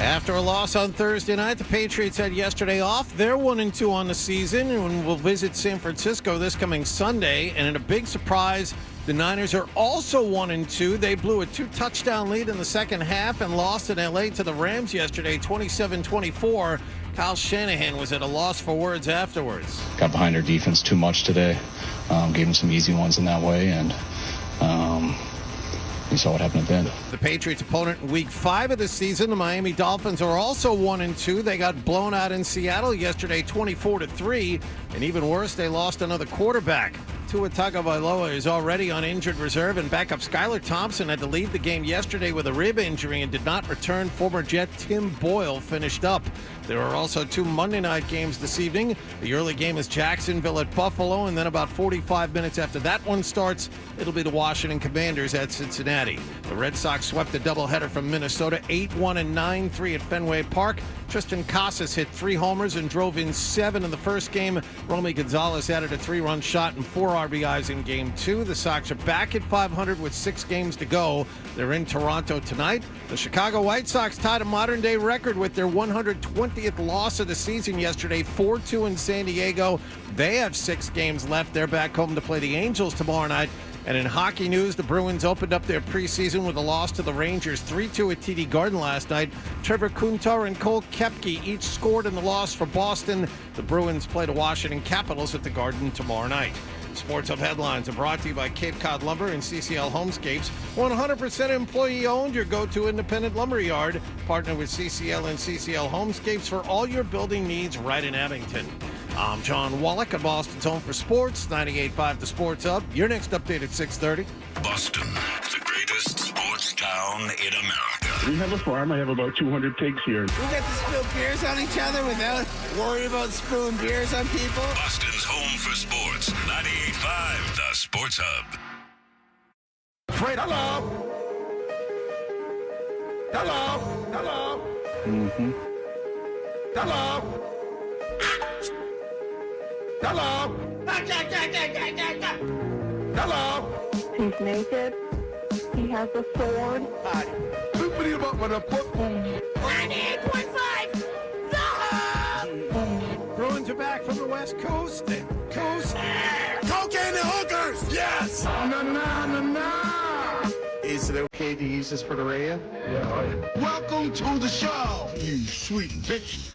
After a loss on Thursday night, the Patriots had yesterday off. They're 1-2 on the season and will visit San Francisco this coming Sunday. And in a big surprise, the Niners are also 1-2. They blew a 2-touchdown lead in the second half and lost in L.A. to the Rams yesterday, 27-24. Kyle Shanahan was at a loss for words afterwards. Got behind our defense too much today. Gave them some easy ones in that way, and you saw what happened at the end. The Patriots' opponent in Week 5 of the season, the Miami Dolphins, are also 1-2. They got blown out in Seattle yesterday, 24-3. And even worse, they lost another quarterback. Tua Tagovailoa is already on injured reserve, and backup Skylar Thompson had to leave the game yesterday with a rib injury and did not return. Former Jet Tim Boyle finished up. There are also 2 Monday night games this evening. The early game is Jacksonville at Buffalo, and then about 45 minutes after that one starts, it'll be the Washington Commanders at Cincinnati. The Red Sox swept a doubleheader from Minnesota, 8-1 and 9-3 at Fenway Park. Tristan Casas hit 3 homers and drove in 7 in the first game. Romy Gonzalez added a 3-run shot and 4 RBIs in Game 2. The Sox are back at 500 with 6 games to go. They're in Toronto tonight. The Chicago White Sox tied a modern-day record with their 120th loss of the season yesterday, 4-2 in San Diego. They have 6 games left. They're back home to play the Angels tomorrow night. And in hockey news, the Bruins opened up their preseason with a loss to the Rangers, 3-2 at TD Garden last night. Trevor Kuntar and Cole Koepke each scored in the loss for Boston. The Bruins play the Washington Capitals at the Garden tomorrow night. Sports Hub headlines are brought to you by Cape Cod Lumber and CCL Homescapes. 100% employee-owned, your go-to independent lumber yard. Partner with CCL and CCL Homescapes for all your building needs right in Abington. I'm John Wallach at Boston's Home for Sports, 98.5 The Sports Hub. Your next update at 6:30. Boston, the greatest sports town in America. We have a farm. I have about 200 pigs here. We get to spill beers on each other without worrying about spilling beers on people. Boston's Home for Sports, 98.5 The Sports Hub. Fred, hello. Hello. Hello. Mm-hmm. Hello. Hello. Hello. He's naked. He has a sword. Somebody about with a football. 98.5 The Hub. Bruins are back from the West Coast. Coast. Cocaine and hookers. Yes. Na. Is it okay to use this for the radio? Yeah. Welcome to the show, you sweet bitch.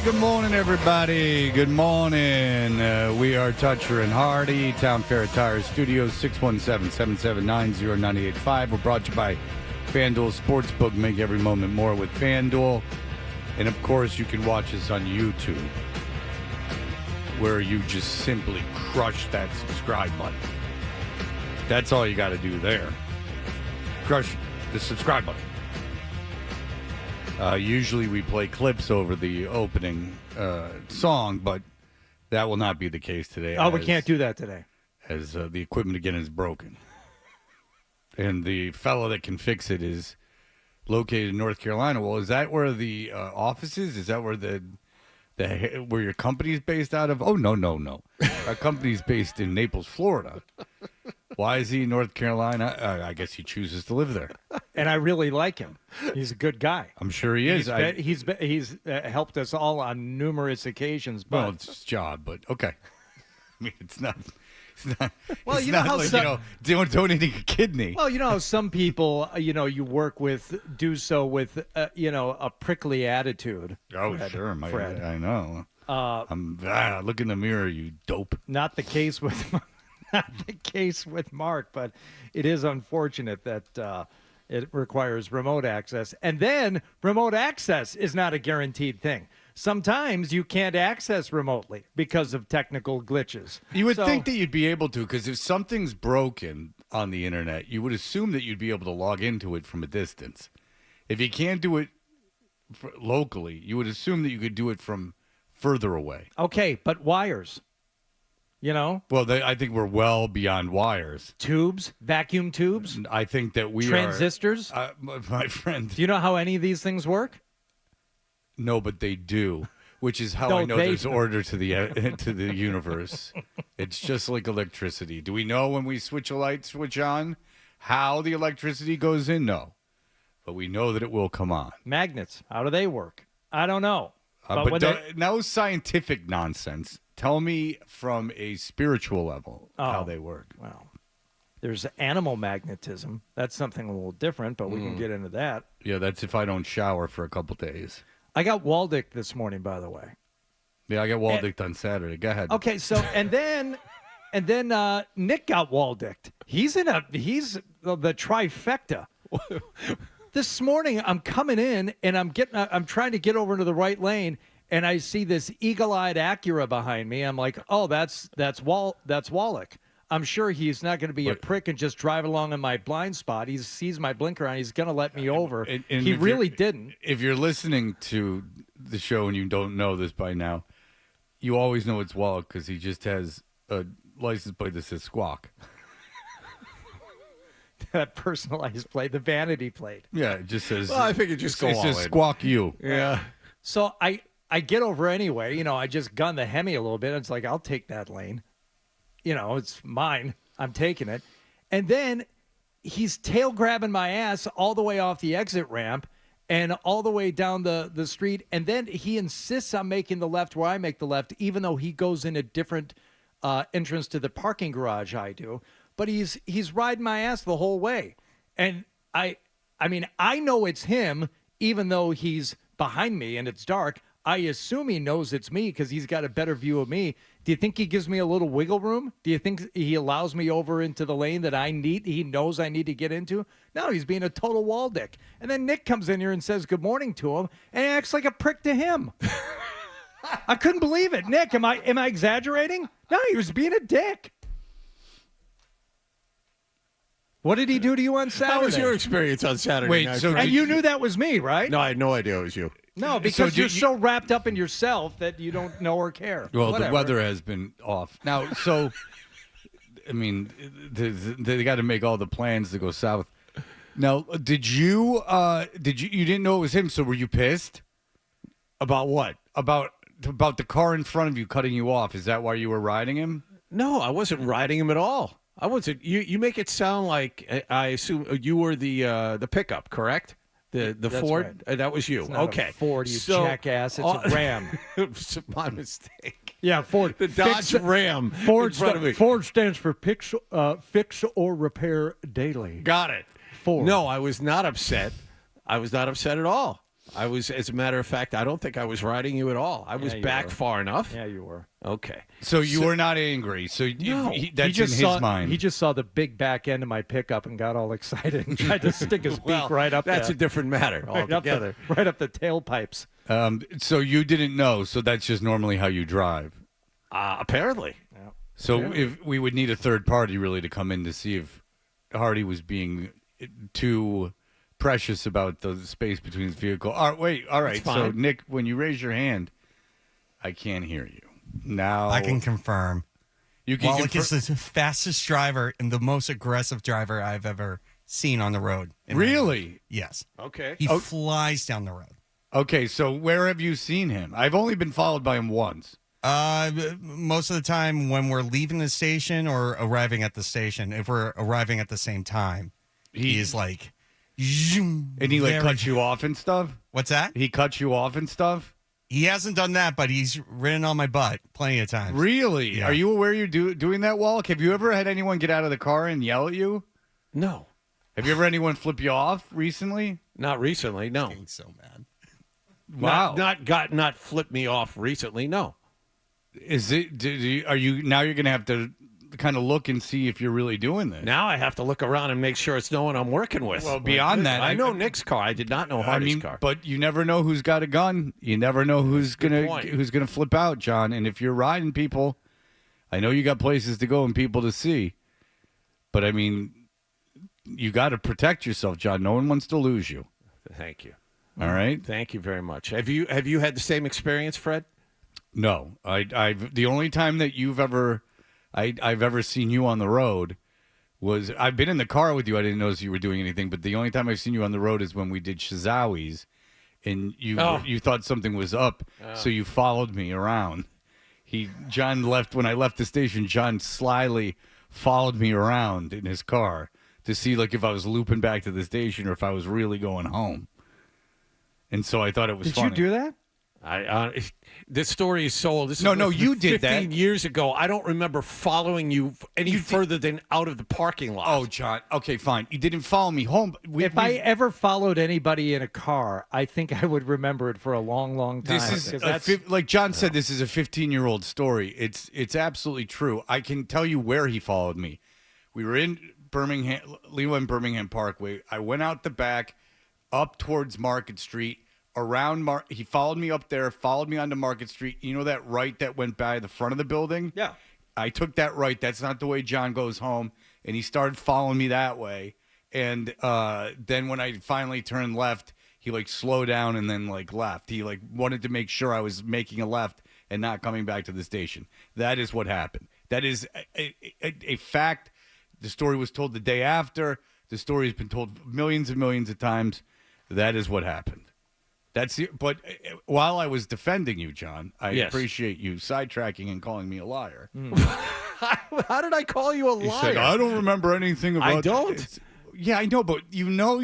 Good morning, everybody. Good morning. We are Toucher and Hardy, Town Fair Tire Studios, 617-779-0985. We're brought to you by FanDuel Sportsbook. Make every moment more with FanDuel. And, of course, you can watch us on YouTube, where you just simply crush that subscribe button. That's all you got to do there. Crush the subscribe button. Usually we play clips over the opening song, but that will not be the case today. Oh, we can't do that today. As the equipment again is broken. And the fellow that can fix it is located in North Carolina. Well, is that where the office is? Is that where where your company's based out of? Oh, no. Our company's based in Naples, Florida. Why is he in North Carolina? I guess he chooses to live there. And I really like him. He's a good guy. I'm sure he is. He's helped us all on numerous occasions. But well, it's his job, but okay. I mean, it's not. Well, it's you know not how like, donating a kidney. Well, you know how some people, you work with, do so with, a prickly attitude. Oh, Fred, sure, Fred. I know. Look in the mirror, you dope. Not the case with, Mark, but it is unfortunate that it requires remote access, and then remote access is not a guaranteed thing. Sometimes you can't access remotely because of technical glitches. You would think that you'd be able to, because if something's broken on the internet, you would assume that you'd be able to log into it from a distance. If you can't do it locally, you would assume that you could do it from further away. Okay, but wires. Well, I think we're well beyond wires. Tubes, vacuum tubes, I think that we transistors. my friend. Do you know how any of these things work? No, but they do, which is how No, I know they- there's order to the to the universe. It's just like electricity. Do we know when we switch a light switch on how the electricity goes in? No, but we know that it will come on. Magnets. How do they work? I don't know. But when no scientific nonsense. Tell me from a spiritual level how they work. Well, there's animal magnetism. That's something a little different, but we can get into that. Yeah, that's if I don't shower for a couple days. I got Waldick this morning, by the way. Yeah, I got Waldicked on Saturday. Go ahead. Okay, so and then Nick got Waldicked. He's the trifecta. This morning I'm coming in and I'm trying to get over into the right lane, and I see this eagle-eyed Acura behind me. I'm like, oh, that's Wallach. I'm sure he's not going to be a prick and just drive along in my blind spot. He sees my blinker on. He's going to let me over. And he really didn't. If you're listening to the show and you don't know this by now, you always know it's Wallach because he just has a license plate that says Squawk. That personalized plate, the vanity plate. Yeah, it just says. Well, I figured just go it all says in. Squawk you. Yeah. So I get over anyway. I just gun the Hemi a little bit. It's like, I'll take that lane. It's mine. I'm taking it. And then he's tail grabbing my ass all the way off the exit ramp and all the way down the street. And then he insists on making the left where I make the left, even though he goes in a different entrance to the parking garage I do. But he's riding my ass the whole way. And I mean, I know it's him, even though he's behind me and it's dark. I assume he knows it's me because he's got a better view of me. Do you think he gives me a little wiggle room? Do you think he allows me over into the lane that he knows I need to get into? No, he's being a total wall dick. And then Nick comes in here and says good morning to him and acts like a prick to him. I couldn't believe it. Nick, am I exaggerating? No, he was being a dick. What did he do to you on Saturday? How was your experience on Saturday Wait, night? so And you knew that was me, right? No, I had no idea it was you. No, because you're so wrapped up in yourself that you don't know or care. Well, Whatever. the weather has been off now. So, I mean, they got to make all the plans to go south. Now, did you didn't know it was him? So were you pissed About what? about the car in front of you cutting you off? Is that why you were riding him? No, I wasn't riding him at all. I wasn't. You make it sound like I assume you were the pickup, correct? The That's Ford. right. That was you. It's not Okay. a Ford, you jackass. It's a Ram. It's my mistake. Yeah, Ford. The Dodge Ram. Ford, in front of me. Ford stands for fix or repair daily. Got it. Ford. No, I was not upset. I was not upset at all. I was, as a matter of fact, I don't think I was riding you at all. I was you back were. far enough. Yeah, you were. Okay. So you were not angry. So No. that's in his mind. He just saw the big back end of my pickup and got all excited and tried to stick his beak right up That's there. a different matter altogether. Right up the tailpipes. So you didn't know. So that's just normally how you drive. Apparently. So if we would need a third party really to come in to see if Hardy was being too precious about the space between his vehicle. All right. So fine. Nick, when you raise your hand, I can't hear you. Now I can confirm. You can Wallach is the fastest driver and the most aggressive driver I've ever seen on the road. Really? Yes. Okay. He flies down the road. Okay, so where have you seen him? I've only been followed by him once. Most of the time when we're leaving the station or arriving at the station, if we're arriving at the same time, he's like, zoom, and he like cuts you off and stuff? What's that? He cuts you off and stuff? He hasn't done that, but he's ridden on my butt plenty of times. Really? Yeah. Are you aware you're doing that, Wallach? Have you ever had anyone get out of the car and yell at you? No. Have you ever had anyone flip you off recently? Not recently, no. Getting so mad. Wow. Not flip me off recently, no. Is it? Are you now? You're going to have to kind of look and see if you're really doing this. Now I have to look around and make sure it's no one I'm working with. Well, beyond that, I know Nick's car. I did not know Hardy's car. But you never know who's got a gun. You never know who's Good gonna point. flip out, John. And if you're riding people, I know you got places to go and people to see. But I mean, you got to protect yourself, John. No one wants to lose you. Thank you. All right. Thank you very much. Have you had the same experience, Fred? No, I've the only time that I've ever seen you on the road was I've been in the car with you. I didn't notice you were doing anything, but the only time I've seen you on the road is when we did Shazawi's, and you thought something was up, so you followed me around. John left when I left the station. John slyly followed me around in his car to see like if I was looping back to the station or if I was really going home. And so I thought it was funny. Did you do that? This story is so old. This No, is you did that. 15 years ago. I don't remember following you any further than out of the parking lot. Oh, John. Okay, fine. You didn't follow me home. If I ever followed anybody in a car, I think I would remember it for a long, long time. This is like John said. This is a 15-year-old story. It's absolutely true. I can tell you where he followed me. We were in Birmingham, Leeway and Birmingham Parkway. I went out the back, up towards Market Street. He followed me up there, followed me onto Market Street. You know that right that went by the front of the building? Yeah. I took that right. That's not the way John goes home. And he started following me that way. And then when I finally turned left, he like slowed down and then like left. He like wanted to make sure I was making a left and not coming back to the station. That is what happened. That is a fact. The story was told the day after. The story has been told millions and millions of times. That is what happened. But while I was defending you, John, I appreciate you sidetracking and calling me a liar. How did I call you a liar? You said, I don't remember anything about I don't. Yeah, I know, but you know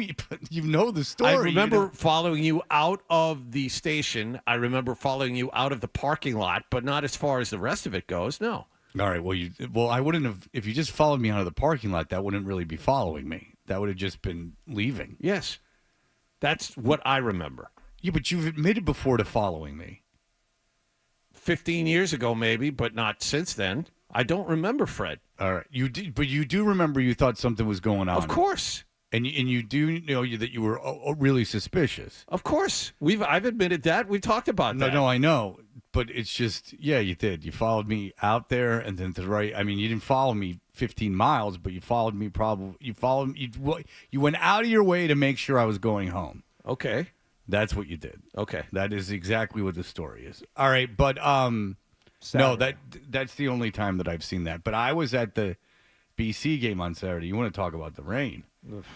the story. I remember following you out of the station. I remember following you out of the parking lot, but not as far as the rest of it goes. No. All right. Well, I wouldn't have. If you just followed me out of the parking lot, that wouldn't really be following me. That would have just been leaving. Yes, that's what I remember. Yeah, but you've admitted before to following me. 15 years ago, maybe, but not since then. I don't remember, Fred. All right, you did, but you do remember you thought something was going on. Of course. And you do know that you were really suspicious. Of course. I've admitted that. We talked about that. No, I know. But it's just, yeah, you did. You followed me out there and then to the right. I mean, you didn't follow me 15 miles, but you followed me you went out of your way to make sure I was going home. Okay. That's what you did. Okay. That is exactly what the story is. All right, but no, that's the only time that I've seen that. But I was at the BC game on Saturday. You want to talk about the rain? Oof.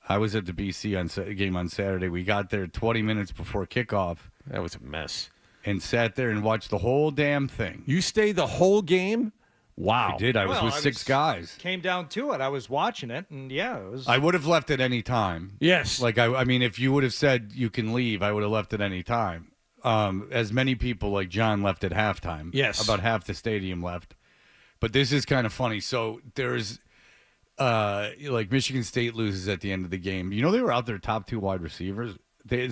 I was at the BC game on Saturday. We got there 20 minutes before kickoff. That was a mess. And sat there and watched the whole damn thing. You stayed the whole game? Wow. I did. I was with six guys. Came down to it. I was watching it, and yeah, it was. I would have left at any time. Yes. Like, I mean, if you would have said you can leave, I would have left at any time. As many people like John left at halftime. Yes. About half the stadium left. But this is kind of funny. So there's, like, Michigan State loses at the end of the game. You know, they were out their top two wide receivers. They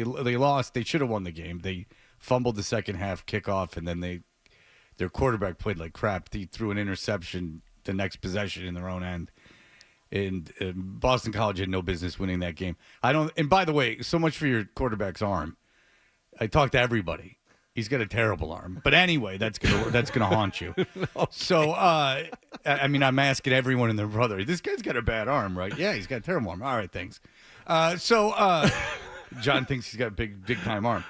lost. They should have won the game. They fumbled the second half kickoff, and then their quarterback played like crap. He threw an interception the next possession in their own end. And Boston College had no business winning that game. And by the way, so much for your quarterback's arm. I talked to everybody. He's got a terrible arm. But anyway, that's gonna haunt you. Okay. So I mean, I'm asking everyone and their brother. This guy's got a bad arm, right? Yeah, he's got a terrible arm. All right, thanks. So John thinks he's got a big time arm.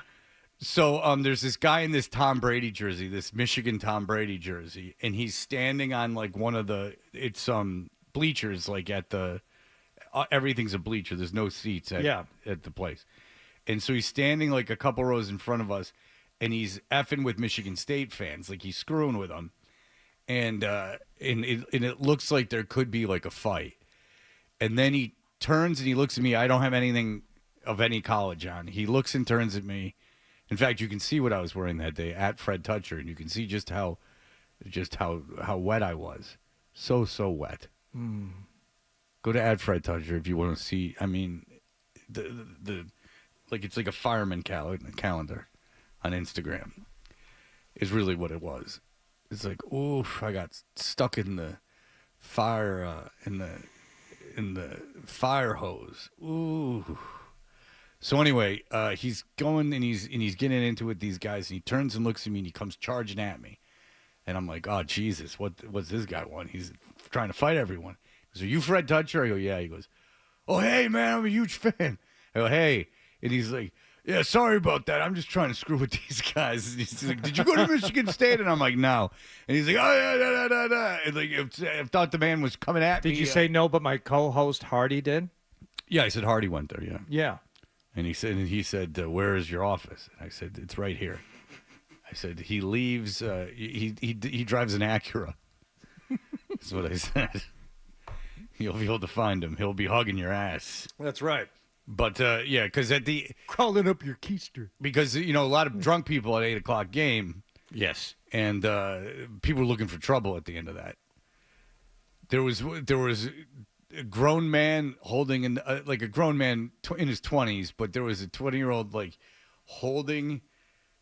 So there's this guy in this Tom Brady jersey, this Michigan Tom Brady jersey, and he's standing on like one of the bleachers, like at the everything's a bleacher. There's no seats at the place, and so he's standing like a couple rows in front of us, and he's effing with Michigan State fans, like he's screwing with them, and it looks like there could be like a fight, and then he turns and he looks at me. I don't have anything of any college on. He looks and turns at me. In fact, you can see what I was wearing that day at Fred Toucher, and you can see just how wet I was. So wet. Go to at Fred Toucher if you want to see. I mean, the like it's like a fireman calendar on Instagram is really what it was. It's like, oof, I got stuck in the fire in the fire hose. Ooh. So anyway, he's going and he's getting into it with these guys, and he turns and looks at me and he comes charging at me, and I'm like, oh Jesus, what's this guy want? He's trying to fight everyone. He goes, are you Fred Toucher? I go, yeah. He goes, oh hey man, I'm a huge fan. I go, hey, and he's like, Yeah, sorry about that. I'm just trying to screw with these guys. And he's like, did you go to Michigan State? And I'm like, no. And he's like, oh, yeah, da. And like, I thought the man was coming at me. Did you say no, but my co-host Hardy did? Yeah, I said Hardy went there, yeah. Yeah. And he said, where is your office? And I said, it's right here. I said, he leaves, he drives an Acura. That's what I said. You'll be able to find him. He'll be hugging your ass. That's right. But, yeah, because crawling up your keister. Because, a lot of drunk people at 8 o'clock game. Yes. And people were looking for trouble at the end of that. There was a grown man holding like a grown man in his 20s, but there was a 20-year-old like holding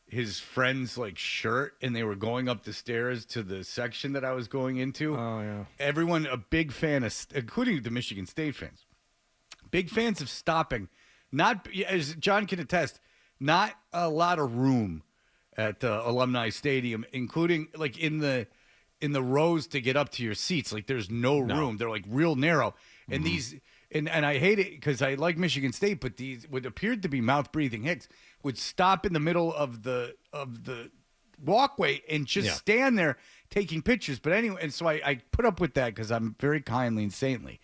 his friend's like shirt, and they were going up the stairs to the section that I was going into. Oh yeah. Everyone a big fan of, including the Michigan State fans, big fans of stopping. Not, as John can attest, not a lot of room at Alumni Stadium, including like in the rows to get up to your seats. Like there's no room. They're like real narrow. And these and I hate it because I like Michigan State, but these what appeared to be mouth breathing hicks would stop in the middle of the walkway and just stand there taking pictures. But anyway, and so I put up with that because I'm very kindly and saintly.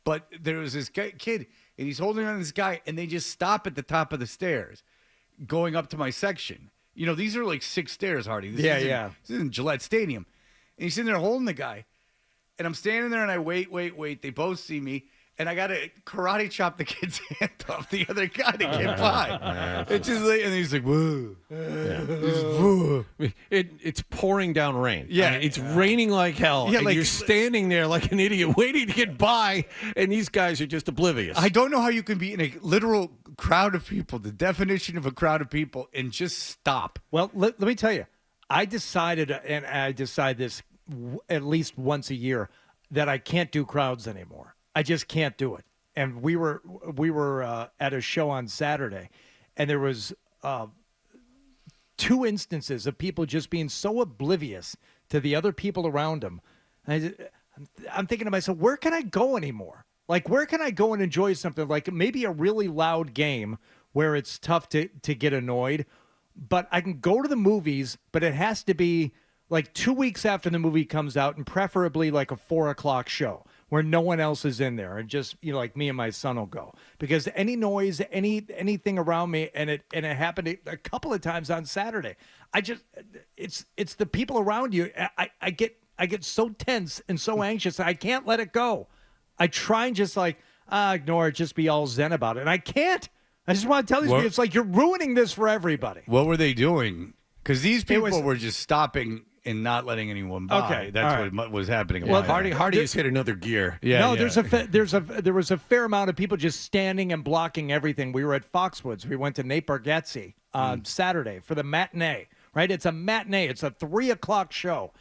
But there was this kid, and he's holding on to this guy, and they just stop at the top of the stairs going up to my section. These are like 6 stairs, Hardy. This isn't Gillette Stadium. And he's sitting there holding the guy. And I'm standing there, and I wait. They both see me. And I got to karate chop the kid's hand off the other guy to get by. It's just like, and he's like, whoa. Whoa. It's pouring down rain. Yeah. It's raining like hell. Yeah, and you're standing there like an idiot waiting to get by, and these guys are just oblivious. I don't know how you can be in a literal crowd of people, the definition of a crowd of people, and just stop. Well, let me tell you, I decided, and I decide this at least once a year, that I can't do crowds anymore. I just can't do it. And we were at a show on Saturday, and there was 2 instances of people just being so oblivious to the other people around them. I'm thinking to myself, where can I go anymore? Like, where can I go and enjoy something like maybe a really loud game where it's tough to get annoyed, but I can go to the movies, but it has to be like 2 weeks after the movie comes out, and preferably like a 4:00 show where no one else is in there, and just like me and my son will go, because any noise, anything around me, and it happened a couple of times on Saturday. It's the people around you. I get so tense and so anxious, I can't let it go. I try and just like ignore it, just be all zen about it, and I can't. I just want to tell these people, it's like you're ruining this for everybody. What were they doing? Because these people were just stopping and not letting anyone by. Okay, that's what was happening. Well, Hardy has hit another gear. Yeah, no, yeah. there was a fair amount of people just standing and blocking everything. We were at Foxwoods. We went to Nate Bargatze on Saturday for the matinee. Right, it's a matinee. It's a 3:00 show,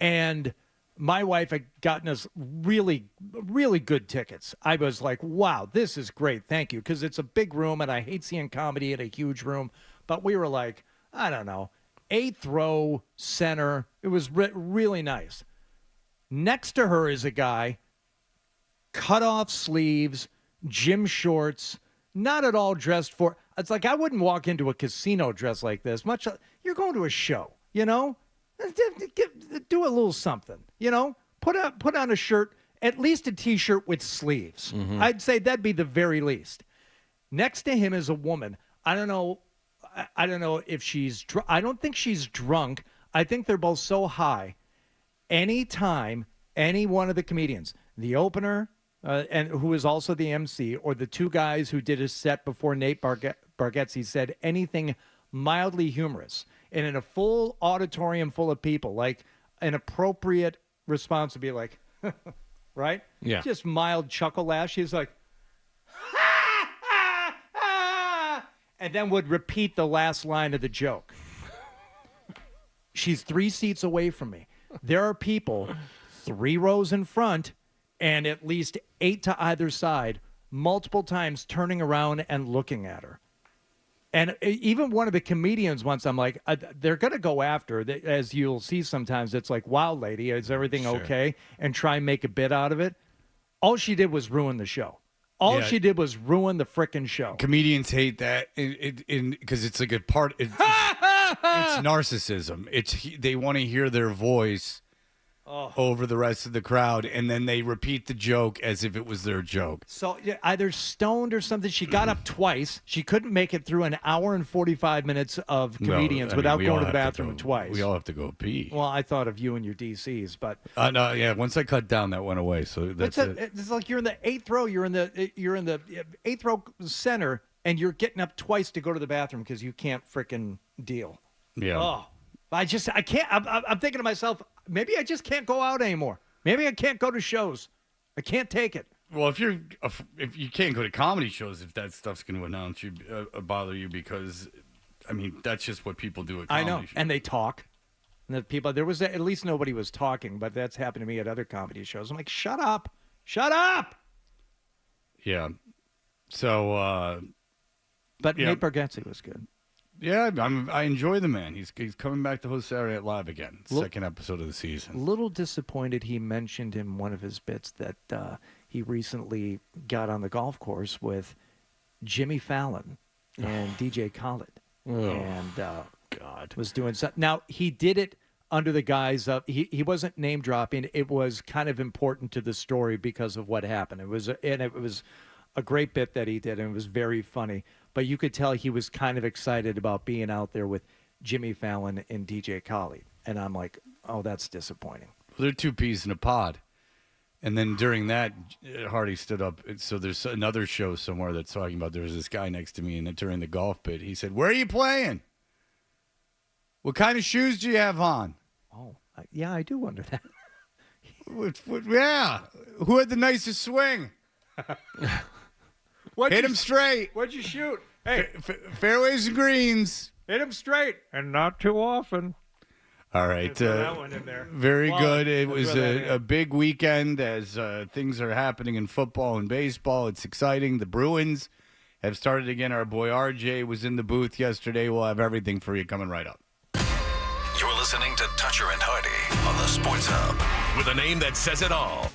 and my wife had gotten us really, really good tickets. I was like, wow, this is great. Thank you, because it's a big room, and I hate seeing comedy in a huge room. But we were like, I don't know, 8th row center. It was really nice. Next to her is a guy, cut off sleeves, gym shorts, not at all dressed for. It's like I wouldn't walk into a casino dressed like this. You're going to a show, do a little something, Put on a shirt, at least a T-shirt with sleeves. Mm-hmm. I'd say that'd be the very least. Next to him is a woman. I don't know if she's I don't think she's drunk. I think they're both so high. Anytime any one of the comedians, the opener, and who is also the MC, or the 2 guys who did a set before Nate Bargatze said anything mildly humorous, and in a full auditorium full of people, like an appropriate response would be like, right? Yeah. Just mild chuckle laugh. She's like, and then would repeat the last line of the joke. She's 3 seats away from me. There are people 3 rows in front and at least 8 to either side, multiple times turning around and looking at her. And even one of the comedians once, I'm like, they're going to go after, as you'll see sometimes, it's like, wow, lady, is everything okay? And try and make a bit out of it. All she did was ruin the show. All Yeah. she did was ruin the frickin' show. Comedians hate that because it's like a part. It's narcissism. They want to hear their voice over the rest of the crowd, and then they repeat the joke as if it was their joke. So either stoned or something. She got up twice. She couldn't make it through an hour and 45 minutes of comedians without going to the bathroom twice. We all have to go pee. Well, I thought of you and your DCs, but No, yeah. Once I cut down, that went away. So that's it. It's like you're in the eighth row. You're in the eighth row center, and you're getting up twice to go to the bathroom because you can't frickin' deal. Yeah. Oh, I can't. I'm thinking to myself, maybe I just can't go out anymore. Maybe I can't go to shows. I can't take it. Well, if you can't go to comedy shows, if that stuff's going to announce you, bother you, because I mean that's just what people do at comedy shows. And they talk. And the people there was at least nobody was talking, but that's happened to me at other comedy shows. I'm like, shut up. Yeah. So. But yeah. Nate Bargatze was good. Yeah, I enjoy the man. He's coming back to host Saturday Night Live again. Second episode of the season. Little disappointed he mentioned in one of his bits that he recently got on the golf course with Jimmy Fallon and DJ Khaled. And God was doing something. Now, he did it under the guise of he wasn't name dropping. It was kind of important to the story because of what happened. It was a great bit that he did, and it was very funny. But you could tell he was kind of excited about being out there with Jimmy Fallon and DJ Khaled. And I'm like, oh, that's disappointing. Well, they're two peas in a pod. And then during that, Hardy stood up. So there's another show somewhere that's talking about there was this guy next to me, and then during the golf bit, he said, "Where are you playing? What kind of shoes do you have on?" Oh, yeah, I do wonder that. Yeah. Who had the nicest swing? Hit him straight. What'd you shoot? Hey, fairways and greens. hit him straight, and not too often. All right. Throw that one in there. Very Well, good. It throw was that in. a big weekend as things are happening in football and baseball. It's exciting. The Bruins have started again. Our boy RJ was in the booth yesterday. We'll have everything for you coming right up. You're listening to Toucher and Hardy on the Sports Hub with a name that says it all.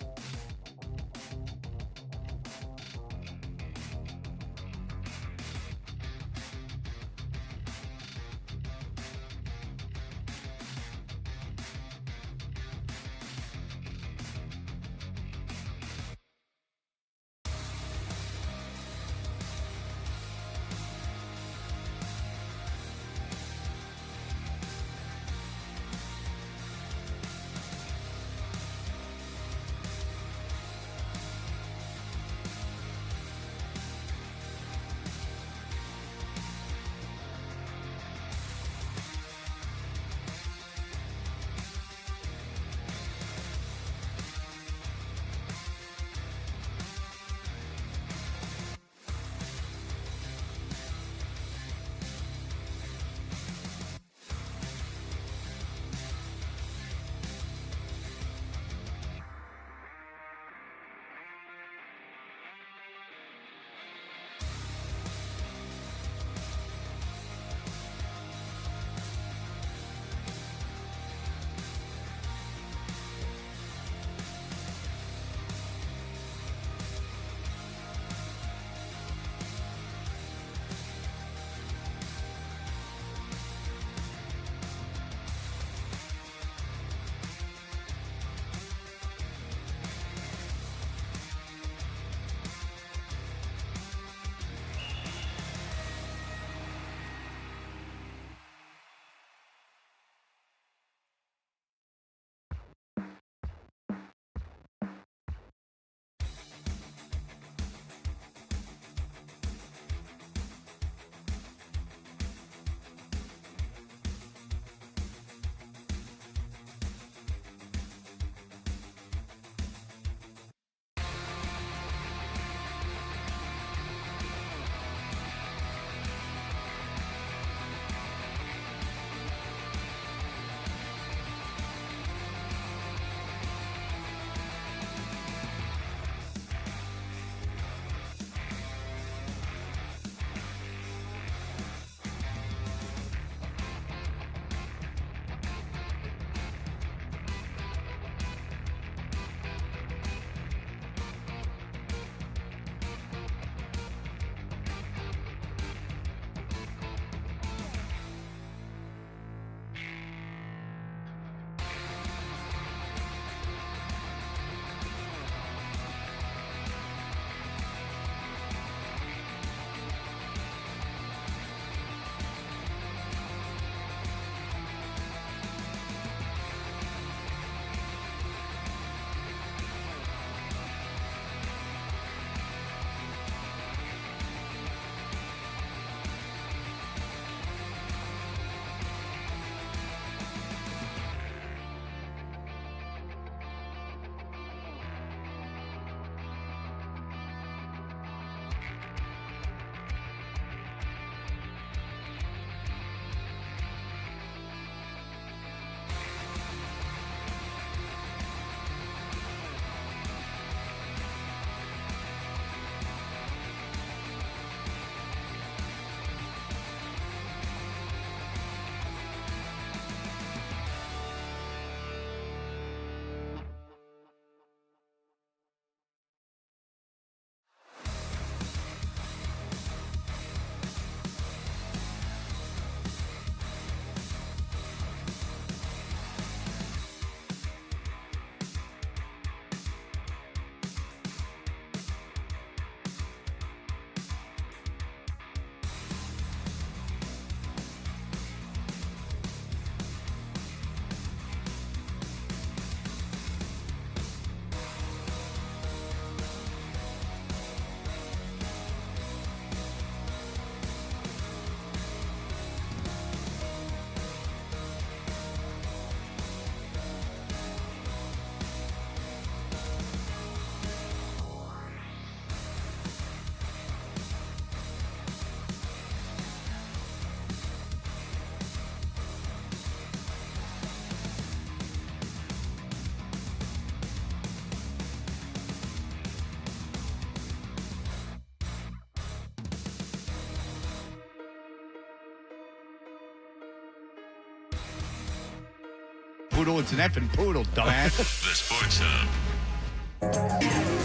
poodle. It's an effing poodle, dumbass. The Sports Hub.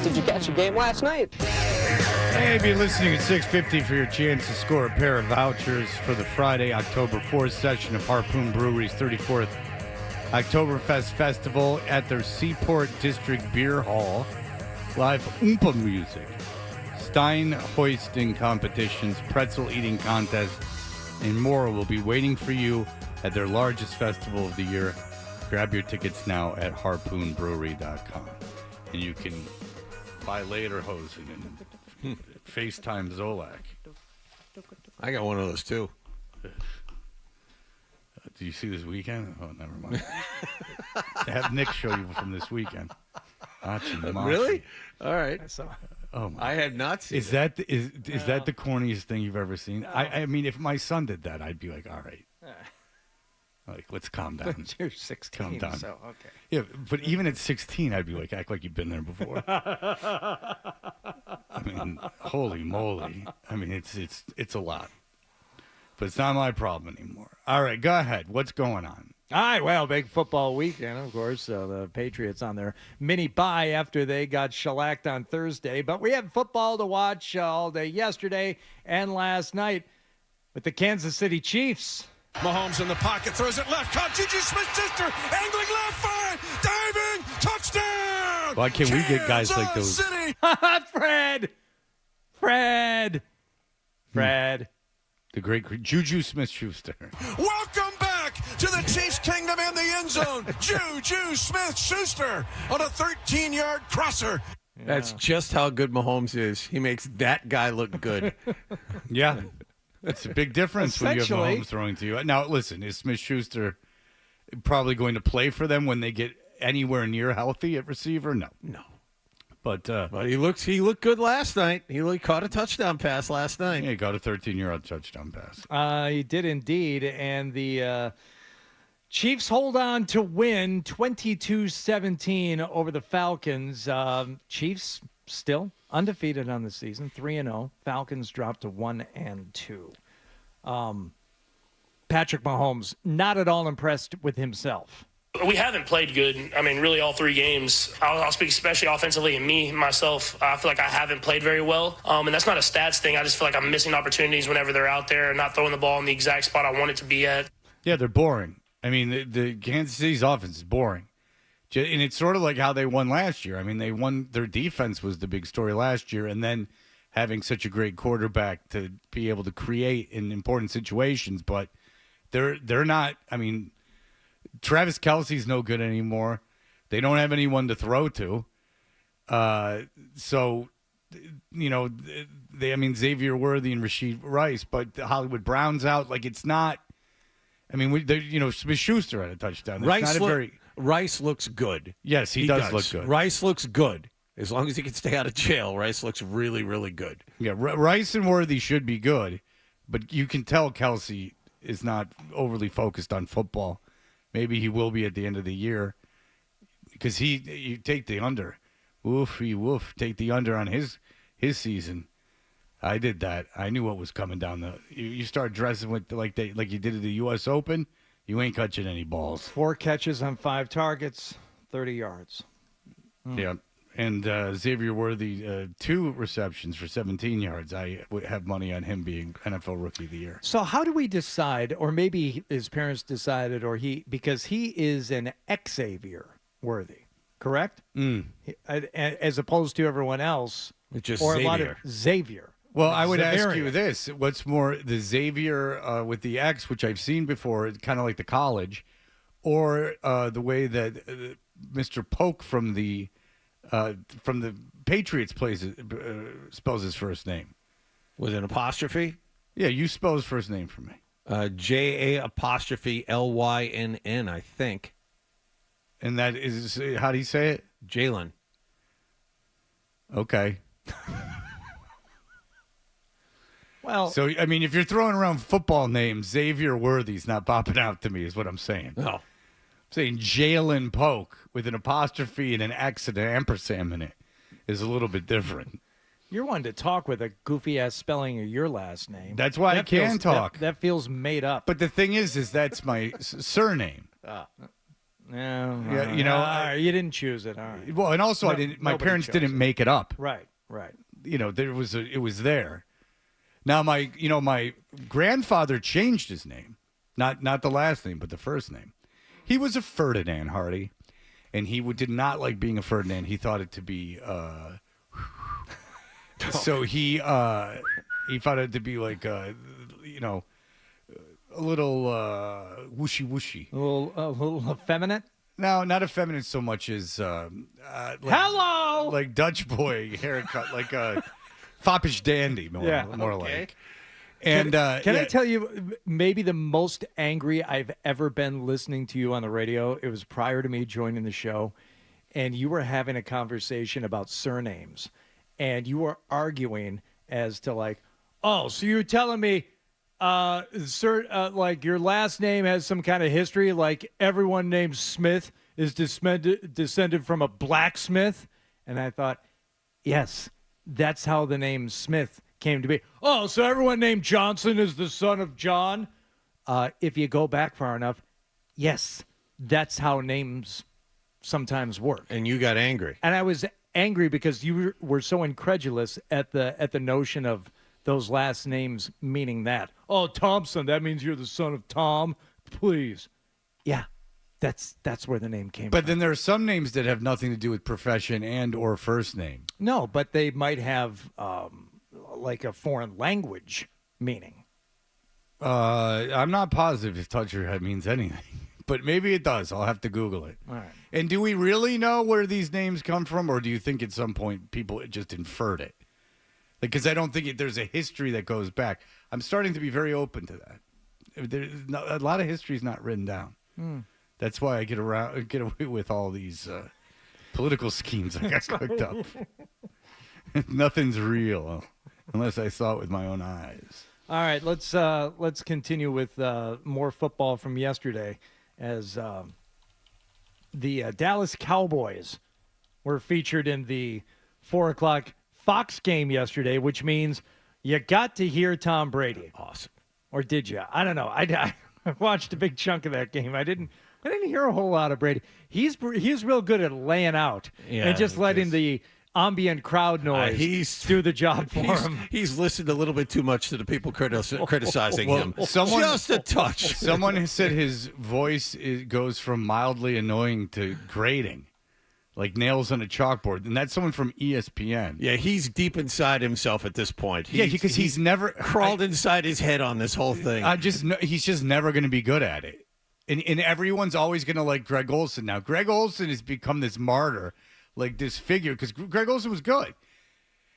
Did you catch the game last night? Hey, be listening at 6:50 for your chance to score a pair of vouchers for the Friday, October 4th session of Harpoon Brewery's 34th Oktoberfest Festival at their Seaport District Beer Hall. Live Oompa music, Stein hoisting competitions, pretzel eating contests, and more will be waiting for you at their largest festival of the year. Grab your tickets now at harpoonbrewery.com. And you can buy later Hosen and FaceTime Zolak. I got one of those too. Do you see this weekend? Oh, never mind. Have Nick show you from this weekend. Really? All right. Oh my! I had not seen. Is that the corniest thing you've ever seen? I mean, if my son did that, I'd be like, all right. Like, let's calm down. You're 16, calm down. so okay. Yeah, but even at 16, I'd be like, act like you've been there before. I mean, holy moly! I mean, it's a lot, but it's not my problem anymore. All right, go ahead. What's going on? All right, well, big football weekend, of course. The Patriots on their mini bye after they got shellacked on Thursday. But we had football to watch all day yesterday and last night with the Kansas City Chiefs. Mahomes in the pocket, throws it left, caught Juju Smith-Schuster, angling left, fire, diving, touchdown! Why can't we get guys like those? City. Fred. The great Juju Smith-Schuster. Welcome back to the Chiefs' kingdom in the end zone. Juju Smith-Schuster on a 13-yard crosser. Yeah. That's just how good Mahomes is. He makes that guy look good. Yeah. It's a big difference when you have Mahomes throwing to you. Now, listen, is Smith-Schuster probably going to play for them when they get anywhere near healthy at receiver? No. But he looked good last night. He caught a touchdown pass last night. Yeah, he got a 13-yard touchdown pass. He did indeed, and the Chiefs hold on to win 22-17 over the Falcons. Chiefs still undefeated on the season, 3-0. Falcons dropped to 1-2. Patrick Mahomes, not at all impressed with himself. We haven't played good. I mean, really all three games. I'll speak especially offensively, and myself, I feel like I haven't played very well. And that's not a stats thing. I just feel like I'm missing opportunities whenever they're out there and not throwing the ball in the exact spot I want it to be at. Yeah, they're boring. I mean, the Kansas City's offense is boring. And it's sort of like how they won last year. I mean, their defense was the big story last year, and then having such a great quarterback to be able to create in important situations. But they're not, I mean, Travis Kelce's no good anymore. They don't have anyone to throw to. So, you know, Xavier Worthy and Rashid Rice, but the Hollywood Brown's out. Like, it's not, I mean, Smith-Schuster had a touchdown. Rice looks good. Yes, he does look good. Rice looks good. As long as he can stay out of jail, Rice looks really, really good. Yeah, Rice and Worthy should be good, but you can tell Kelce is not overly focused on football. Maybe he will be at the end of the year because you take the under. Woof, take the under on his season. I did that. I knew what was coming down. You start dressing with like you did at the U.S. Open, you ain't catching any balls. 4 catches on 5 targets, 30 yards. Yeah. And Xavier Worthy, 2 receptions for 17 yards. I have money on him being NFL Rookie of the Year. So how do we decide, or maybe his parents decided, because he is an Xavier Worthy, correct? As opposed to everyone else, just or Xavier. A lot of Xavier. Well, I would Xaverian. ask you this. What's more, the Xavier with the X, which I've seen before, kind of like the college, or the way that Mr. Polk from the Patriots spells his first name with an apostrophe. Yeah, you spell his first name for me. JA'LYNN, I think. And that is, how do you say it? Jalen. Okay. Well, so I mean, if you're throwing around football names, Xavier Worthy's not popping out to me, is what I'm saying. No. I'm saying Jalen Polk with an apostrophe and an X and an ampersand in it is a little bit different. You're one to talk with a goofy-ass spelling of your last name. That's why I can talk. That feels made up. But the thing is that's my surname. Yeah, you didn't choose it. All right. Well, and also my parents didn't make it up. Right. It was there. Now my grandfather changed his name, not the last name, but the first name. He was a Ferdinand Hardy, and he did not like being a Ferdinand. He thought it to be so he thought it to be like a little whooshy. A little effeminate. No, not effeminate so much as hello, like Dutch boy haircut, like a foppish dandy, more like. And can I tell you, maybe the most angry I've ever been listening to you on the radio? It was prior to me joining the show, and you were having a conversation about surnames, and you were arguing as to like, oh, so you're telling me, like your last name has some kind of history, like everyone named Smith is descended from a blacksmith? And I thought, yes, that's how the name Smith came to be. Oh, so everyone named Johnson is the son of John? If you go back far enough, yes, that's how names sometimes work. And you got angry. And I was angry because you were so incredulous at the notion of those last names meaning that. Oh, Thompson, that means you're the son of Tom? Please. Yeah, that's where the name came from. But then there are some names that have nothing to do with profession and or first name. No, but they might have like a foreign language meaning. I'm not positive if Toucherhead means anything, but maybe it does. I'll have to Google it. All right. And do we really know where these names come from, or do you think at some point people just inferred it? Because I don't think there's a history that goes back. I'm starting to be very open to that. A lot of history is not written down. That's why I get away with all these political schemes I got cooked up. Nothing's real unless I saw it with my own eyes. All right, let's continue with more football from yesterday, as the Dallas Cowboys were featured in the 4:00 Fox game yesterday, which means you got to hear Tom Brady. Awesome. Or did you? I don't know. I watched a big chunk of that game. I didn't hear a whole lot of Brady. He's real good at laying out and just letting the ambient crowd noise do the job for him. He's listened a little bit too much to the people criticizing him. Just a touch. Someone has said his voice goes from mildly annoying to grating. Like nails on a chalkboard. And that's someone from ESPN. Yeah, he's deep inside himself at this point. Because he's never crawled inside his head on this whole thing. He's just never going to be good at it. And everyone's always going to like Greg Olsen now. Greg Olsen has become this martyr, like this figure, because Greg Olsen was good.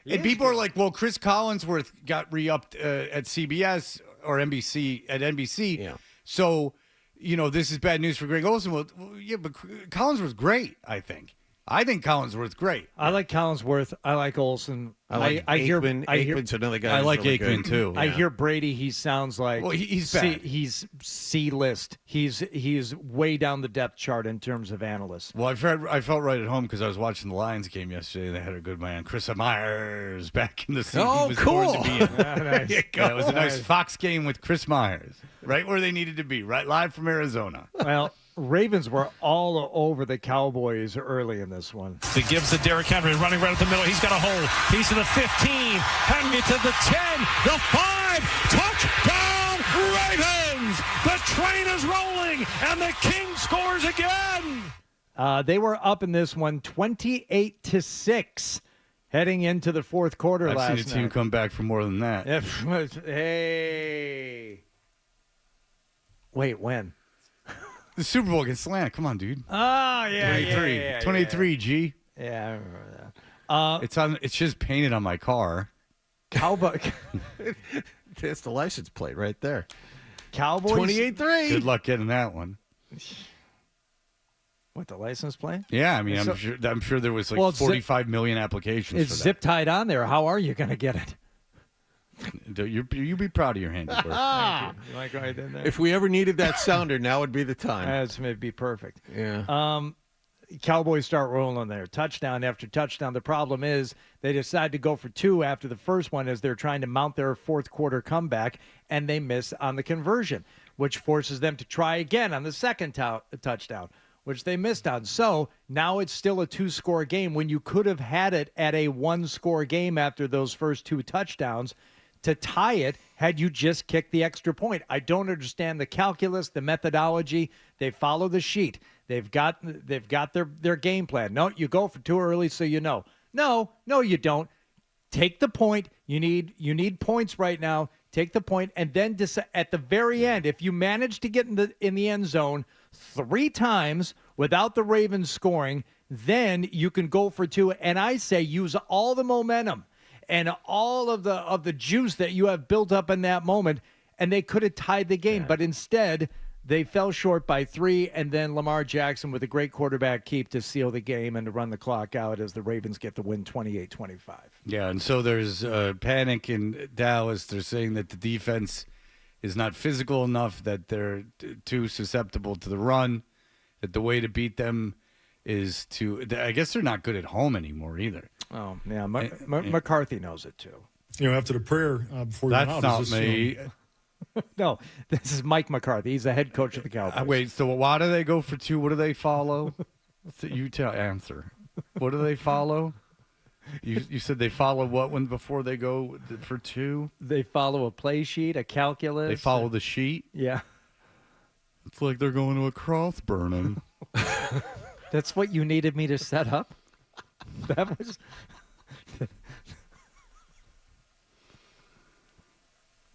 And people are like, well, Chris Collinsworth got re-upped at CBS or NBC, at NBC. Yeah. So, this is bad news for Greg Olsen. Well, yeah, but Collinsworth's great, I think. I think Collinsworth's great. I like Collinsworth. I like Olsen. I hear Aikman's another guy. I like really Aikman good. too. I hear Brady. He sounds like he's bad. He's C-list. He's way down the depth chart in terms of analysts. Well, I felt right at home because I was watching the Lions game yesterday. They had a good man, Chris Myers, back in the seat. Oh, he was cool. born to be in. Nice. Yeah, it was a nice Fox game with Chris Myers, right where they needed to be, right live from Arizona. Well, Ravens were all over the Cowboys early in this one. He gives to Derrick Henry, running right up the middle. He's got a hole. He's to the 15. Henry to the 10. The 5. Touchdown, Ravens! The train is rolling, and the King scores again. They were up in this one 28-6 heading into the fourth quarter last night. I've seen a team come back for more than that. Hey. Wait, when? The Super Bowl against Atlanta. Come on, dude. Oh, yeah. 23. Yeah, 23, G. Yeah, I remember that. It's just painted on my car. Cowboy. It's the license plate right there. Cowboys. 28-3. Good luck getting that one. What, the license plate? Yeah, I mean, I'm sure there was like 45 million applications it's for that. zip tied on there. How are you going to get it? You be proud of your handiwork. You like right in there? If we ever needed that sounder, now would be the time. That's maybe be perfect. Yeah. Cowboys start rolling there. Touchdown after touchdown. The problem is they decide to go for two after the first one as they're trying to mount their fourth quarter comeback, and they miss on the conversion, which forces them to try again on the second touchdown. which they missed on. So now it's still a 2-score game when you could have had it at a 1-score game after those first 2 touchdowns to tie it had you just kicked the extra point. I don't understand the calculus, the methodology. They follow the sheet. They've got their game plan. No, you go for too early so you know. No, you don't. Take the point. You need points right now. Take the point, and then at the very end, if you manage to get in the end zone 3 times without the Ravens scoring, then you can go for 2. And I say use all the momentum and all of the juice that you have built up in that moment, and they could have tied the game, but instead they fell short by 3, and then Lamar Jackson with a great quarterback keep to seal the game and to run the clock out as the Ravens get the win 28-25. Yeah, and so there's panic in Dallas. They're saying that the defense is not physical enough, that they're too susceptible to the run, that the way to beat them is to – I guess they're not good at home anymore either. Oh, yeah, McCarthy knows it too. After the prayer before you went out. That's not me. No, this is Mike McCarthy. He's the head coach of the Cowboys. Wait, so why do they go for 2? What do they follow? So you answer. What do they follow? You said they follow what when before they go for 2? They follow a play sheet, a calculus. They follow the sheet? Yeah. It's like they're going to a cross burning. That's what you needed me to set up? That was...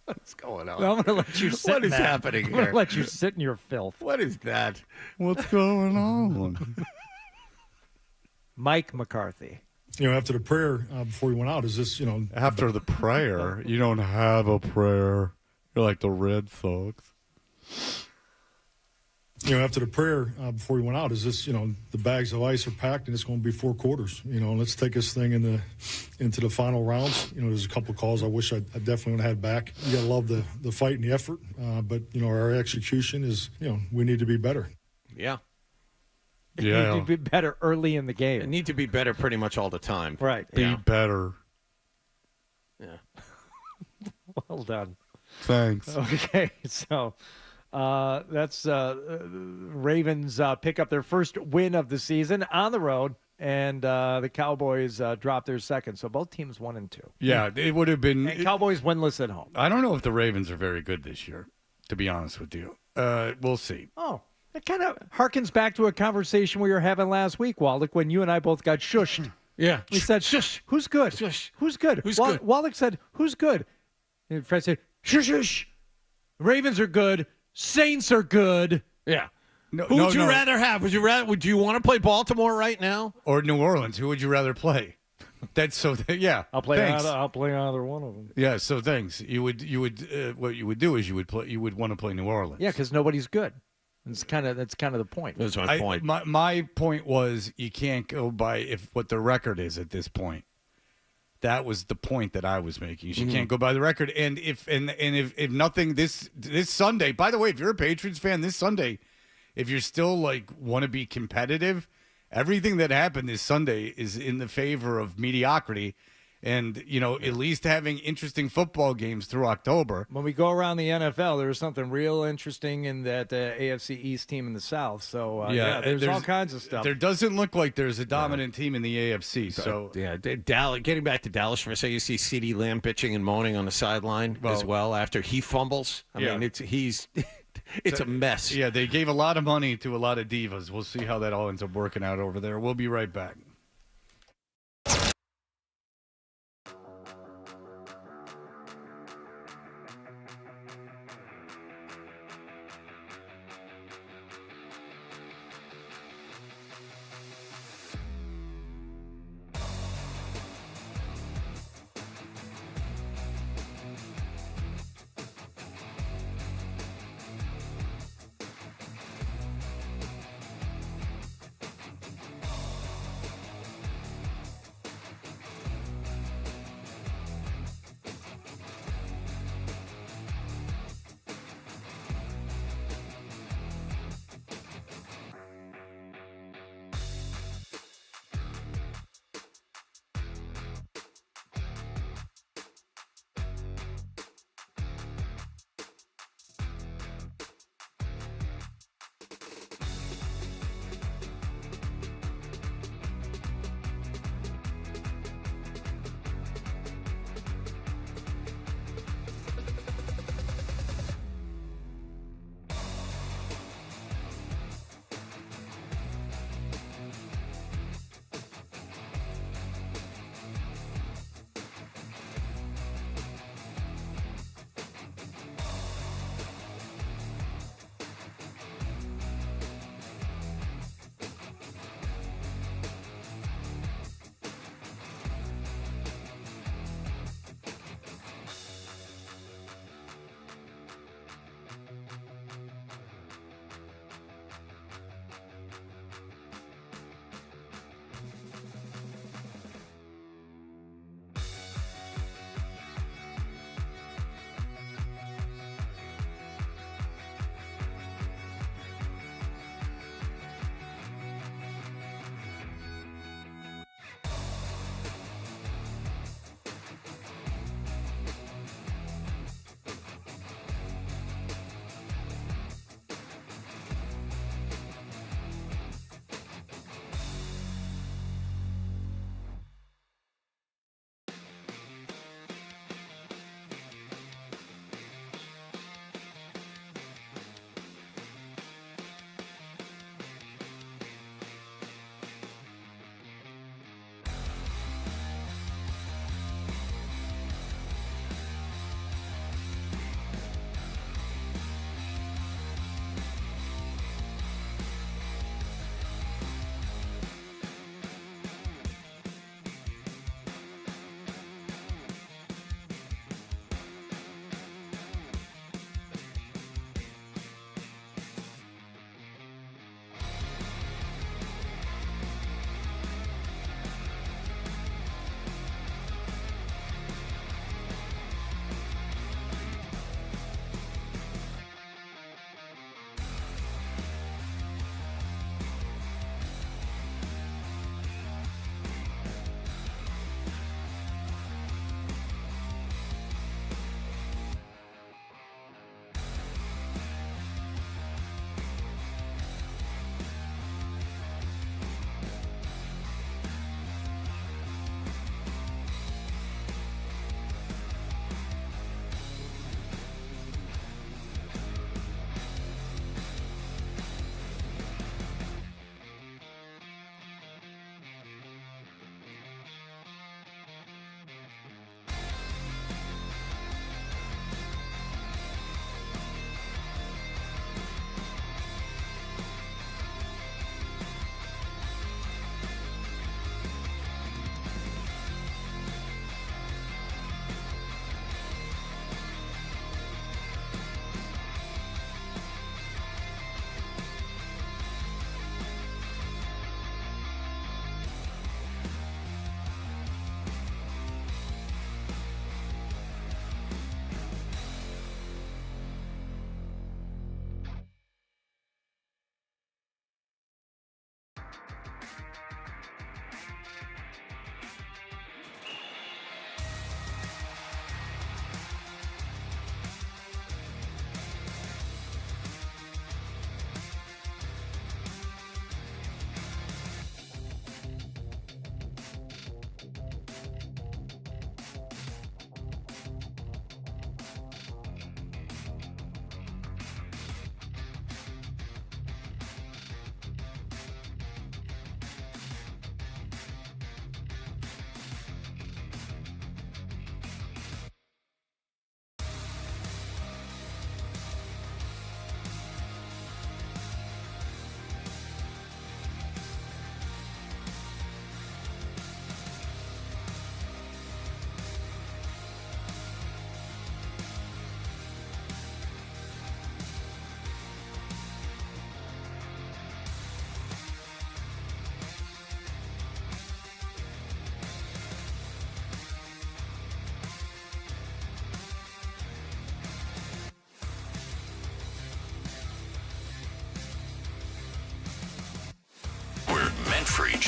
What's going on? I'm going to let you sit What is happening I'm here? going to let you sit in your filth. What is that? What's going on? Mike McCarthy. After the prayer before you went out, is this, After the prayer? You don't have a prayer. You're like the Red Sox. After the prayer before you went out, is this, the bags of ice are packed and it's going to be 4 quarters. Let's take this thing into the final rounds. There's a couple of calls I wish I definitely would have had back. You got to love the fight and the effort, but our execution is, we need to be better. Yeah. You need to be better early in the game. They need to be better pretty much all the time. Right. Be better. Yeah. Well done. Thanks. Okay, so that's Ravens pick up their first win of the season on the road, and the Cowboys drop their second. So both teams 1 and 2. Yeah, it would have been. And Cowboys winless at home. I don't know if the Ravens are very good this year, to be honest with you. We'll see. Oh, it kind of harkens back to a conversation we were having last week, Wallach, when you and I both got shushed. Yeah. We said, shush. Who's good? Shush. Who's good? Who's good? Wallach said, who's good? And Fred said, shush, shush. Ravens are good. Saints are good. Yeah. Who would you rather have? Would you want to play Baltimore right now? Or New Orleans? Who would you rather play? That's so. Yeah. I'll play either one of them. Yeah. So thanks. You would. What you would do is you would want to play New Orleans. Yeah, because nobody's good. That's kind of the point. That's my point. My point was you can't go by what the record is at this point. That was the point that I was making. You can't go by the record. And if nothing this Sunday. By the way, if you're a Patriots fan this Sunday, if you're still want to be competitive, everything that happened this Sunday is in the favor of mediocrity. And, at least having interesting football games through October. When we go around the NFL, there was something real interesting in that AFC East team in the South. So, there's all kinds of stuff. There doesn't look like there's a dominant team in the AFC. So, Dallas. Getting back to Dallas for a second, you see CeeDee Lamb bitching and moaning on the sideline as well after he fumbles. I mean, it's a mess. Yeah, they gave a lot of money to a lot of divas. We'll see how that all ends up working out over there. We'll be right back.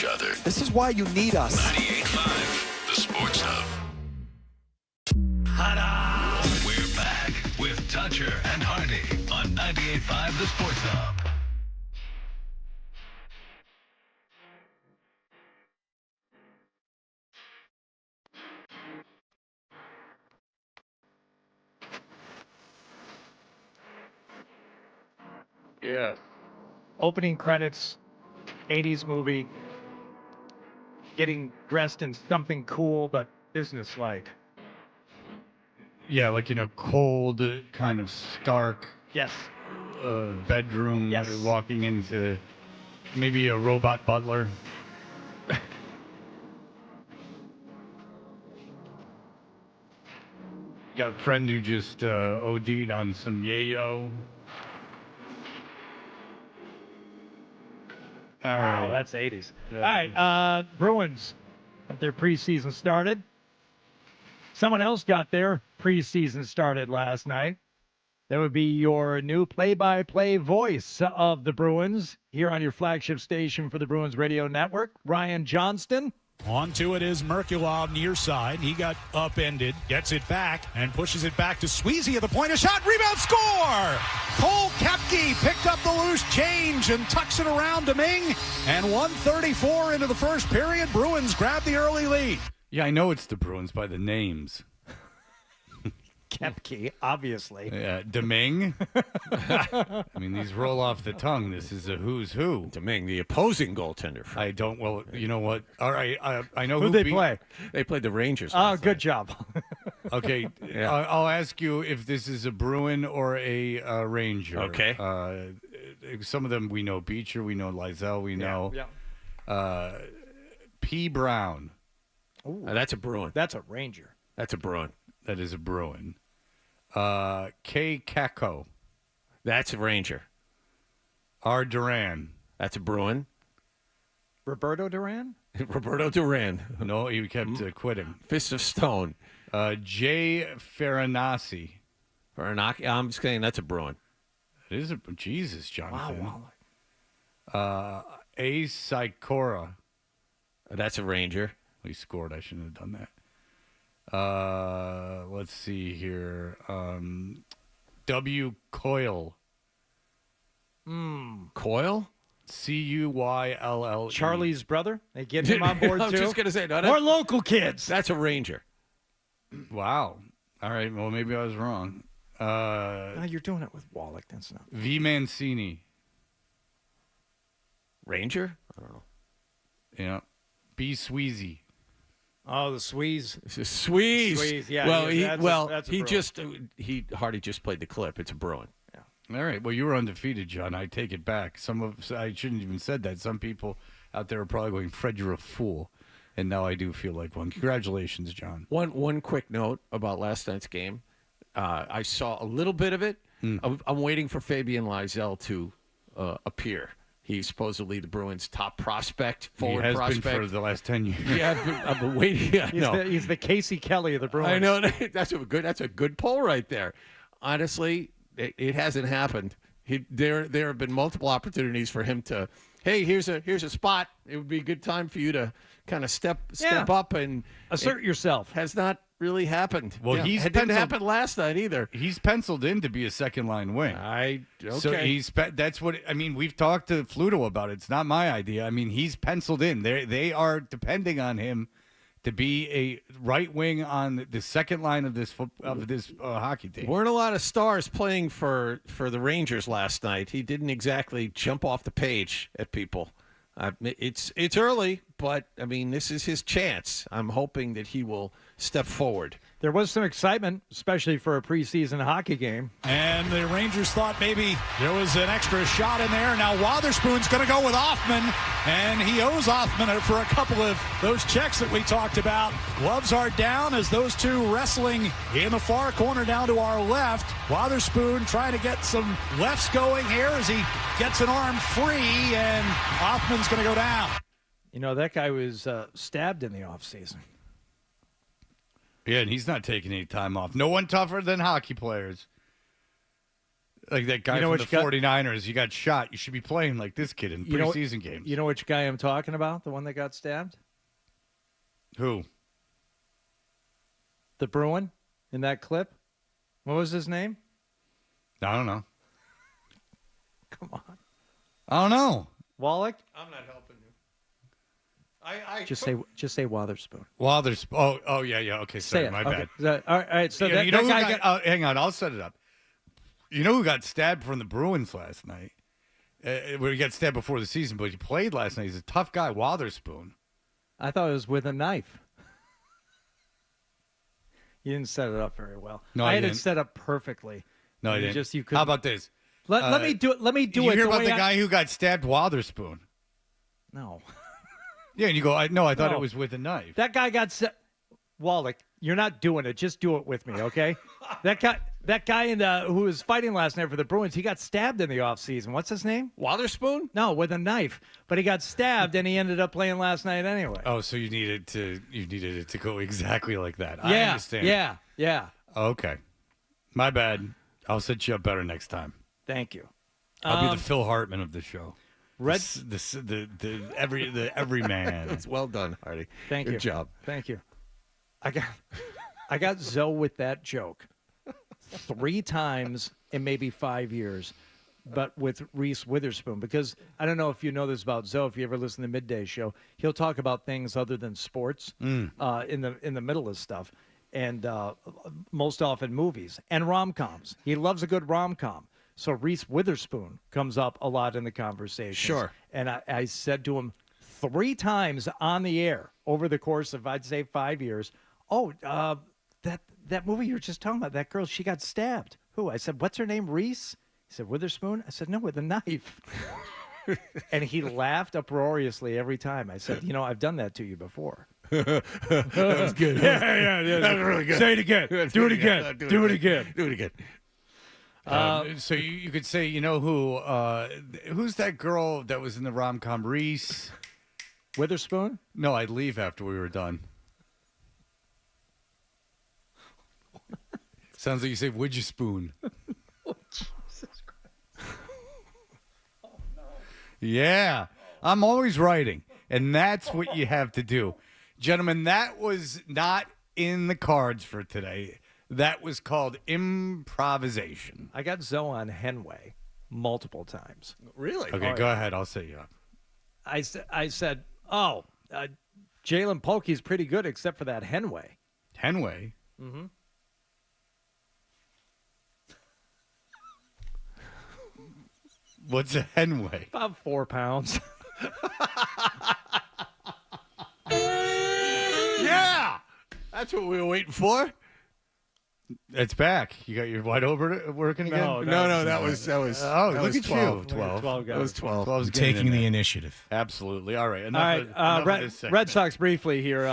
each other. This is why you need us. 98.5, the Sports Hub. We're back with Toucher and Hardy on 98.5, the Sports Hub. Yeah. Opening credits, 80s movie, getting dressed in something cool but businesslike. Yeah, like in a cold, kind of stark Yes. bedroom, Yes. walking into maybe a robot butler. Got a friend who just OD'd on some yayo. All right. Wow, that's 80s. All right, Bruins, their preseason started. Someone else got their preseason started last night. That would be your new play-by-play voice of the Bruins here on your flagship station for the Bruins Radio Network, Ryan Johnston. On to it is Merkulov near side. He got upended, gets it back, and pushes it back to Sweezy at the point. A shot, rebound, score! Cole Koepke picked up the loose change and tucks it around to Ming. And 1:34 into the first period, Bruins grab the early lead. Yeah, I know it's the Bruins by the names. Koepke, obviously. Yeah, Deming. I mean, these roll off the tongue. This is a who's who. Deming, the opposing goaltender. I don't. Well, you know what? All right, I know who they play. They played the Rangers. Oh, good job. Okay, Yeah. I'll ask you if this is a Bruin or a Ranger. Okay. Some of them we know. Beecher, we know. Lizell, we know. Yeah. P. Brown. That's a Bruin. That's a Ranger. That's a Bruin. That is a Bruin. K. Kako. That's a Ranger. R. Duran. That's a Bruin. Roberto Duran? Roberto Duran. No, he kept quitting. Fist of Stone. J. Farinacci. Farinacci. I'm just saying that's a Bruin. It is a Jesus, Jonathan. Wow. A. Sikora. That's a Ranger. He scored. I shouldn't have done that. Let's see here. W. Coyle. Coyle? Cuyll. Charlie's brother? They get him on board, too? I was just going to say. No, More local kids. That's a Ranger. Wow. All right. Well, maybe I was wrong. No, you're doing it with Wallach. That's not. V. Mancini. Ranger? I don't know. Yeah. B. Sweezy. Oh, the Sweeze. Sweeze. Sweeze, yeah. Well, that's a he Bruin. Hardy just played the clip. It's a Bruin. All right. Well, you were undefeated, John. I take it back. I shouldn't even said that. Some people out there are probably going, Fred, you're a fool. And now I do feel like one. Congratulations, John. One quick note about last night's game. I saw a little bit of it. I'm waiting for Fabian Lizell to appear. He's supposedly the Bruins' top prospect, forward prospect. He has been for the last 10 years. Yeah, I've been waiting. Yeah, He's the Casey Kelly of the Bruins. I know. That's a good poll right there. Honestly, it hasn't happened. There have been multiple opportunities for him to, hey, here's a spot. It would be a good time for you to kind of step up and assert yourself. Has not really happened. Well, it didn't happen last night either. He's penciled in to be a second line wing. Okay. So that's what I mean. We've talked to Fluto about it. It's not my idea. I mean, he's penciled in. They are depending on him to be a right wing on the second line of this hockey team. Weren't a lot of stars playing for the Rangers last night. He didn't exactly jump off the page at people. It's early, but I mean, this is his chance. I'm hoping that he will step forward. There was some excitement, especially for a preseason hockey game. And the Rangers thought maybe there was an extra shot in there. Now Wotherspoon's going to go with Hoffman, and he owes Hoffman for a couple of those checks that we talked about. Gloves are down as those two wrestling in the far corner down to our left. Wotherspoon trying to get some lefts going here as he gets an arm free, and Hoffman's going to go down. You know, that guy was stabbed in the offseason. Yeah, and he's not taking any time off. No one tougher than hockey players. Like that guy from the 49ers, he got shot. You should be playing like this kid in preseason games. You know which guy I'm talking about? The one that got stabbed? Who? The Bruin in that clip? What was his name? I don't know. Come on. I don't know. Wallach? I'm not helping you. Just say Wotherspoon. Wotherspoon. Oh, yeah. Okay, sorry, my bad. All right. So you know that guy hang on, I'll set it up. You know who got stabbed from the Bruins last night? Where he got stabbed before the season, but he played last night. He's a tough guy, Wotherspoon. I thought it was with a knife. You didn't set it up very well. No, I had it set up perfectly. No, I didn't. You could. How about this? Let me do it. Let me do it. You hear about the guy who got stabbed, Wotherspoon? No. Yeah, and you go, I thought it was with a knife. That guy got Wallach, you're not doing it. Just do it with me, okay? That guy who was fighting last night for the Bruins, he got stabbed in the offseason. What's his name? Wotherspoon? No, with a knife. But he got stabbed, and he ended up playing last night anyway. Oh, so you needed it to go exactly like that. Yeah, I understand. Yeah. Okay. My bad. I'll set you up better next time. Thank you. I'll be the Phil Hartman of the show. The everyman. It's well done, Hardy. Thank you. Good job. Thank you. I got Zoe with that joke 3 times in maybe 5 years, but with Reese Witherspoon, because I don't know if you know this about Zoe. If you ever listen to Midday Show, he'll talk about things other than sports in the middle of stuff, and most often movies and rom-coms. He loves a good rom-com. So Reese Witherspoon comes up a lot in the conversation. Sure. And I said to him 3 times on the air over the course of, I'd say, 5 years, that movie you were just talking about, that girl, she got stabbed. Who? I said, what's her name, Reese? He said, Witherspoon? I said, no, with a knife. And he laughed uproariously every time. I said, I've done that to you before. That was good. Yeah. That was really good. Say it again. Do it again. Do it again. Do it again. So you could say, who's that girl that was in the rom-com, Reese Witherspoon? No, I'd leave after we were done. Sounds like you say, would you spoon? Oh, Jesus Christ. Oh, no. Yeah, I'm always writing, and that's what you have to do. Gentlemen, that was not in the cards for today. That was called improvisation. I got Zoe on Henway multiple times. Really? Okay, go ahead. I'll set you up. I said, Jalen Polkey's pretty good except for that Henway. Henway? Mm-hmm. What's a Henway? About 4 pounds. Yeah! That's what we were waiting for. It's back. You got your wide over working again? No, that was. Oh, that look was at 12. you. 12. That was 12. 12's Taking the initiative. Absolutely. All right. All right. Red Sox briefly here.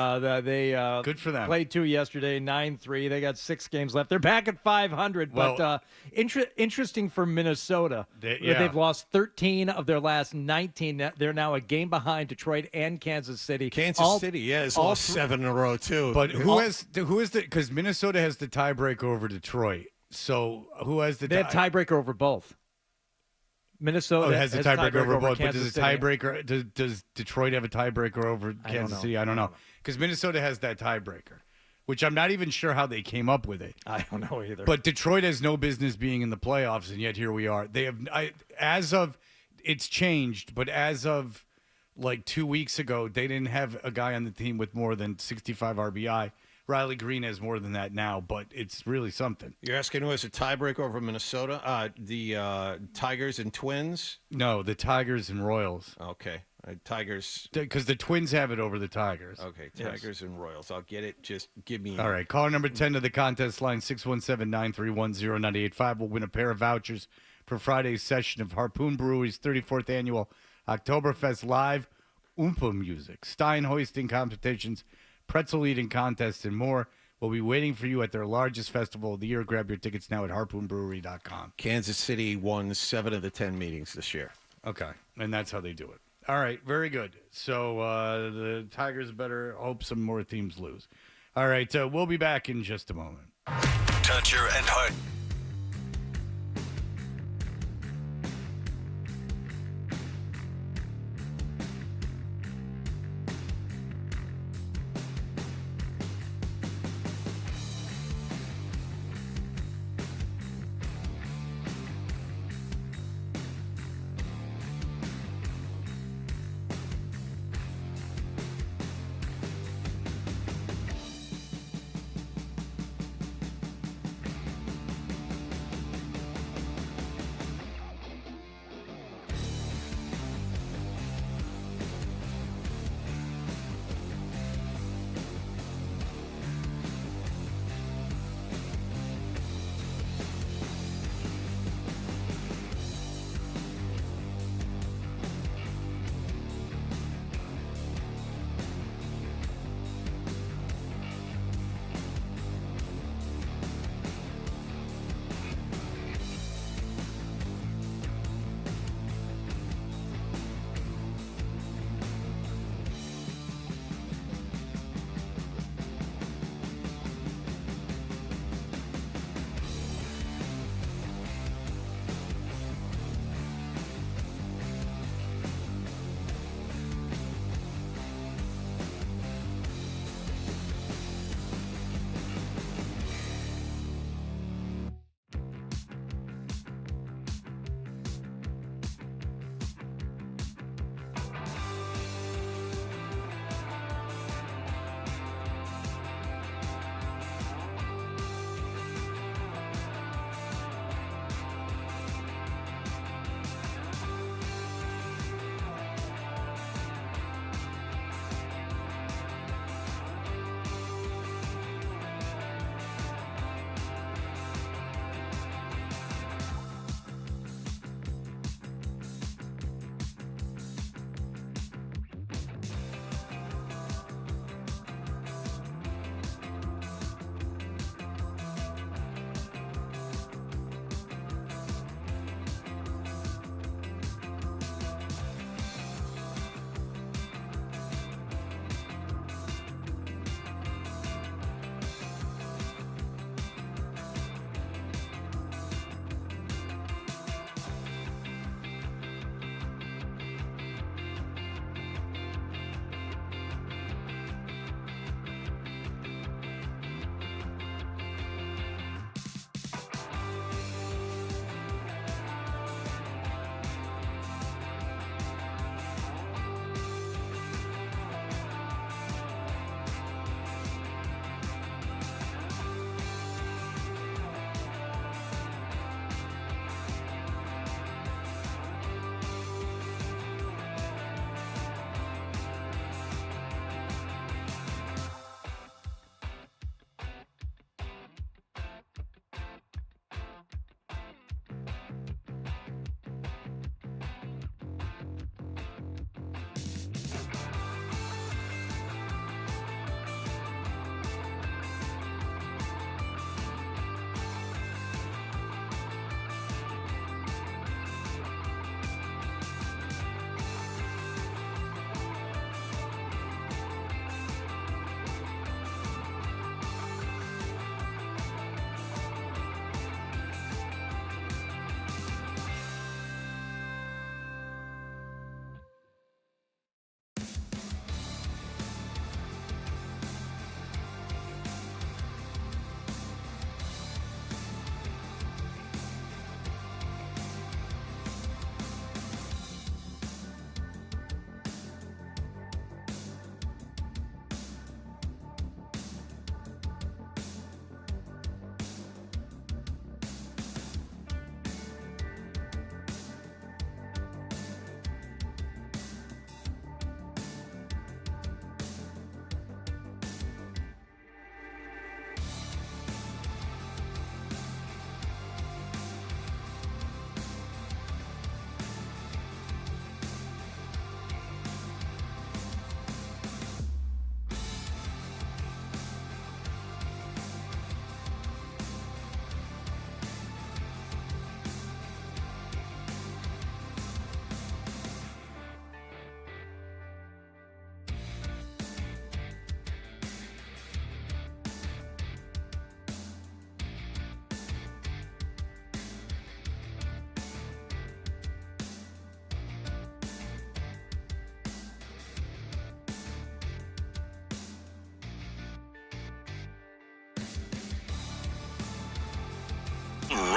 They good for them. Played 2 yesterday, 9-3. They got 6 games left. They're back at 500. Well, but interesting for Minnesota. They've lost 13 of their last 19. They're now a game behind Detroit and Kansas City. Kansas City, has lost 7 in a row too. But who is the? Because Minnesota has the tiebreaker over Detroit. So who has the? They have tiebreaker over both. Minnesota has the tiebreaker over both. But does City. tiebreaker? Does Detroit have a tiebreaker over Kansas City? I don't know. Because Minnesota has that tiebreaker, which I'm not even sure how they came up with it. I don't know either. But Detroit has no business being in the playoffs, and yet here we are. They have. It's changed, but as of like 2 weeks ago, they didn't have a guy on the team with more than 65 RBI. Riley Green has more than that now, but it's really something. You're asking who has a tiebreaker over Minnesota? The Tigers and Twins? No, the Tigers and Royals. Okay. Tigers. Because the Twins have it over the Tigers. Okay, Tigers and Royals. I'll get it. Just give me. All right. Caller number 10 to the contest line, 617-931-0985. Will win a pair of vouchers for Friday's session of Harpoon Brewery's 34th annual Oktoberfest Live Oompa Music, Stein hoisting competitions, pretzel eating contests, and more. Will be waiting for you at their largest festival of the year. Grab your tickets now at harpoonbrewery.com. Kansas City won 7 of the 10 meetings this year. Okay, and that's how they do it. All right, very good. So the Tigers better hope some more teams lose. All right, we'll be back in just a moment. Toucher and Hart.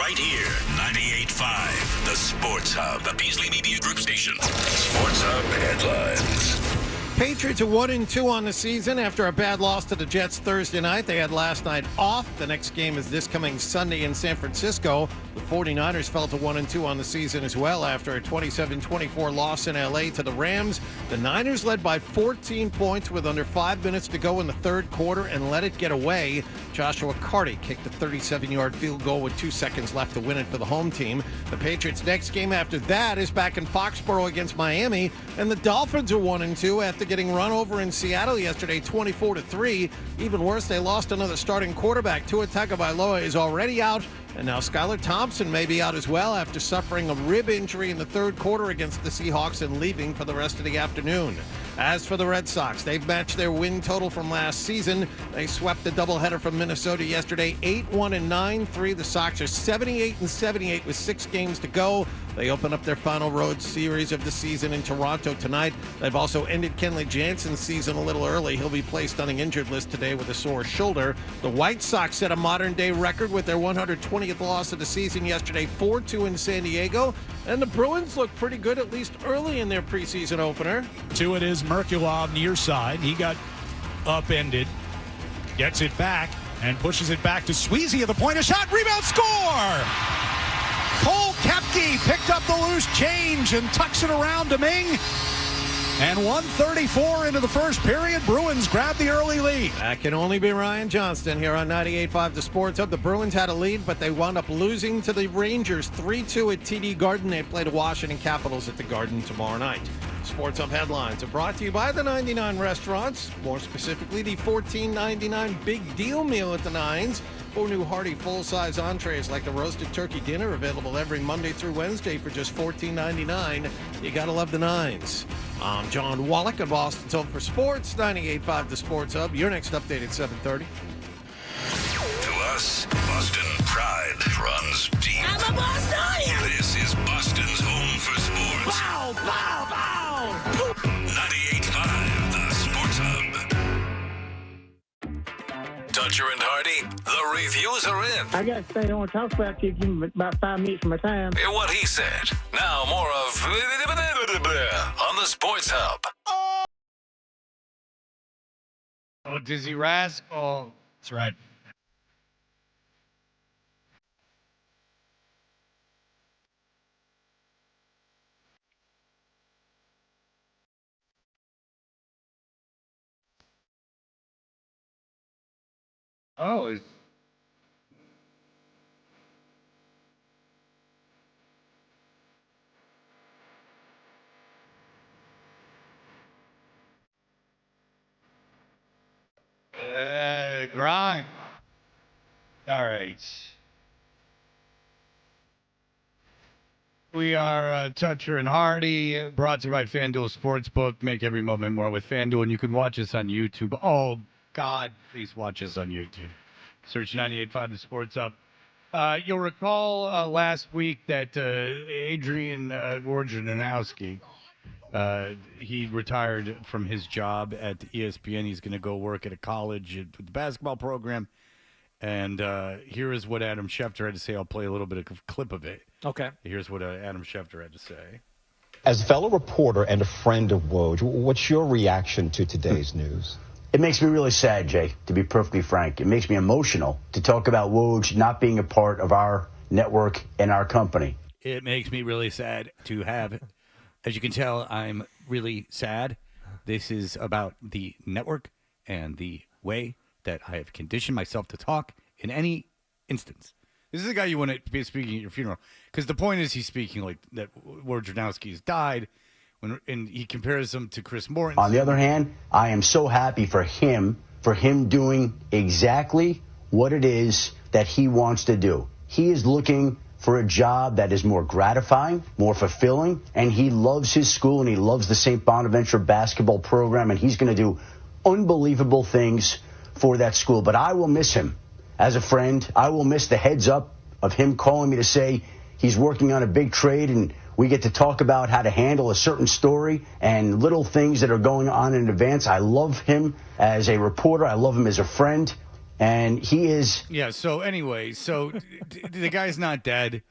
right here. 98.5, the Sports Hub, the Beasley Media Group station. Sports Hub headlines. Patriots are 1-2 on the season after a bad loss to the Jets Thursday night. They had last night off. The next game is this coming Sunday in San Francisco. The 49ers fell to 1-2 on the season as well after a 27-24 loss in L.A. to the Rams. The Niners led by 14 points with under 5 minutes to go in the third quarter and let it get away. Joshua Carty kicked a 37-yard field goal with 2 seconds left to win it for the home team. The Patriots' next game after that is back in Foxborough against Miami, and the Dolphins are 1-2 after getting run over in Seattle yesterday 24-3. Even worse, they lost another starting quarterback. Tua Tagovailoa is already out, and now Skylar Thompson may be out as well after suffering a rib injury in the third quarter against the Seahawks and leaving for the rest of the afternoon. As for the Red Sox, they've matched their win total from last season. They swept the doubleheader from Minnesota yesterday, 8-1 and 9-3. The Sox are 78-78 with 6 games to go. They open up their final road series of the season in Toronto tonight. They've also ended Kenley Jansen's season a little early. He'll be placed on the injured list today with a sore shoulder. The White Sox set a modern-day record with their 120th loss of the season yesterday, 4-2 in San Diego. And the Bruins look pretty good, at least early in their preseason opener. To it is Merkulov near side. He got upended. Gets it back and pushes it back to Sweezy at the point of shot. Rebound, score! Cole Koepke picked up the loose change and tucks it around to Ming. And 1:34 into the first period, Bruins grab the early lead. That can only be Ryan Johnston here on 98.5 The Sports Hub. The Bruins had a lead, but they wound up losing to the Rangers 3-2 at TD Garden. They play the Washington Capitals at the Garden tomorrow night. Sports Hub headlines are brought to you by the 99 Restaurants, more specifically the $14.99 Big Deal Meal at the Nines. 4 new hearty full-size entrees like the roasted turkey dinner, available every Monday through Wednesday for just $14.99. You gotta love the Nines. I'm John Wallach of Boston's Home for Sports, 98.5 The Sports Hub. Your next update at 7:30. To us, Boston pride runs deep. I'm a Bostonian! This is Boston's Home for Sports. Bow, bow, bow! 98.5 The Sports Hub. Dutcher and Hardy, the reviews are in. I got to say, I don't want to talk about you. Give me about 5 minutes of my time. What he said. Now more of on the Sports Hub. Oh, Dizzy Rascal. That's right. Oh, grind. All right. We are Toucher and Hardy, brought to you by FanDuel Sportsbook. Make every moment more with FanDuel, and you can watch us on YouTube. Oh, God, please watch us on YouTube. Search 98.5 The Sports Up. You'll recall last week that Adrian Wojnarowski, he retired from his job at ESPN. He's going to go work at a college at the basketball program. And here is what Adam Schefter had to say. I'll play a little bit of a clip of it. Okay. Here's what Adam Schefter had to say. As a fellow reporter and a friend of Woj, what's your reaction to today's news? It makes me really sad, Jay, to be perfectly frank. It makes me emotional to talk about Woj not being a part of our network and our company. It makes me really sad to have, as you can tell, I'm really sad. This is about the network and the way that I have conditioned myself to talk in any instance. This is the guy you want to be speaking at your funeral. Because the point is he's speaking like that Wojnarowski has died. And he compares him to Chris Morton. On the other hand, I am so happy for him doing exactly what it is that he wants to do. He is looking for a job that is more gratifying, more fulfilling, and he loves his school and he loves the St. Bonaventure basketball program, and he's going to do unbelievable things for that school. But I will miss him as a friend. I will miss the heads up of him calling me to say he's working on a big trade, and we get to talk about how to handle a certain story and little things that are going on in advance. I love him as a reporter. I love him as a friend. And he is. Yeah. So anyway, the guy's not dead.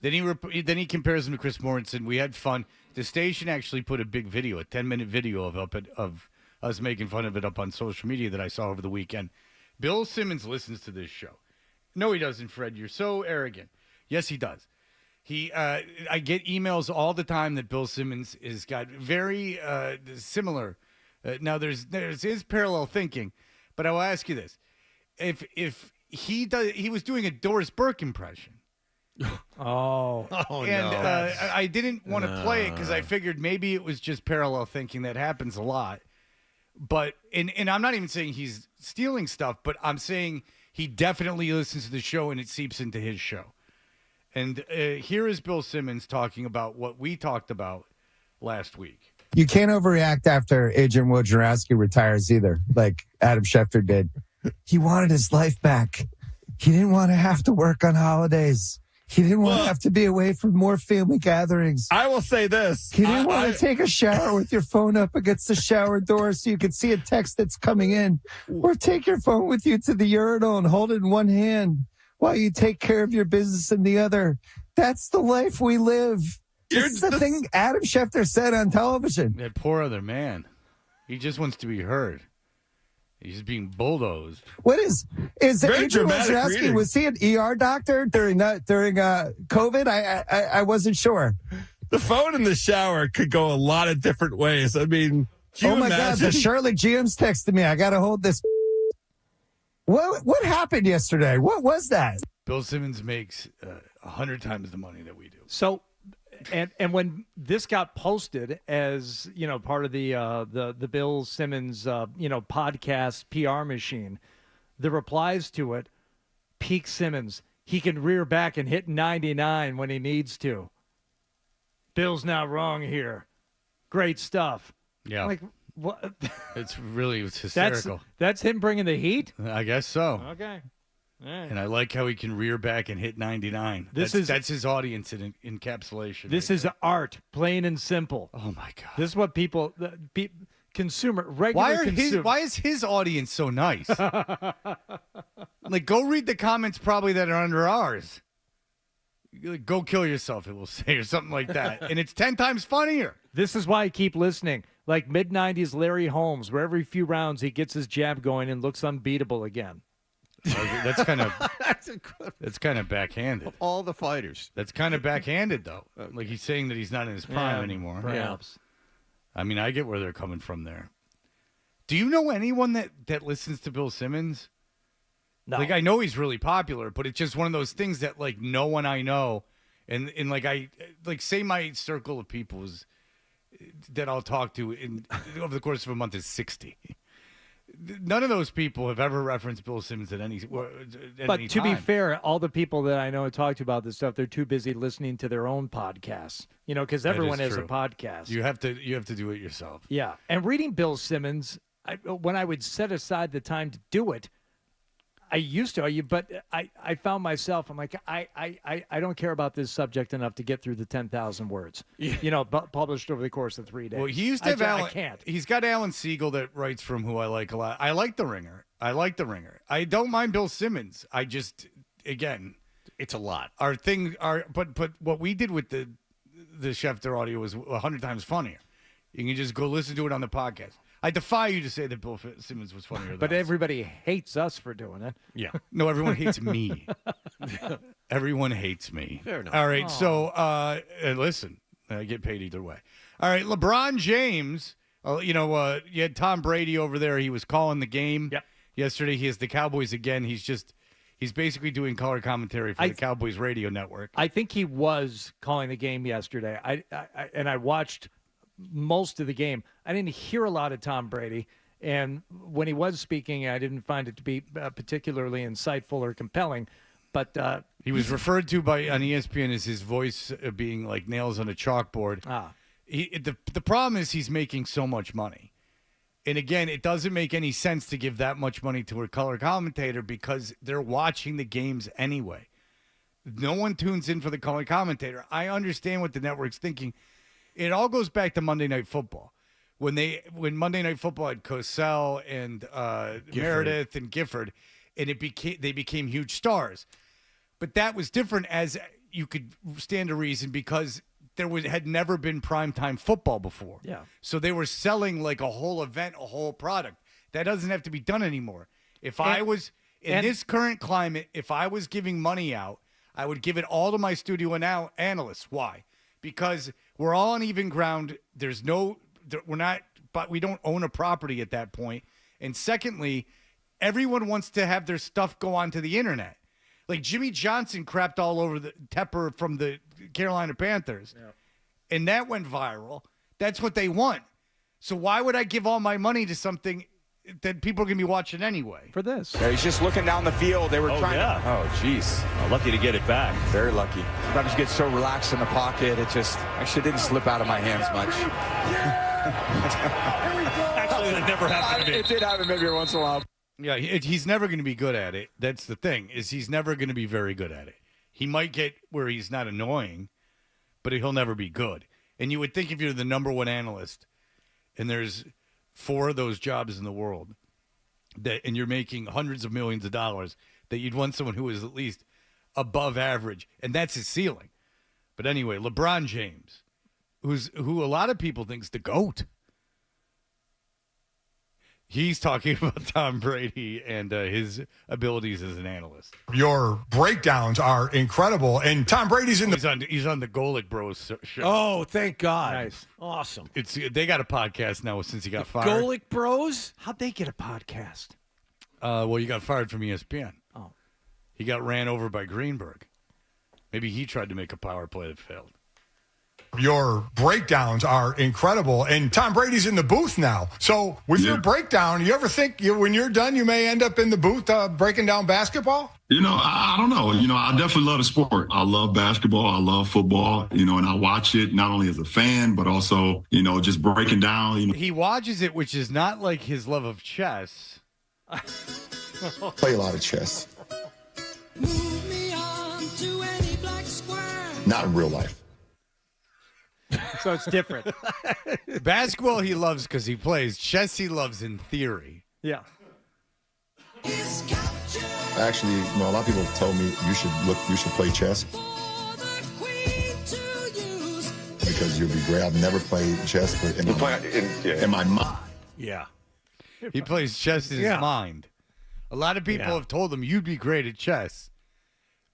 Then he compares him to Chris Mortensen. We had fun. The station actually put a big video, a 10-minute video of us making fun of it up on social media that I saw over the weekend. Bill Simmons listens to this show. No, he doesn't, Fred. You're so arrogant. Yes, he does. I get emails all the time that Bill Simmons has got very similar. Now there's his parallel thinking, but I will ask you this: if he was doing a Doris Burke impression. Oh and no! I didn't want to play it because I figured maybe it was just parallel thinking. That happens a lot. But and I'm not even saying he's stealing stuff, but I'm saying he definitely listens to the show and it seeps into his show. And here is Bill Simmons talking about what we talked about last week. You can't overreact after Adrian Wojnarowski retires either, like Adam Schefter did. He wanted his life back. He didn't want to have to work on holidays. He didn't want to have to be away from more family gatherings. I will say this. He didn't want to take a shower with your phone up against the shower door so you could see a text that's coming in. Or take your phone with you to the urinal and hold it in one hand while you take care of your business in the other. That's the life we live. This is the thing Adam Schefter said on television. That poor other man. He just wants to be heard. He's being bulldozed. What is Adrian Wojnarowski? Was he an ER doctor during COVID? I wasn't sure. The phone in the shower could go a lot of different ways. I mean, oh my God, the Charlotte GM's texted me. I got to hold this. What happened yesterday? What was that? Bill Simmons makes 100 times the money that we do. So, and when this got posted as part of the Bill Simmons podcast PR machine, the replies to it, peak Simmons, he can rear back and hit 99 when he needs to. Bill's not wrong here. Great stuff. Yeah. Like what? It's hysterical. That's him bringing the heat? I guess so. Okay. All right. And I like how he can rear back and hit 99. That's his audience in encapsulation. This is art, plain and simple. Oh my God. This is what people regular consumer. Why is his audience so nice? Like, go read the comments probably that are under ours. Go kill yourself, it will say, or something like that. And it's 10 times funnier. This is why I keep listening. Like mid-90s Larry Holmes, where every few rounds he gets his jab going and looks unbeatable again. That's kind of backhanded. Of all the fighters. That's kind of backhanded, though. Like he's saying that he's not in his prime anymore. Perhaps. I mean, I get where they're coming from there. Do you know anyone that listens to Bill Simmons? No. Like, I know he's really popular, but it's just one of those things that, like, no one I know, and say my circle of people that I'll talk to over the course of a month is 60. None of those people have ever referenced Bill Simmons at any But to time. be fair, all the people that I know and talk to about this stuff, they're too busy listening to their own podcasts. Because everyone has a podcast. You have to do it yourself. Yeah, and reading Bill Simmons, when I would set aside the time to do it, I used to, but I found myself, I'm like, I don't care about this subject enough to get through the 10,000 words, published over the course of 3 days. Well, he used to have Alan. I can't. He's got Alan Siegel that writes from who I like a lot. I like The Ringer. I don't mind Bill Simmons. I just, again, it's a lot. But what we did with the Schefter audio was 100 times funnier. You can just go listen to it on the podcast. I defy you to say that Bill Simmons was funnier than But us. everybody hates us for doing it. Yeah. No, everyone hates me. Everyone hates me. Fair enough. All right, so listen, I get paid either way. All right, LeBron James, you had Tom Brady over there. He was calling the game yesterday. He has the Cowboys again. He's basically doing color commentary for the Cowboys radio network. I think he was calling the game yesterday. I watched most of the game. I didn't hear a lot of Tom Brady, and when he was speaking, I didn't find it to be particularly insightful or compelling. But he was referred to on ESPN as his voice being like nails on a chalkboard. The problem is he's making so much money, and again, it doesn't make any sense to give that much money to a color commentator because they're watching the games anyway. No one tunes in for the color commentator. I understand what the network's thinking. It all goes back to Monday Night Football. When Monday Night Football had Cosell and Meredith and Gifford, and they became huge stars. But that was different, as you could stand to reason, because had never been primetime football before. Yeah. So they were selling like a whole event, a whole product. That doesn't have to be done anymore. If I was in this current climate, if I was giving money out, I would give it all to my studio analysts. Why? Because we're all on even ground. But we don't own a property at that point. And secondly, everyone wants to have their stuff go onto the internet. Like Jimmy Johnson crapped all over the Tepper from the Carolina Panthers. Yeah. And that went viral. That's what they want. So why would I give all my money to something that people are going to be watching anyway? For this. Yeah, he's just looking down the field. They were trying to. Oh, jeez. Lucky to get it back. Very lucky. Sometimes you get so relaxed in the pocket. It just actually didn't slip out of my hands much. Actually, that never happened to me. It did happen maybe every once in a while. Yeah, he's never going to be good at it. That's the thing, is he's never going to be very good at it. He might get where he's not annoying, but he'll never be good. And you would think if you're the number one analyst, and there's 4 of those jobs in the world, and you're making hundreds of millions of dollars, that you'd want someone who is at least above average, and that's his ceiling. But anyway, LeBron James, who a lot of people think is the GOAT. He's talking about Tom Brady and his abilities as an analyst. Your breakdowns are incredible, and Tom Brady's in the. He's on the Golic Bros show. Oh, thank God! Nice, awesome. They got a podcast now since he got fired. Golic Bros? How'd they get a podcast? Well, he got fired from ESPN. Oh, he got ran over by Greenberg. Maybe he tried to make a power play that failed. Your breakdowns are incredible, and Tom Brady's in the booth now. So with your breakdown, you ever think when you're done, you may end up in the booth breaking down basketball? I don't know. I definitely love the sport. I love basketball. I love football, and I watch it not only as a fan, but also, just breaking down. He watches it, which is not like his love of chess. Play a lot of chess. Move me on to any black square. Not in real life. So it's different. Basketball he loves because he plays. Chess he loves in theory. Yeah. Actually, a lot of people have told me you should play chess because you'll be great. I've never played chess, but in my mind. Yeah. He plays chess in his mind. A lot of people have told him you'd be great at chess,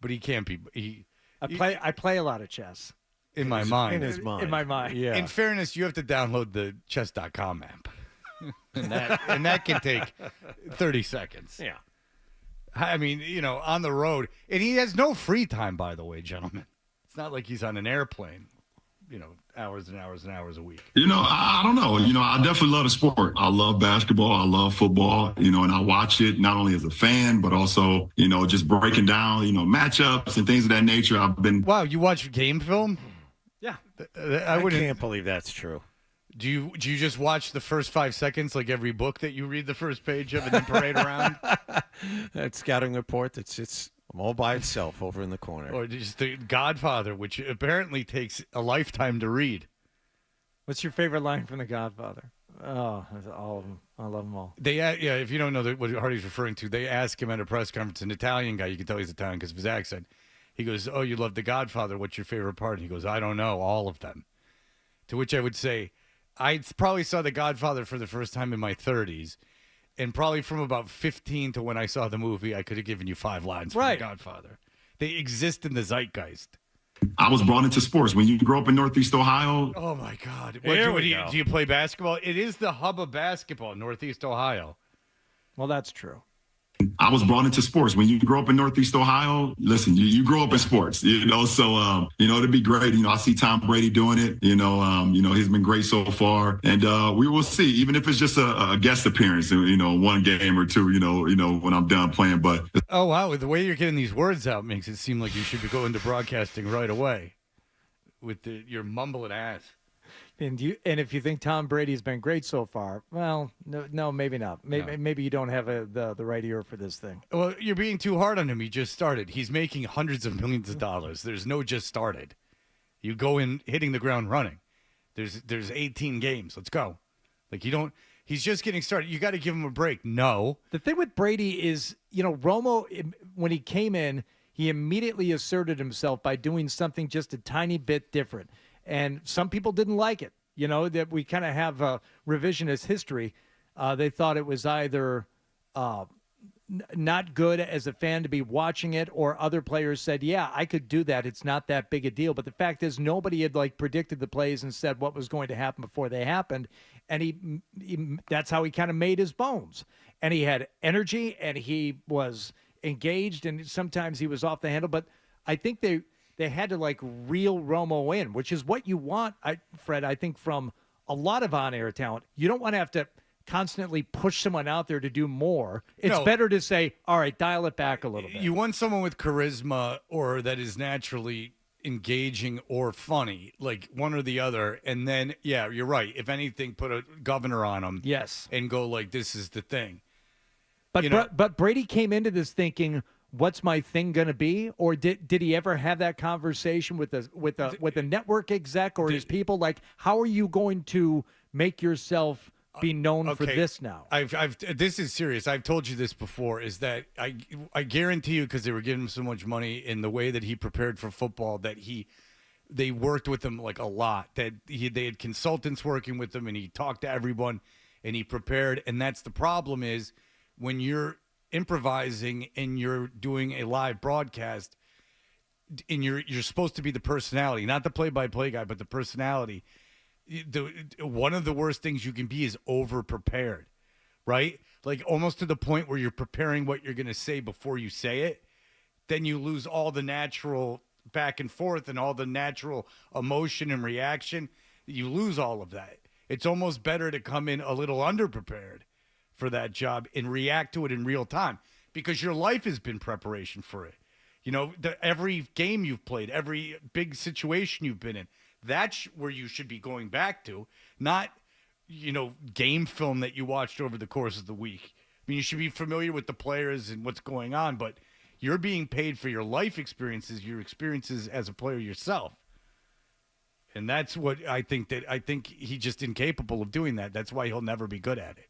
but he can't be. I play a lot of chess. In my mind. In his mind. In my mind. Yeah. In fairness, you have to download the chess.com app. and that can take 30 seconds. Yeah. I mean, on the road. And he has no free time, by the way, gentlemen. It's not like he's on an airplane, hours and hours and hours a week. I don't know. I definitely love the sport. I love basketball. I love football, and I watch it not only as a fan, but also, just breaking down, matchups and things of that nature. Wow, you watch game film? Yeah. I can't believe that's true. Do you just watch the first 5 seconds like every book that you read the first page of and then parade around? That scouting report it's all by itself over in the corner. Or just The Godfather, which apparently takes a lifetime to read. What's your favorite line from The Godfather? Oh, all of them. I love them all. If you don't know what Hardy's referring to, they ask him at a press conference, an Italian guy, you can tell he's Italian because of his accent. He goes, "Oh, you love The Godfather. What's your favorite part?" And he goes, "I don't know, all of them." To which I would say, I probably saw The Godfather for the first time in my 30s, and probably from about 15 to when I saw the movie, I could have given you 5 lines from The Godfather. They exist in the zeitgeist. I was brought into sports. When you grow up in Northeast Ohio. Oh, my God. Do you play basketball? It is the hub of basketball, Northeast Ohio. Well, that's true. I was brought into sports. When you grow up in Northeast Ohio, listen, you grow up in sports, so, it'd be great. I see Tom Brady doing it, he's been great so far, and we will see, even if it's just a guest appearance, one game or two, when I'm done playing. But oh, wow. The way you're getting these words out makes it seem like you should be going to broadcasting right away with your mumbling ass. And if you think Tom Brady's been great so far, well, no, maybe not. Maybe you don't have the right ear for this thing. Well, you're being too hard on him. He just started. He's making hundreds of millions of dollars. There's no just started. You go in hitting the ground running. There's 18 games. Let's go. Like He's just getting started. You got to give him a break. No. The thing with Brady is, Romo, when he came in, he immediately asserted himself by doing something just a tiny bit different. And some people didn't like it, that we kind of have a revisionist history. They thought it was either not good as a fan to be watching it, or other players said, yeah, I could do that. It's not that big a deal. But the fact is, nobody had predicted the plays and said what was going to happen before they happened. And he that's how he kind of made his bones. And he had energy, and he was engaged, and sometimes he was off the handle. But I think they had to reel Romo in, which is what you want, Fred, I think, from a lot of on-air talent. You don't want to have to constantly push someone out there to do more. It's better to say, all right, dial it back a little bit. You want someone with charisma or that is naturally engaging or funny, like one or the other. And then, yeah, you're right. If anything, put a governor on them. Yes. And go this is the thing. But Brady came into this thinking, what's my thing going to be? Or did he ever have that conversation with a network exec or his people? How are you going to make yourself be known for this now? This is serious. I've told you this before, is that I guarantee you, because they were giving him so much money, in the way that he prepared for football, that they worked with him a lot, that they had consultants working with him, and he talked to everyone and he prepared. And that's the problem, is when you're improvising and you're doing a live broadcast and you're supposed to be the personality, not the play-by-play guy, but the personality. One of the worst things you can be is over-prepared, right? Almost to the point where you're preparing what you're going to say before you say it. Then you lose all the natural back and forth and all the natural emotion and reaction. You lose all of that. It's almost better to come in a little underprepared for that job and react to it in real time, because your life has been preparation for it. Every game you've played, every big situation you've been in, that's where you should be going back to, not, game film that you watched over the course of the week. I mean, you should be familiar with the players and what's going on, but you're being paid for your life experiences, your experiences as a player yourself. And that's what I think he's just incapable of doing that. That's why he'll never be good at it.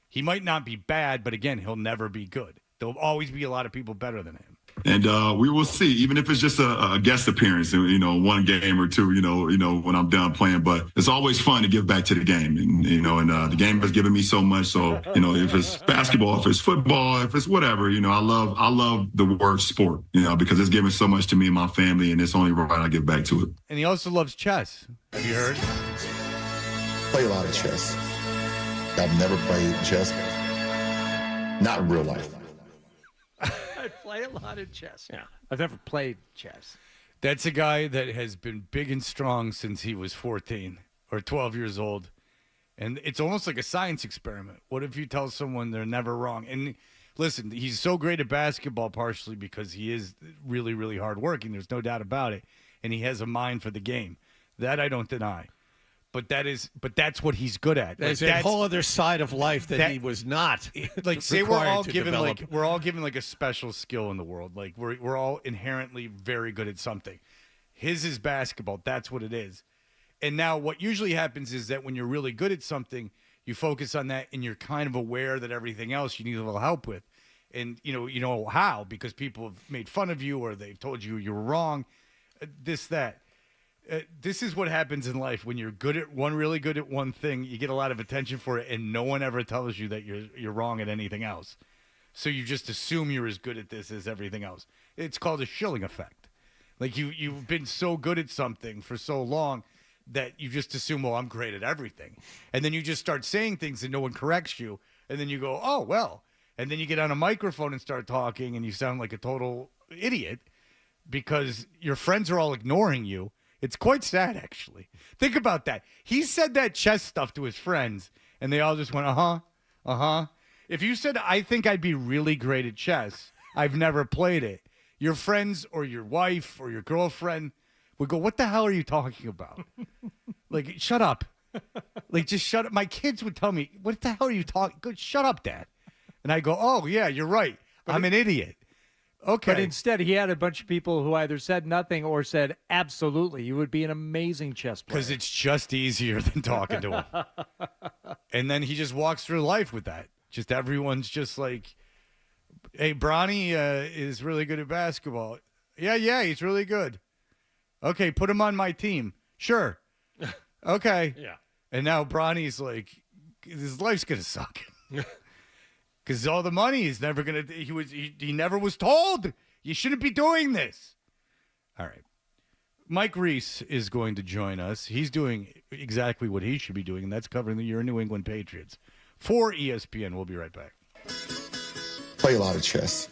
He might not be bad, but again, he'll never be good. There'll always be a lot of people better than him. And we will see, even if it's just a guest appearance, one game or two, when I'm done playing. But it's always fun to give back to the game. And, the game has given me so much. So, if it's basketball, if it's football, if it's whatever, I love the word sport, because it's given so much to me and my family, and it's only right I give back to it. And he also loves chess. Have you heard? Play a lot of chess. I've never played chess, not in real life. I play a lot of chess. Yeah, I've never played chess. That's a guy that has been big and strong since he was 14 or 12 years old. And it's almost like a science experiment. What if you tell someone they're never wrong? And listen, he's so great at basketball partially because he is really, really hardworking. There's no doubt about it. And he has a mind for the game. That I don't deny. But that's what he's good at. There's a whole other side of life that he was not. Say we're all given a special skill in the world. We're all inherently very good at something. His is basketball. That's what it is. And now what usually happens is that when you're really good at something, you focus on that and you're kind of aware that everything else you need a little help with. And you know how, because people have made fun of you or they've told you you're wrong. That. This is what happens in life when you're really good at one thing. You get a lot of attention for it, and no one ever tells you that you're wrong at anything else. So you just assume you're as good at this as everything else. It's called a Schilling effect. You've been so good at something for so long that you just assume, well, I'm great at everything, and then you just start saying things and no one corrects you, and then you go, oh well, and then you get on a microphone and start talking, and you sound like a total idiot because your friends are all ignoring you. It's quite sad, actually. Think about that. He said that chess stuff to his friends, and they all just went, uh-huh. If you said, I think I'd be really great at chess, I've never played it, your friends or your wife or your girlfriend would go, what the hell are you talking about? Shut up. Just shut up. My kids would tell me, what the hell are you talking? Go, shut up, Dad. And I go, oh, yeah, you're right. I'm an idiot. Okay. But instead, he had a bunch of people who either said nothing or said, absolutely, you would be an amazing chess player. Because it's just easier than talking to him. And then he just walks through life with that. Just everyone's just like, hey, Bronny is really good at basketball. Yeah, he's really good. Okay, put him on my team. Sure. Okay. Yeah. And now Bronny's like, his life's going to suck. Because all the money is never going to, he never was told, you shouldn't be doing this. All right. Mike Reese is going to join us. He's doing exactly what he should be doing, and that's covering your New England Patriots. For ESPN, we'll be right back. Play a lot of chess.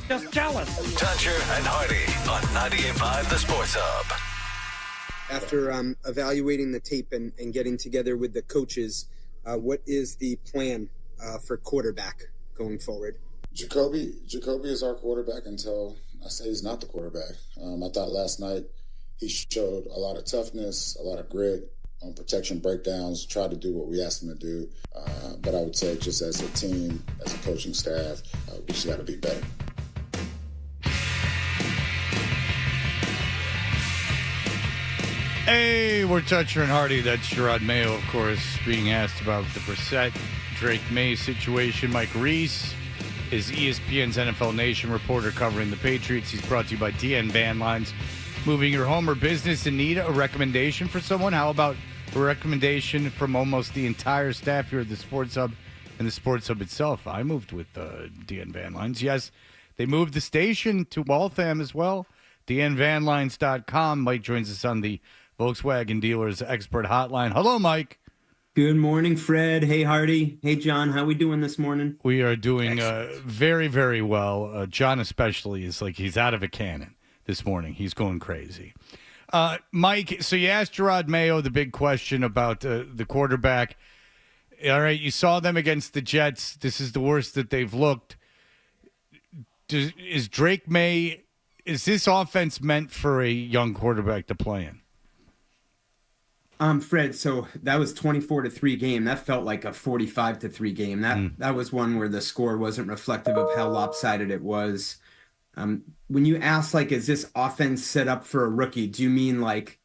Just jealous. Dodger and Hardy on 98.5 The Sports Hub. After evaluating the tape and getting together with the coaches, what is the plan for quarterback going forward? Jacoby is our quarterback until I say he's not the quarterback. I thought last night he showed a lot of toughness, a lot of grit on protection breakdowns, tried to do what we asked him to do. But I would say just as a team, as a coaching staff, we just got to be better. Hey, we're Toucher and Hardy. That's Gerard Mayo, of course, being asked about the Brissett, Drake May situation. Mike Reese is ESPN's NFL Nation reporter covering the Patriots. He's brought to you by DN Van Lines. Moving your home or business in need of a recommendation for someone? How about a recommendation from almost the entire staff here at the Sports Hub and the Sports Hub itself? I moved with DN Van Lines. Yes, they moved the station to Waltham as well. DNVanlines.com. Mike joins us on the Volkswagen Dealers Expert Hotline. Hello, Mike. Good morning, Fred. Hey, Hardy. Hey, John. How we doing this morning? We are doing very, very well. John especially is like he's out of a cannon this morning. He's going crazy. Mike, so you asked Gerard Mayo the big question about the quarterback. All right, you saw them against the Jets. This is the worst that they've looked. Is Drake May, is this offense meant for a young quarterback to play in? Fred, so that was 24-3 game. That felt like a 45-3 game. That was one where the score wasn't reflective of how lopsided it was. When you ask, like, is this offense set up for a rookie? Do you mean, like,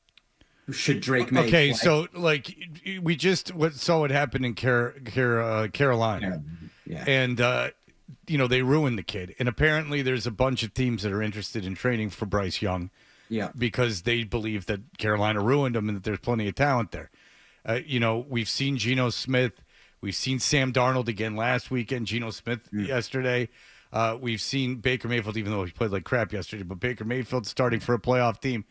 should Drake May play? So, like, we just saw what happened in Carolina. Yeah. And, they ruined the kid. And apparently there's a bunch of teams that are interested in trading for Bryce Young. Yeah, because they believe that Carolina ruined them and that there's plenty of talent there. We've seen Geno Smith. We've seen Sam Darnold again last weekend, Geno Smith yesterday. We've seen Baker Mayfield, even though he played like crap yesterday, but Baker Mayfield starting for a playoff team.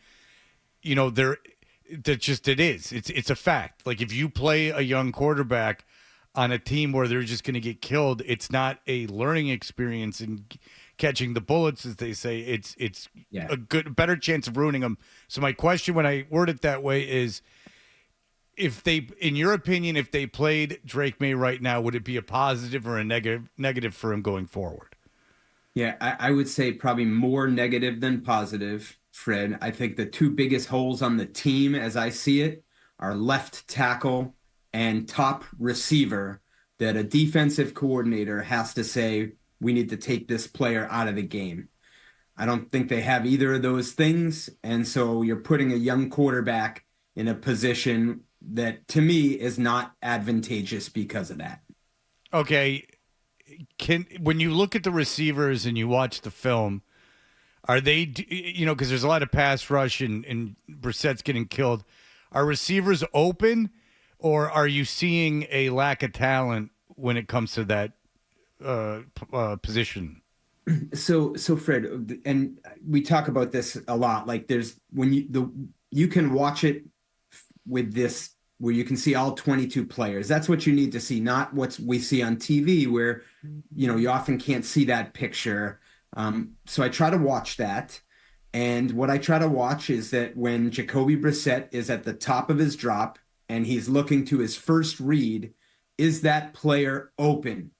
It's a fact. Like, if you play a young quarterback on a team where they're just going to get killed, it's not a learning experience and catching the bullets, as they say. It's a better chance of ruining them. So my question, when I word it that way, is in your opinion, if they played Drake May right now, would it be a positive or a negative for him going forward? Yeah, I would say probably more negative than positive, Fred. I think the two biggest holes on the team, as I see it, are left tackle and top receiver, that a defensive coordinator has to say, we need to take this player out of the game. I don't think they have either of those things. And so you're putting a young quarterback in a position that, to me, is not advantageous because of that. Okay. When you look at the receivers and you watch the film, are they, because there's a lot of pass rush and Brissett's getting killed. Are receivers open, or are you seeing a lack of talent when it comes to that position? So Fred, and we talk about this a lot, like there's you can watch it with this where you can see all 22 players. That's what you need to see, not what we see on TV where you often can't see that picture. So I try to watch that, and what I try to watch is that when Jacoby Brissett is at the top of his drop and he's looking to his first read, is that player open?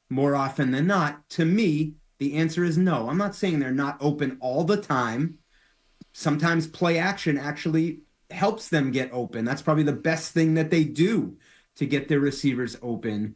More often than not, to me, the answer is no. I'm not saying they're not open all the time. Sometimes play action actually helps them get open. That's probably the best thing that they do to get their receivers open.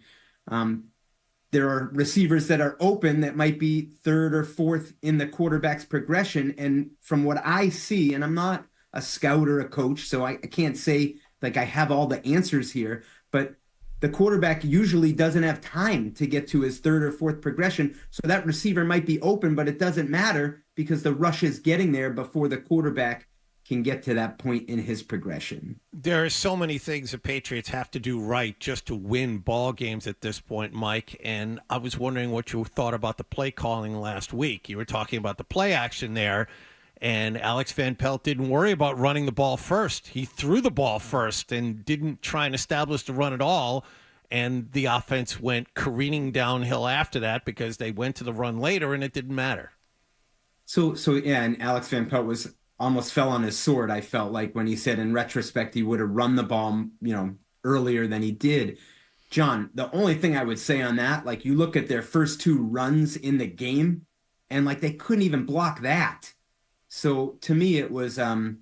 There are receivers that are open that might be third or fourth in the quarterback's progression. And from what I see, and I'm not a scout or a coach, so I can't say like I have all the answers here, but the quarterback usually doesn't have time to get to his third or fourth progression. So that receiver might be open, but it doesn't matter because the rush is getting there before the quarterback can get to that point in his progression. There are so many things the Patriots have to do right just to win ball games at this point, Mike. And I was wondering what you thought about the play calling last week. You were talking about the play action there, and Alex Van Pelt didn't worry about running the ball first. He threw the ball first and didn't try and establish the run at all. And the offense went careening downhill after that because they went to the run later and it didn't matter. So yeah, and Alex Van Pelt almost fell on his sword. I felt like when he said in retrospect he would have run the ball, earlier than he did. John, the only thing I would say on that, like you look at their first 2 runs in the game, and like they couldn't even block that. So to me, it was I'm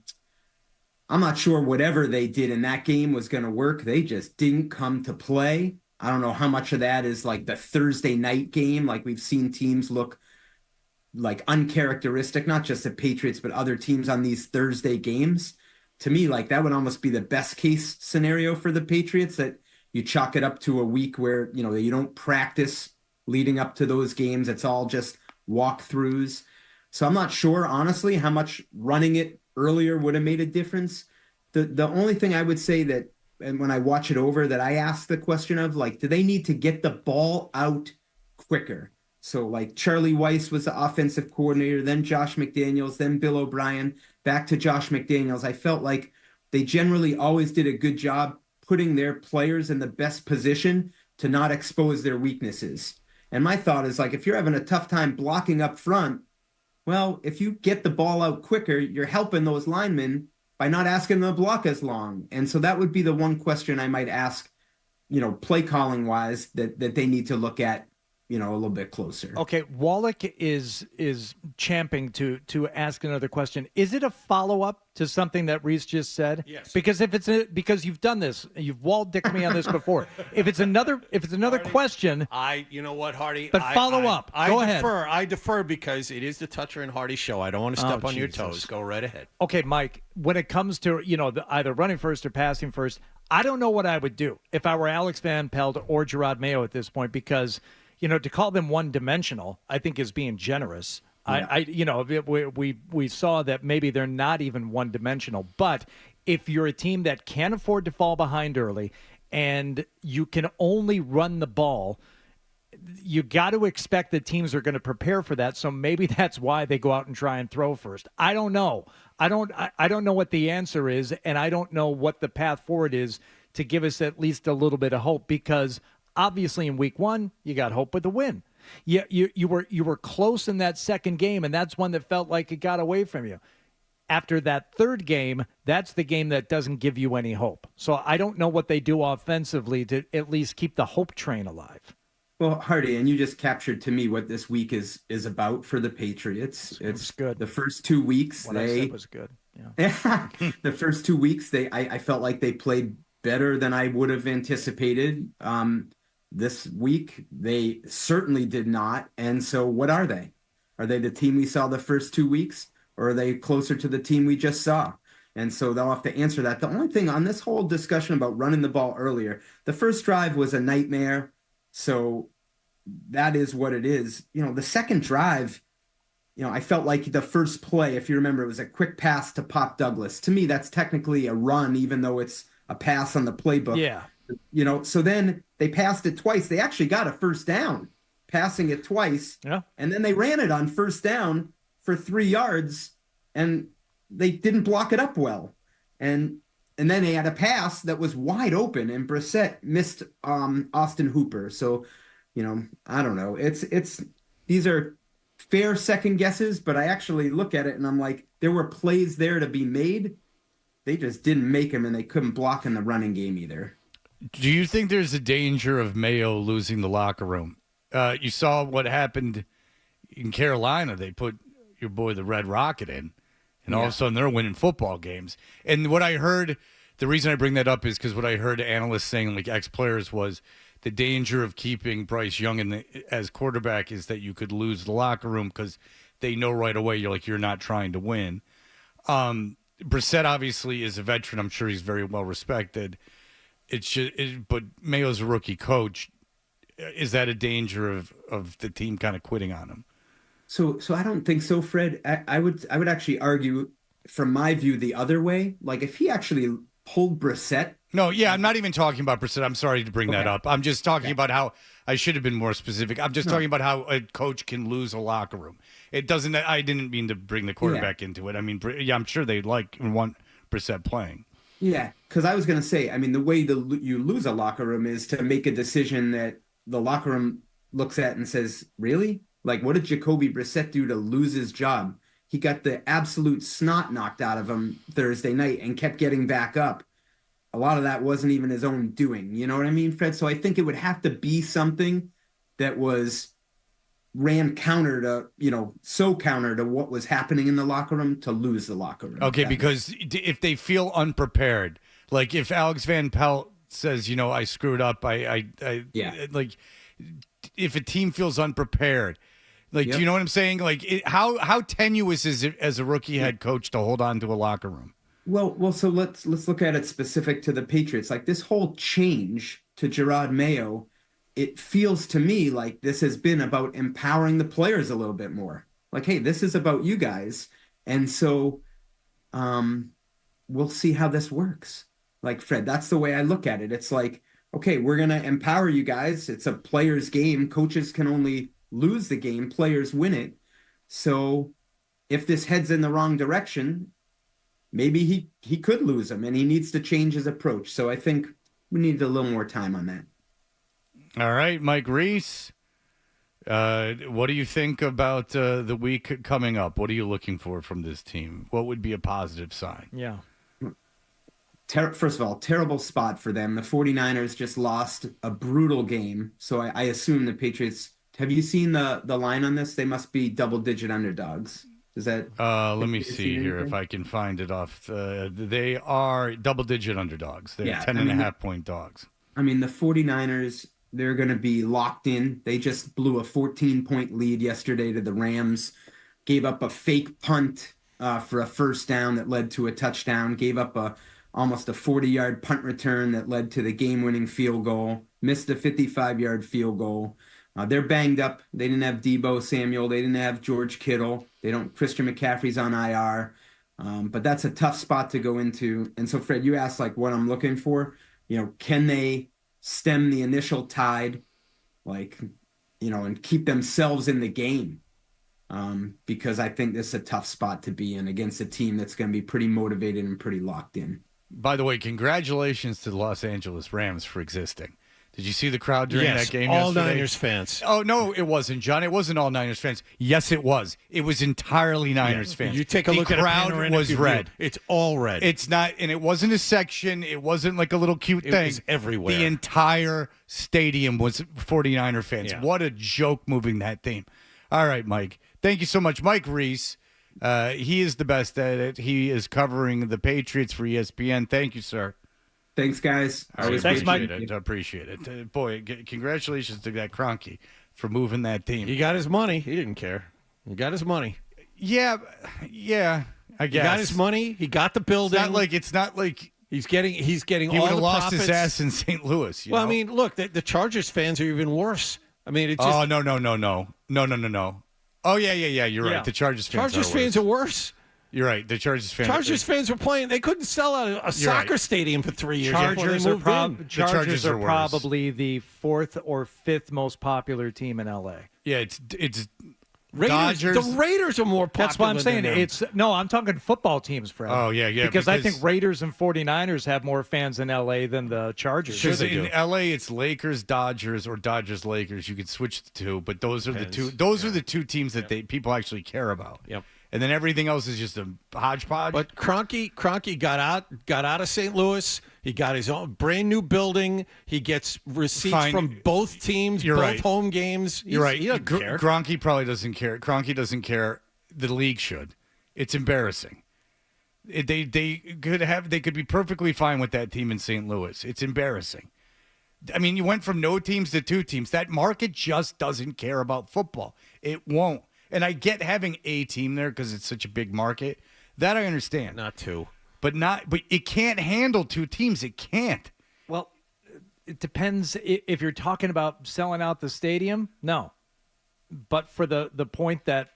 not sure whatever they did in that game was going to work. They just didn't come to play. I don't know how much of that is like the Thursday night game. Like we've seen teams look like uncharacteristic, not just the Patriots, but other teams on these Thursday games. To me, like that would almost be the best case scenario for the Patriots, that you chalk it up to a week where, you don't practice leading up to those games. It's all just walkthroughs. So I'm not sure, honestly, how much running it earlier would have made a difference. The only thing I would say that, and when I watch it over, that I ask the question of, like, do they need to get the ball out quicker? So like Charlie Weiss was the offensive coordinator, then Josh McDaniels, then Bill O'Brien, back to Josh McDaniels. I felt like they generally always did a good job putting their players in the best position to not expose their weaknesses. And my thought is, like, if you're having a tough time blocking up front, well, if you get the ball out quicker, you're helping those linemen by not asking them to block as long. And so that would be the one question I might ask, play calling wise, that they need to look at, a little bit closer. Okay, Wallach is champing to ask another question. Is it a follow-up to something that Reese just said? Yes. Because because you've done this, you've wall-dicked me on this before. If it's another Hardy, question, you know what, Hardy? But follow up. Go ahead. I defer because it is the Toucher and Hardy show. I don't want to step on your Jesus. toes. Go right ahead. Okay, Mike, when it comes to, either running first or passing first, I don't know what I would do if I were Alex Van Pelt or Gerard Mayo at this point, because to call them one-dimensional, I think is being generous. Yeah. We saw that maybe they're not even one-dimensional. But if you're a team that can't afford to fall behind early and you can only run the ball, you got to expect that teams are going to prepare for that. So maybe that's why they go out and try and throw first. I don't know. I don't know what the answer is, and I don't know what the path forward is to give us at least a little bit of hope, because obviously in week 1, you got hope with the win. You were close in that second game, and that's one that felt like it got away from you. After that third game, that's the game that doesn't give you any hope. So I don't know what they do offensively to at least keep the hope train alive. Well, Hardy, and you just captured to me what this week is about for the Patriots. It's good. The first 2 weeks, I said was good. Yeah. The first 2 weeks, I felt like they played better than I would have anticipated. This week, they certainly did not. And so what are they? Are they the team we saw the first 2 weeks, or are they closer to the team we just saw? And so they'll have to answer that. The only thing on this whole discussion about running the ball earlier, the first drive was a nightmare. So that is what it is. The second drive, I felt like the first play, if you remember, it was a quick pass to Pop Douglas. To me, that's technically a run, even though it's a pass on the playbook. Yeah. So then they passed it twice. They actually got a first down, passing it twice. Yeah. And then they ran it on first down for 3 yards, and they didn't block it up well. And then they had a pass that was wide open, and Brissett missed Austin Hooper. So, I don't know. These are fair second guesses, but I actually look at it and I'm like, there were plays there to be made. They just didn't make them, and they couldn't block in the running game either. Do you think there's a danger of Mayo losing the locker room? You saw what happened in Carolina. They put your boy, the Red Rocket, in, and all of a sudden they're winning football games. And what I heard, the reason I bring that up is because what I heard analysts saying, like ex-players, was the danger of keeping Bryce Young as quarterback is that you could lose the locker room because they know right away you're not trying to win. Brissett obviously is a veteran. I'm sure he's very well respected. But Mayo's a rookie coach. Is that a danger of the team kind of quitting on him? So I don't think so, Fred. I would actually argue, from my view, the other way. Like, if he actually pulled Brissett. No, yeah, I'm not even talking about Brissett. I'm sorry to bring that up. I'm just talking about how I should have been more specific. I'm just talking about how a coach can lose a locker room. It doesn't. I didn't mean to bring the quarterback into it. I mean, I'm sure they like and want Brissett playing. Yeah, because I was going to say, I mean, the way you lose a locker room is to make a decision that the locker room looks at and says, really? Like, what did Jacoby Brissett do to lose his job? He got the absolute snot knocked out of him Thursday night and kept getting back up. A lot of that wasn't even his own doing. You know what I mean, Fred? So I think it would have to be something that ran counter to, so counter to what was happening in the locker room to lose the locker room. Okay, because if they feel unprepared, like if Alex Van Pelt says, I screwed up, like if a team feels unprepared, like, do you know what I'm saying? Like, how tenuous is it as a rookie head coach to hold on to a locker room? Well, so let's look at it specific to the Patriots. Like this whole change to Gerard Mayo, it feels to me like this has been about empowering the players a little bit more. Like, hey, this is about you guys. And so we'll see how this works. Like, Fred, that's the way I look at it. It's like, okay, we're going to empower you guys. It's a player's game. Coaches can only lose the game. Players win it. So if this heads in the wrong direction, maybe he could lose them and he needs to change his approach. So I think we need a little more time on that. All right, Mike Reese, what do you think about the week coming up? What are you looking for from this team? What would be a positive sign? Yeah. First of all, terrible spot for them. The 49ers just lost a brutal game. So I assume the Patriots, have you seen the line on this? They must be double-digit underdogs. Is that? Let me see here if I can find it off. They are double-digit underdogs. They're 10.5-point dogs. I mean, the 49ers, they're going to be locked in. They just blew a 14-point lead yesterday to the Rams, gave up a fake punt for a first down that led to a touchdown, gave up almost a 40-yard punt return that led to the game-winning field goal, missed a 55-yard field goal. They're banged up. They didn't have Deebo Samuel. They didn't have George Kittle. Christian McCaffrey's on IR. But that's a tough spot to go into. And so, Fred, you asked like what I'm looking for. Can they stem the initial tide, and keep themselves in the game? Because I think this is a tough spot to be in against a team that's going to be pretty motivated and pretty locked in. By the way, congratulations to the Los Angeles Rams for existing. Did you see the crowd during that game yesterday? All Niners fans. Oh, no, it wasn't, John. It wasn't all Niners fans. Yes, it was. It was entirely Niners fans. You take a look at the crowd was red. It's all red. It's not, and it wasn't a section. It wasn't like a little cute thing. It was everywhere. The entire stadium was 49er fans. Yeah. What a joke moving that theme. All right, Mike. Thank you so much. Mike Reese, he is the best at it. He is covering the Patriots for ESPN. Thank you, sir. Thanks, guys. Thanks, Mike. I appreciate it. Boy, congratulations to that Kroenke for moving that team. He got his money. He didn't care. He got his money. Yeah, I guess. He got his money. He got the building. It's not like he's getting he all would have the lost profits. his ass in St. Louis. I mean, look, the Chargers fans are even worse. I mean, it just. Oh, no. Oh, yeah. You're right. The Chargers fans are worse. You're right. The Chargers fans were playing. They couldn't sell out a soccer stadium for 3 years. Chargers are worse. probably the fourth or fifth most popular team in LA. Yeah, it's Raiders, Dodgers. the Raiders are more popular. That's what I'm saying. Than them. I'm talking football teams, Fred. Oh, yeah. Because I think Raiders and 49ers have more fans in LA than the Chargers. Because in LA, it's Lakers, Dodgers, or Dodgers, Lakers. You could switch the two, but those are the two. Those are the two teams that people actually care about. Yep. And then everything else is just a hodgepodge. But Kroenke got out of St. Louis. He got his own brand new building. He gets receipts from both teams, both home games. You're right. He doesn't care. Kroenke probably doesn't care. Kroenke doesn't care. The league should. It's embarrassing. They could be perfectly fine with that team in St. Louis. It's embarrassing. I mean, you went from no teams to two teams. That market just doesn't care about football. It won't. And I get having a team there because it's such a big market. That I understand. Not two. But it can't handle two teams. It can't. Well, it depends. If you're talking about selling out the stadium, no. But for the point that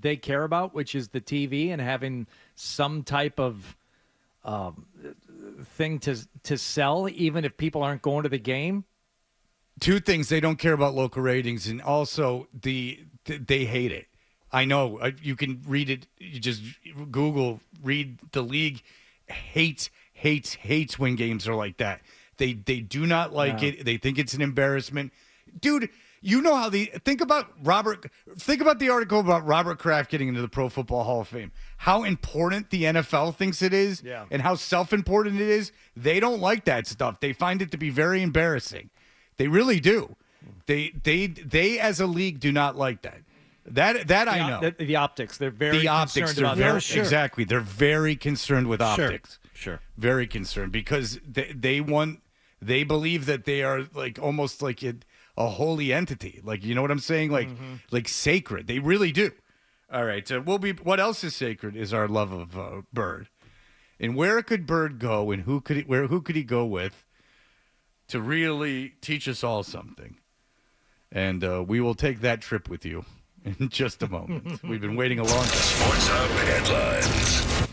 they care about, which is the TV and having some type of thing to sell, even if people aren't going to the game. Two things. They don't care about local ratings, and also they hate it. I know. You can read it. You just read the league hates when games are like that. They do not like it. They think it's an embarrassment. Dude, You know how think about the article about Robert Kraft getting into the Pro Football Hall of Fame. How important the NFL thinks it is, and how self-important it is. They don't like that stuff. They find it to be very embarrassing. They really do. They as a league do not like that. That I know. The optics. They're very concerned about that. Exactly. They're very concerned with optics. Sure. Very concerned because they believe that they are like almost like a holy entity. Like, you know what I'm saying? Like sacred. They really do. All right. So what else is sacred is our love of Bird. And where could Bird go, and who could he go with to really teach us all something? And we will take that trip with you in just a moment. We've been waiting a long time. Sports Hub headlines.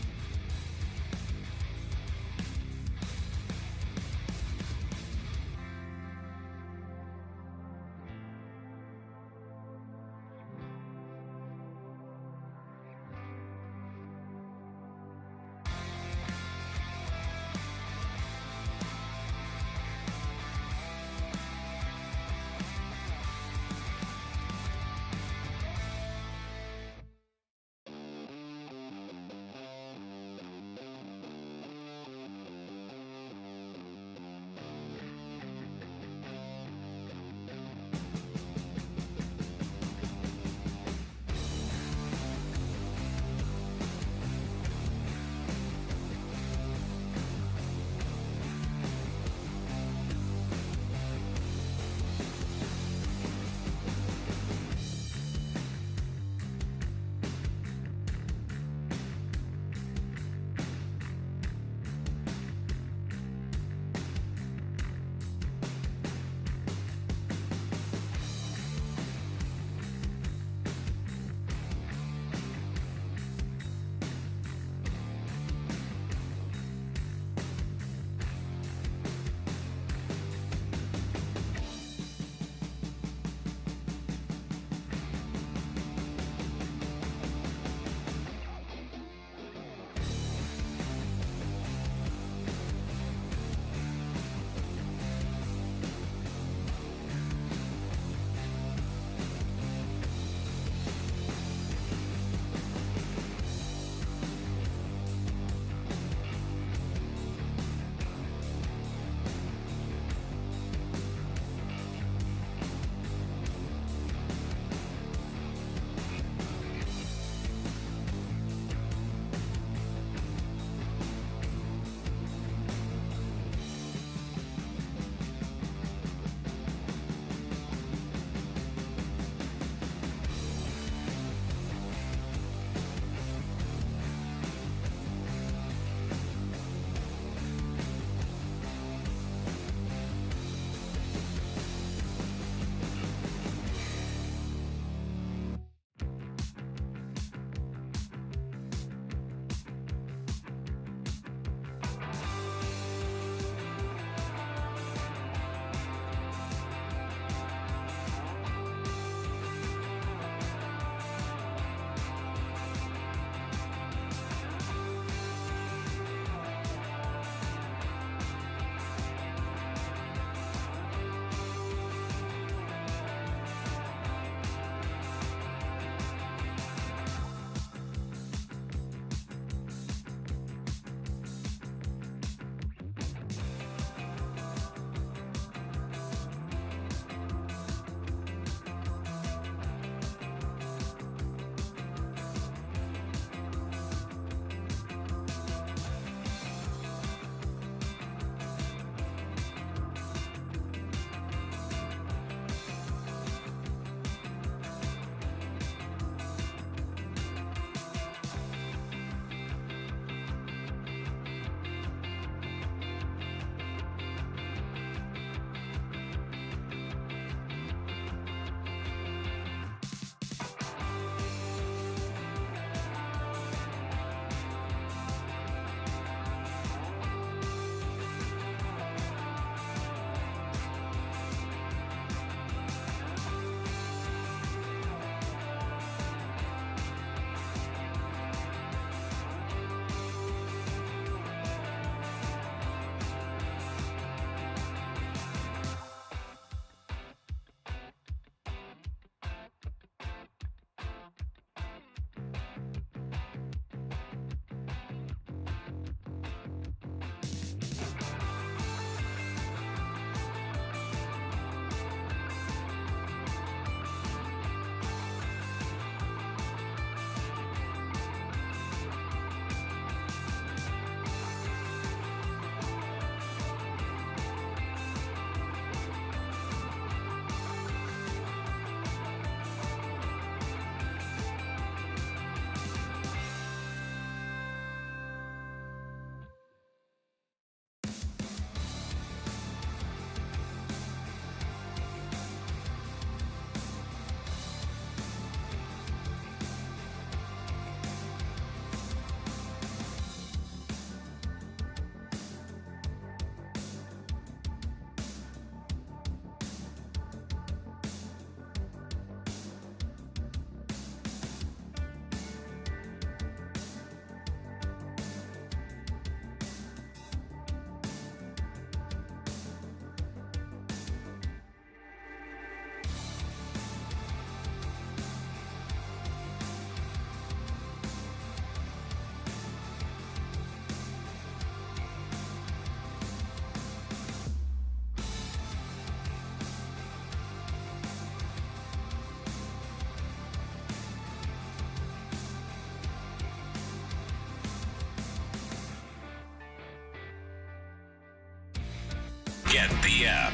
Get the app.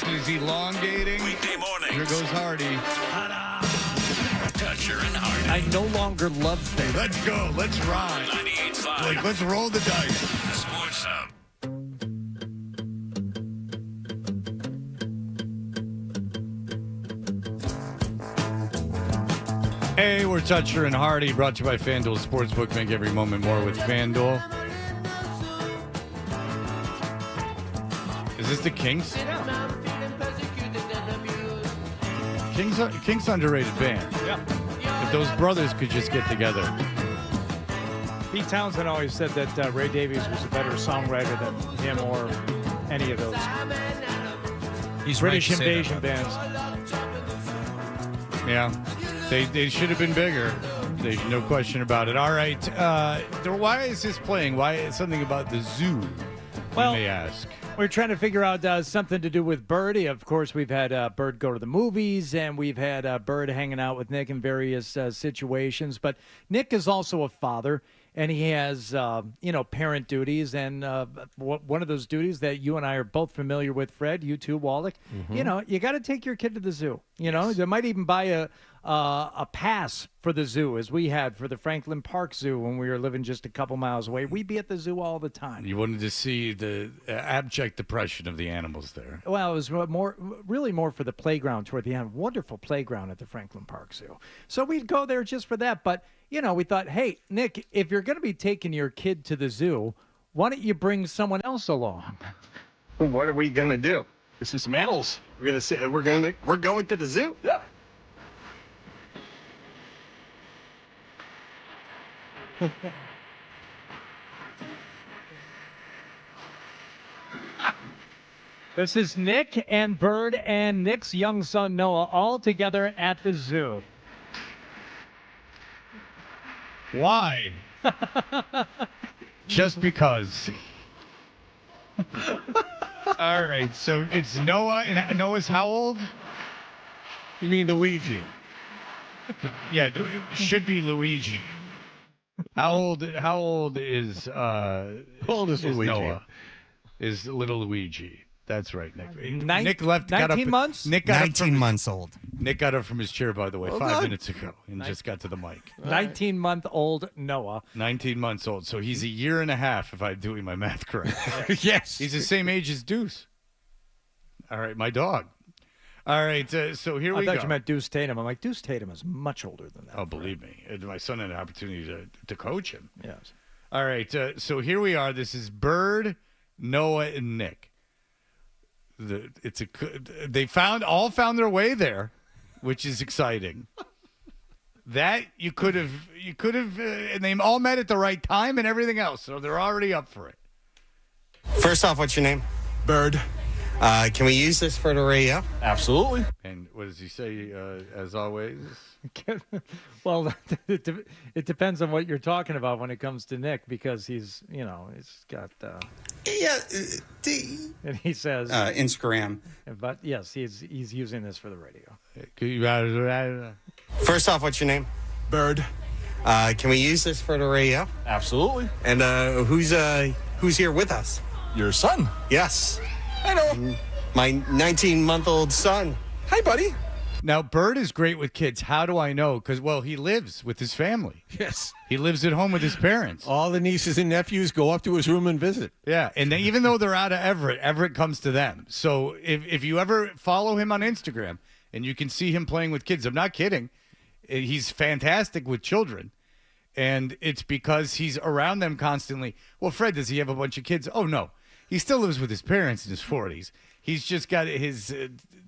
He's elongating. Weekday mornings. Here goes Hardy. Toucher and Hardy. I no longer love Baby. Let's go. Let's ride. 98.5. Like, let's roll the dice. Sports Hub. Hey, we're Toucher and Hardy, brought to you by FanDuel Sportsbook. Make every moment more with FanDuel. Is this the Kings? Kings underrated band. Yeah. If those brothers could just get together. Pete Townsend always said that Ray Davies was a better songwriter than him or any of those British invasion bands. Yeah, they should have been bigger. No question about it. All right, why is this playing? Why is something about the zoo? Well, you may ask. We're trying to figure out something to do with Birdie. Of course, we've had Bird go to the movies, and we've had Bird hanging out with Nick in various situations. But Nick is also a father, and he has, parent duties. And one of those duties that you and I are both familiar with, Fred, you too, Wallach, you got to take your kid to the zoo. They might even buy a pass for the zoo, as we had for the Franklin Park Zoo when we were living just a couple miles away. We'd be at the zoo all the time. You wanted to see the abject depression of the animals there. Well, it was really more for the playground toward the end. Wonderful playground at the Franklin Park Zoo. So we'd go there just for that. But, we thought, hey, Nick, if you're going to be taking your kid to the zoo, why don't you bring someone else along? What are we going to do? This is some animals. We're going to the zoo. Yeah. This is Nick and Bird and Nick's young son Noah all together at the zoo. Why? Just because. All right, so it's Noah, and Noah's how old? You mean Luigi? Yeah, it should be Luigi. How old is Luigi? Noah? Is little Luigi. That's right, Nick. Nick left. 19 months? Nick got 19 months old. Nick got up from his chair, by the way, Well 5 done. minutes ago, and just got to the mic. 19-month-old Noah. 19 months old. So he's a year and a half, if I'm doing my math correct. Yes. He's the same age as Deuce. All right, my dog. All right, so here we go. I thought you meant Deuce Tatum. I'm like, Deuce Tatum is much older than that. Oh, believe me. My son had an opportunity to coach him. Yes. All right, so here we are. This is Bird, Noah, and Nick. They all found their way there, which is exciting. That you could have, and they all met at the right time and everything else, so they're already up for it. First off, what's your name? Bird. Can we use this for the radio? Absolutely. And what does he say? As always. Well, it depends on what you're talking about when it comes to Nick, because he's got. And he says Instagram. But yes, he's using this for the radio. First off, what's your name? Bird. Can we use this for the radio? Absolutely. And who's here with us? Your son. Yes. I know. My 19-month-old son. Hi, buddy. Now, Bird is great with kids. How do I know? Because, he lives with his family. Yes. He lives at home with his parents. All the nieces and nephews go up to his room and visit. Yeah, and even though they're out of Everett comes to them. So if you ever follow him on Instagram and you can see him playing with kids, I'm not kidding. He's fantastic with children. And it's because he's around them constantly. Well, Fred, does he have a bunch of kids? Oh, no. He still lives with his parents in his 40s. He's just got his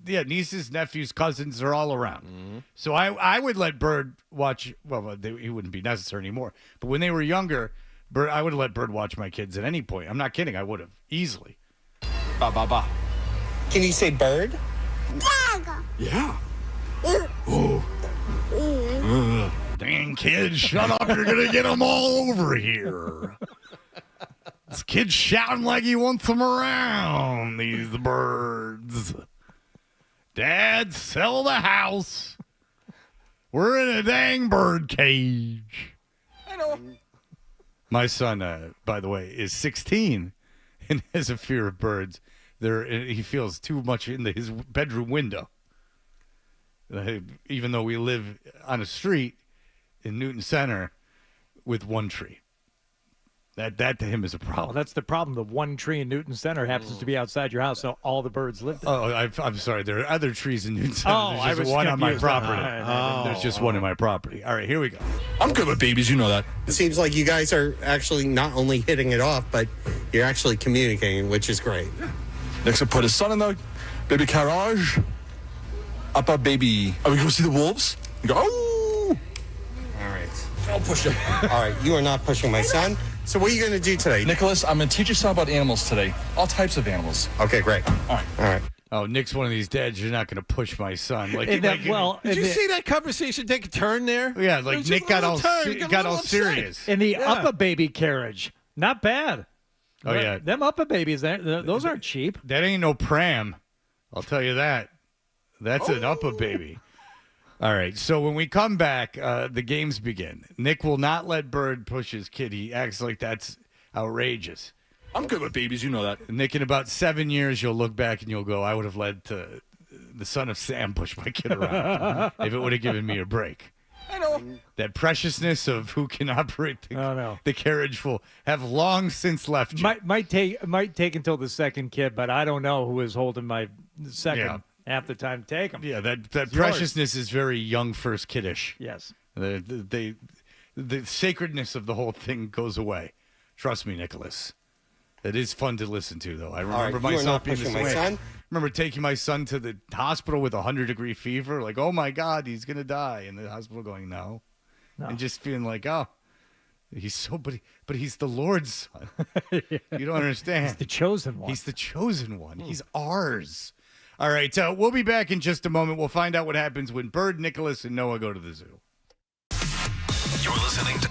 nieces, nephews, cousins are all around. Mm-hmm. So I would let Bird watch. Well, he wouldn't be necessary anymore. But when they were younger, I would have let Bird watch my kids at any point. I'm not kidding. I would have easily. Ba ba ba. Can you say bird? Yeah. Dang kids, shut up. You're going to get them all over here. This kid's shouting like he wants them around, these birds. Dad, sell the house. We're in a dang bird cage. I know. My son, by the way, is 16, and has a fear of birds. He feels too much in his bedroom window. Even though we live on a street in Newton Center with one tree. That to him is a problem. Well, that's the problem. The one tree in Newton Center happens to be outside your house, so all the birds live there. Oh, I'm sorry. There are other trees in Newton Center. Oh, There's just one on my property. There's just one Oh. in my property. All right, here we go. I'm good with babies, you know that. It seems like you guys are actually not only hitting it off, but you're actually communicating, which is great. Next, I put his son in the baby carriage. Up a baby. Are we going to see the wolves? You go, oh! All right. I'll push him. All right, you are not pushing my son. So what are you going to do today? Nicholas, I'm going to teach you something about animals today. All types of animals. Okay, great. All right. Oh, Nick's one of these dads. You're not going to push my son. Like, Did you see that conversation take a turn there? Yeah, like It was Nick just a got all little turn. Got a little serious. In the Upper Baby carriage. Not bad. Oh, yeah. Them Upper Babies, those aren't cheap. That ain't no pram. I'll tell you that. That's an Upper Baby. All right, so when we come back, the games begin. Nick will not let Bird push his kid. He acts like that's outrageous. I'm good with babies, you know that. Nick, in about 7 years, you'll look back and you'll go, I would have let the son of Sam push my kid around if it would have given me a break. I know. That preciousness of who can operate the carriage will have long since left you. Might take until the second kid, but I don't know who is holding my second half the time. Take them. Yeah, that preciousness is very young first kiddish. Yes. The sacredness of the whole thing goes away. Trust me, Nicholas. It is fun to listen to, though. I remember you are myself not being pushing this my way. son? Remember taking my son to the hospital with 100-degree fever, like, oh my God, he's gonna die, and the hospital going, no, and just feeling like, oh, but he's the Lord's son. You don't understand. He's the chosen one. He's the chosen one. He's ours. All right, we'll be back in just a moment. We'll find out what happens when Bird, Nicholas, and Noah go to the zoo. You're listening to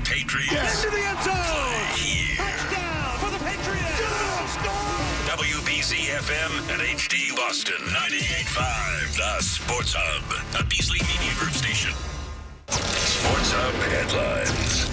Patriots. Into the end zone. Play here. Touchdown for the Patriots. WBZ FM and HD Boston 98.5. The Sports Hub. A Beasley Media Group station. Sports Hub headlines.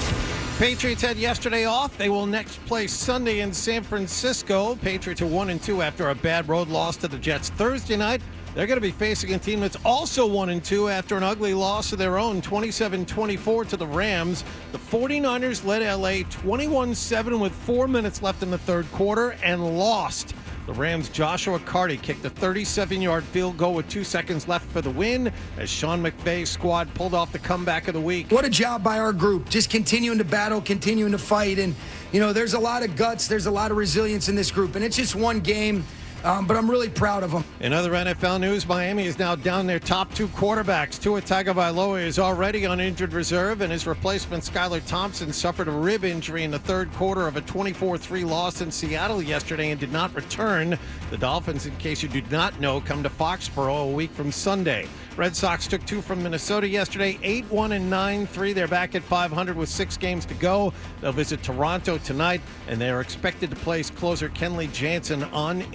Patriots had yesterday off. They will next play Sunday in San Francisco. Patriots are 1-2 after a bad road loss to the Jets Thursday night. They're going to be facing a team that's also 1-2 after an ugly loss of their own, 27-24 to the Rams. The 49ers led LA 21-7 with 4 minutes left in the third quarter and lost. The Rams' Joshua Carty kicked a 37-yard field goal with 2 seconds left for the win as Sean McVay's squad pulled off the comeback of the week. What a job by our group, just continuing to battle, continuing to fight. And, there's a lot of guts, there's a lot of resilience in this group. And it's just one game. But I'm really proud of them. In other NFL news, Miami is now down their top 2 quarterbacks. Tua Tagovailoa is already on injured reserve, and his replacement, Skylar Thompson, suffered a rib injury in the third quarter of a 24-3 loss in Seattle yesterday and did not return. The Dolphins, in case you do not know, come to Foxborough a week from Sunday. Red Sox took 2 from Minnesota yesterday, 8-1 and 9-3. They're back at 500 with 6 games to go. They'll visit Toronto tonight, and they are expected to place closer Kenley Jansen on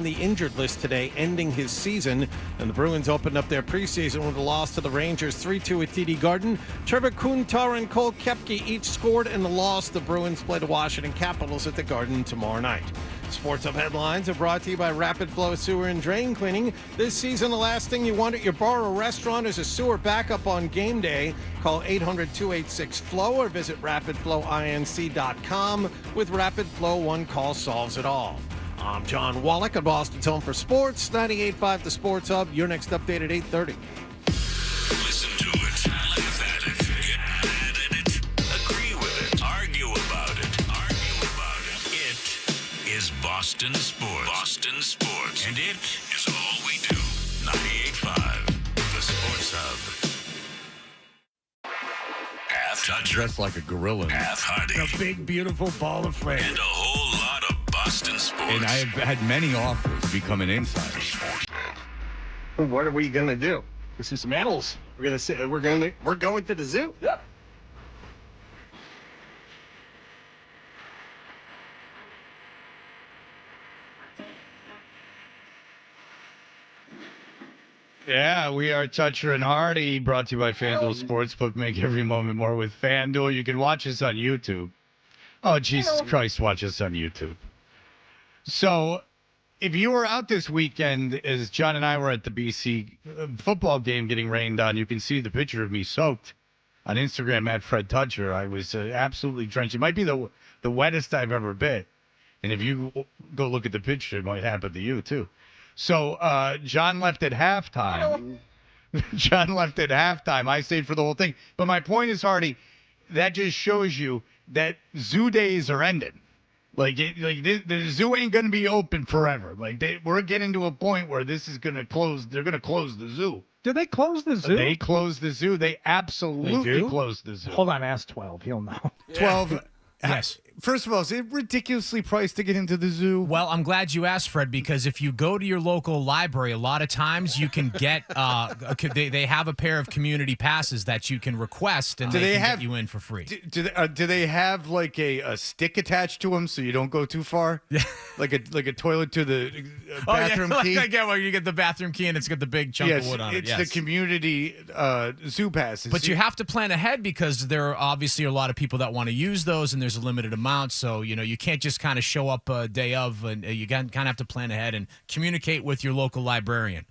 the injured list today, ending his season. And the Bruins opened up their preseason with a loss to the Rangers 3-2 at TD Garden. Trevor Kuntar and Cole Koepke each scored in the loss. The Bruins play the Washington Capitals at the Garden tomorrow night. Sports Hub headlines are brought to you by Rapid Flow Sewer and Drain Cleaning. This season, the last thing you want at your bar or restaurant is a sewer backup on game day. Call 800-286-FLOW or visit rapidflowinc.com. With Rapid Flow, one call solves it all. I'm John Wallach at Boston's Home for Sports, 98.5 The Sports Hub. Your next update at 8:30. Listen to it. Laugh at it. Get mad at it. Agree with it. Argue about it. It is Boston Sports. Boston Sports. And it is all we do. 98.5 The Sports Hub. Half Toucher. Dressed like a gorilla. Half Hardy. A big, beautiful ball of flame. And a whole lot of Boston Sports. And I have had many offers to become an insider. What are we gonna do? This is some animals. We're going to the zoo. Yeah. Yeah, we are Toucher and Hardy, brought to you by FanDuel Sportsbook. Make every moment more with FanDuel. You can watch us on YouTube. Oh, Jesus Christ, watch us on YouTube. So, if you were out this weekend, as John and I were at the BC football game getting rained on, you can see the picture of me soaked on Instagram at Fred Toucher. I was absolutely drenched. It might be the wettest I've ever been. And if you go look at the picture, it might happen to you, too. So, John left at halftime. I stayed for the whole thing. But my point is, Hardy, that just shows you that zoo days are ending. The zoo ain't going to be open forever. We're getting to a point where this is going to close. They're going to close the zoo. Do they close the zoo? They close the zoo. They absolutely close the zoo. Hold on, ask 12. He'll know. 12. Yes. First of all, is it ridiculously priced to get into the zoo? Well, I'm glad you asked, Fred, because if you go to your local library, a lot of times you can get they have a pair of community passes that you can request, and they can get you in for free. Do they have like a stick attached to them so you don't go too far? like a toilet to the bathroom key? I get where you get the bathroom key and it's got the big chunk of wood on it. It's the community zoo passes. But you have to plan ahead because there are obviously a lot of people that want to use those, and there's a limited amount. So, you can't just kind of show up a day of, and you kind of have to plan ahead and communicate with your local librarian.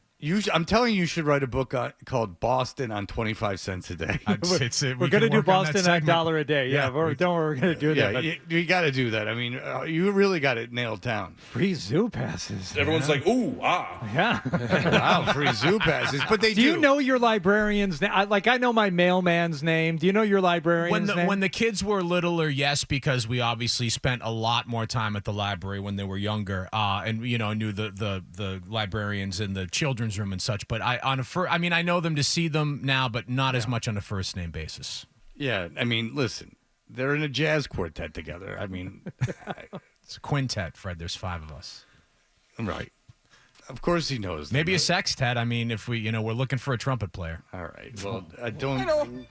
I'm telling you should write a book called Boston on 25 cents a day. We're going to do Boston at $1 a day. Yeah, don't worry, we're going to do that. Yeah, you got to do that. I mean, you really got it nailed down. Free zoo passes. Everyone's like, ooh, ah. Yeah. Wow, free zoo passes. But do you know your librarian's name? I know my mailman's name. Do you know your librarian's name? When the kids were littler, yes, because we obviously spent a lot more time at the library when they were younger, and knew the librarians in the children's room and such. But I know them to see them now, but not as much on a first name basis. Yeah, I mean, listen, they're in a jazz quartet together. I mean, it's a quintet, Fred. There's 5 of us. Right. Of course he knows. Maybe a sextet. I mean, if we're looking for a trumpet player. All right. Well, I don't.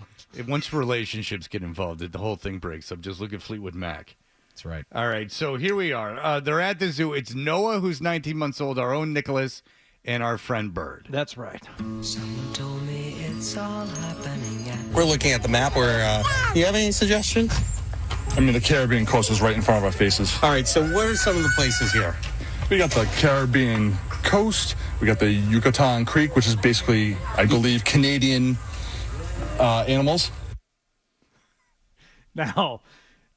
Once relationships get involved, the whole thing breaks up. Just look at Fleetwood Mac. That's right. All right. So here we are. They're at the zoo. It's Noah, who's 19 months old, our own Nicholas, and our friend Bird. That's right. Someone told me it's all happening at We're looking at the map. You have any suggestions? I mean, the Caribbean coast is right in front of our faces. All right, so what are some of the places here? We got the Caribbean coast. We got the Yucatan Creek, which is basically, I believe, Canadian animals. Now,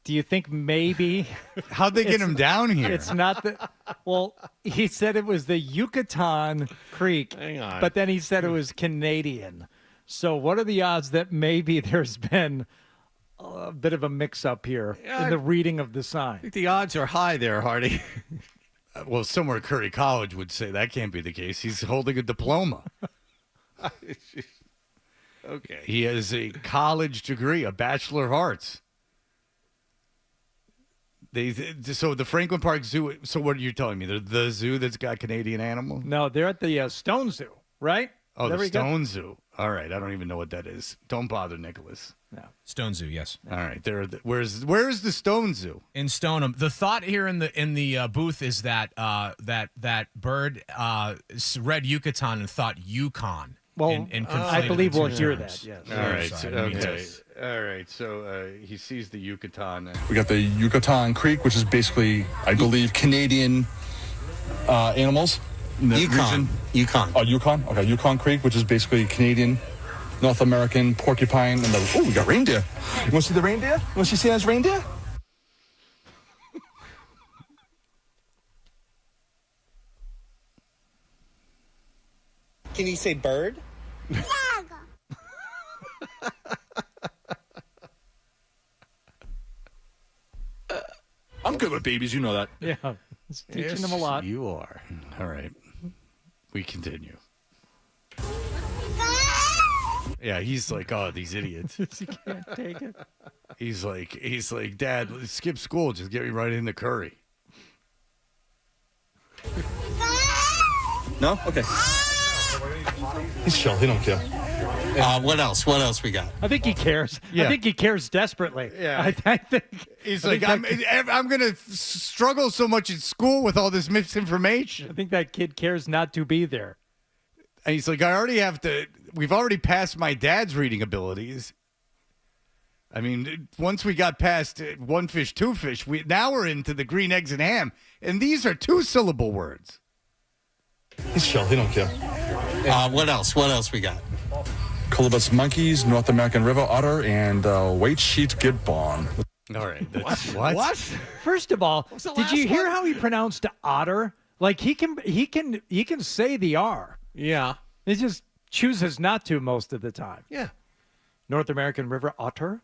do you think maybe... How'd they get him down here? It's not the... Well, he said it was the Yucatan Creek. Hang on. But then he said it was Canadian. So what are the odds that maybe there's been a bit of a mix-up here in the reading of the sign? I think the odds are high there, Hardy. Well, somewhere Curry College would say that can't be the case. He's holding a diploma. Okay. He has a college degree, a Bachelor of Arts. So the Franklin Park Zoo. So what are you telling me? They're the zoo that's got Canadian animals? No, they're at the Stone Zoo, right? Oh, There the we go. Stone Zoo. All right, I don't even know what that is. Don't bother, Nicholas. No. Stone Zoo, yes. All right, where's the Stone Zoo? In Stoneham. The thought here in the booth is that that Bird read Yucatan and thought Yukon. Well, and I conflated believe the we'll two hear terms. that, yes. All right, Sorry, so, I didn't mean okay. to- All right. So he sees the Yucatan. We got the Yucatan Creek, which is basically, I believe, Canadian animals. In the region. Yukon. Oh, Yukon? Okay, Yukon Creek, which is basically Canadian, North American, porcupine, and we got reindeer. You want to see the reindeer? You want to see us reindeer? Can you say bird? I'm good with babies, you know that. Yeah, it's teaching them a lot. You are. All right. We continue. Yeah, he's like, oh, these idiots. He can't take it. He's like, Dad, skip school. Just get me right into Curry. No? Okay. He's chill. He don't care. What else? What else we got? I think he cares. Yeah. I think he cares desperately. Yeah. I think He's I like, think I'm going to struggle so much at school with all this misinformation. I think that kid cares not to be there. And he's like, we've already passed my dad's reading abilities. I mean, once we got past one fish, two fish, now we're into the green eggs and ham. And these are 2-syllable words. He's chill. He don't care. What else? What else we got? Colobus monkeys, North American river otter, and white sheet gibbon. All right. What? First of all, the did you last hear one? how he pronounced otter? Like he can say the R. Yeah. He just chooses not to most of the time. Yeah. North American river otter.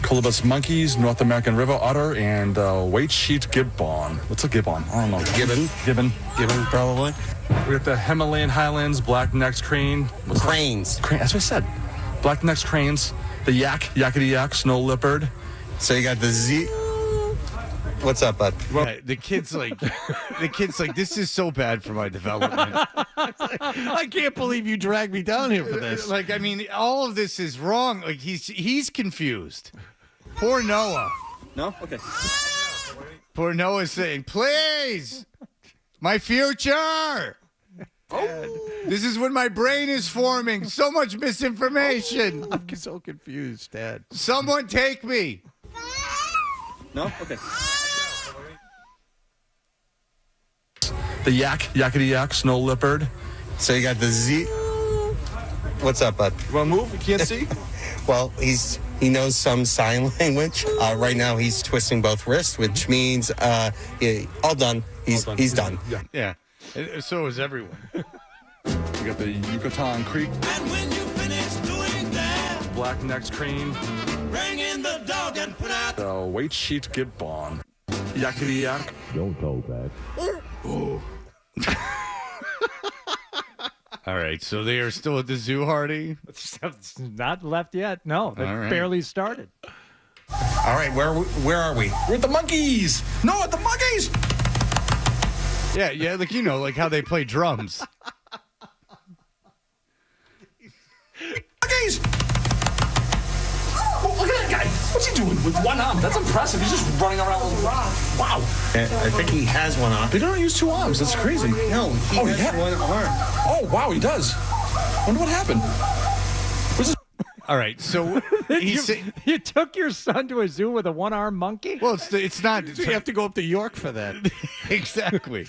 Colobus monkeys, North American river otter, and white sheet gibbon. What's a gibbon? I don't know. Gibbon, probably. We got the Himalayan highlands, black-necked crane. Cranes. Crane, that's what I said. Black-necked cranes. The yakety yak, snow leopard. So you got the Z. What's up, bud? Yeah, the kid's like, this is so bad for my development. I can't believe you dragged me down here for this. Like, I mean, all of this is wrong. Like, he's confused. Poor Noah. No? Okay. Poor Noah's saying, please, my future. This is when my brain is forming. So much misinformation. I'm so confused, Dad. Someone take me. No? Okay. The yakety yak, snow leopard. So you got the Z. What's up, bud? You want to move? You can't see? Well, he knows some sign language. Right now, he's twisting both wrists, which means all done. He's done. Yeah. So is everyone. We got the Yucatan Creek. And when you finish doing that, Black-necked crane. bring in the dog and put out The white sheet gibbon. Yakety yak. Don't talk back. All right. So they are still at the zoo, Hardy? It's not left yet. No, they All right. barely started. All right, where are we? We're at the monkeys. No, at the monkeys. Yeah, like like how they play drums. Monkeys! Oh, look at that guy. What's he doing with one arm? That's impressive. He's just running around with wow. I think he has one arm. They don't use two arms. That's crazy. No, he has one arm. Oh, wow, he does. Wonder what happened. All right, so you took your son to a zoo with a one-armed monkey? Well, it's not. So you have to go up to York for that. Exactly.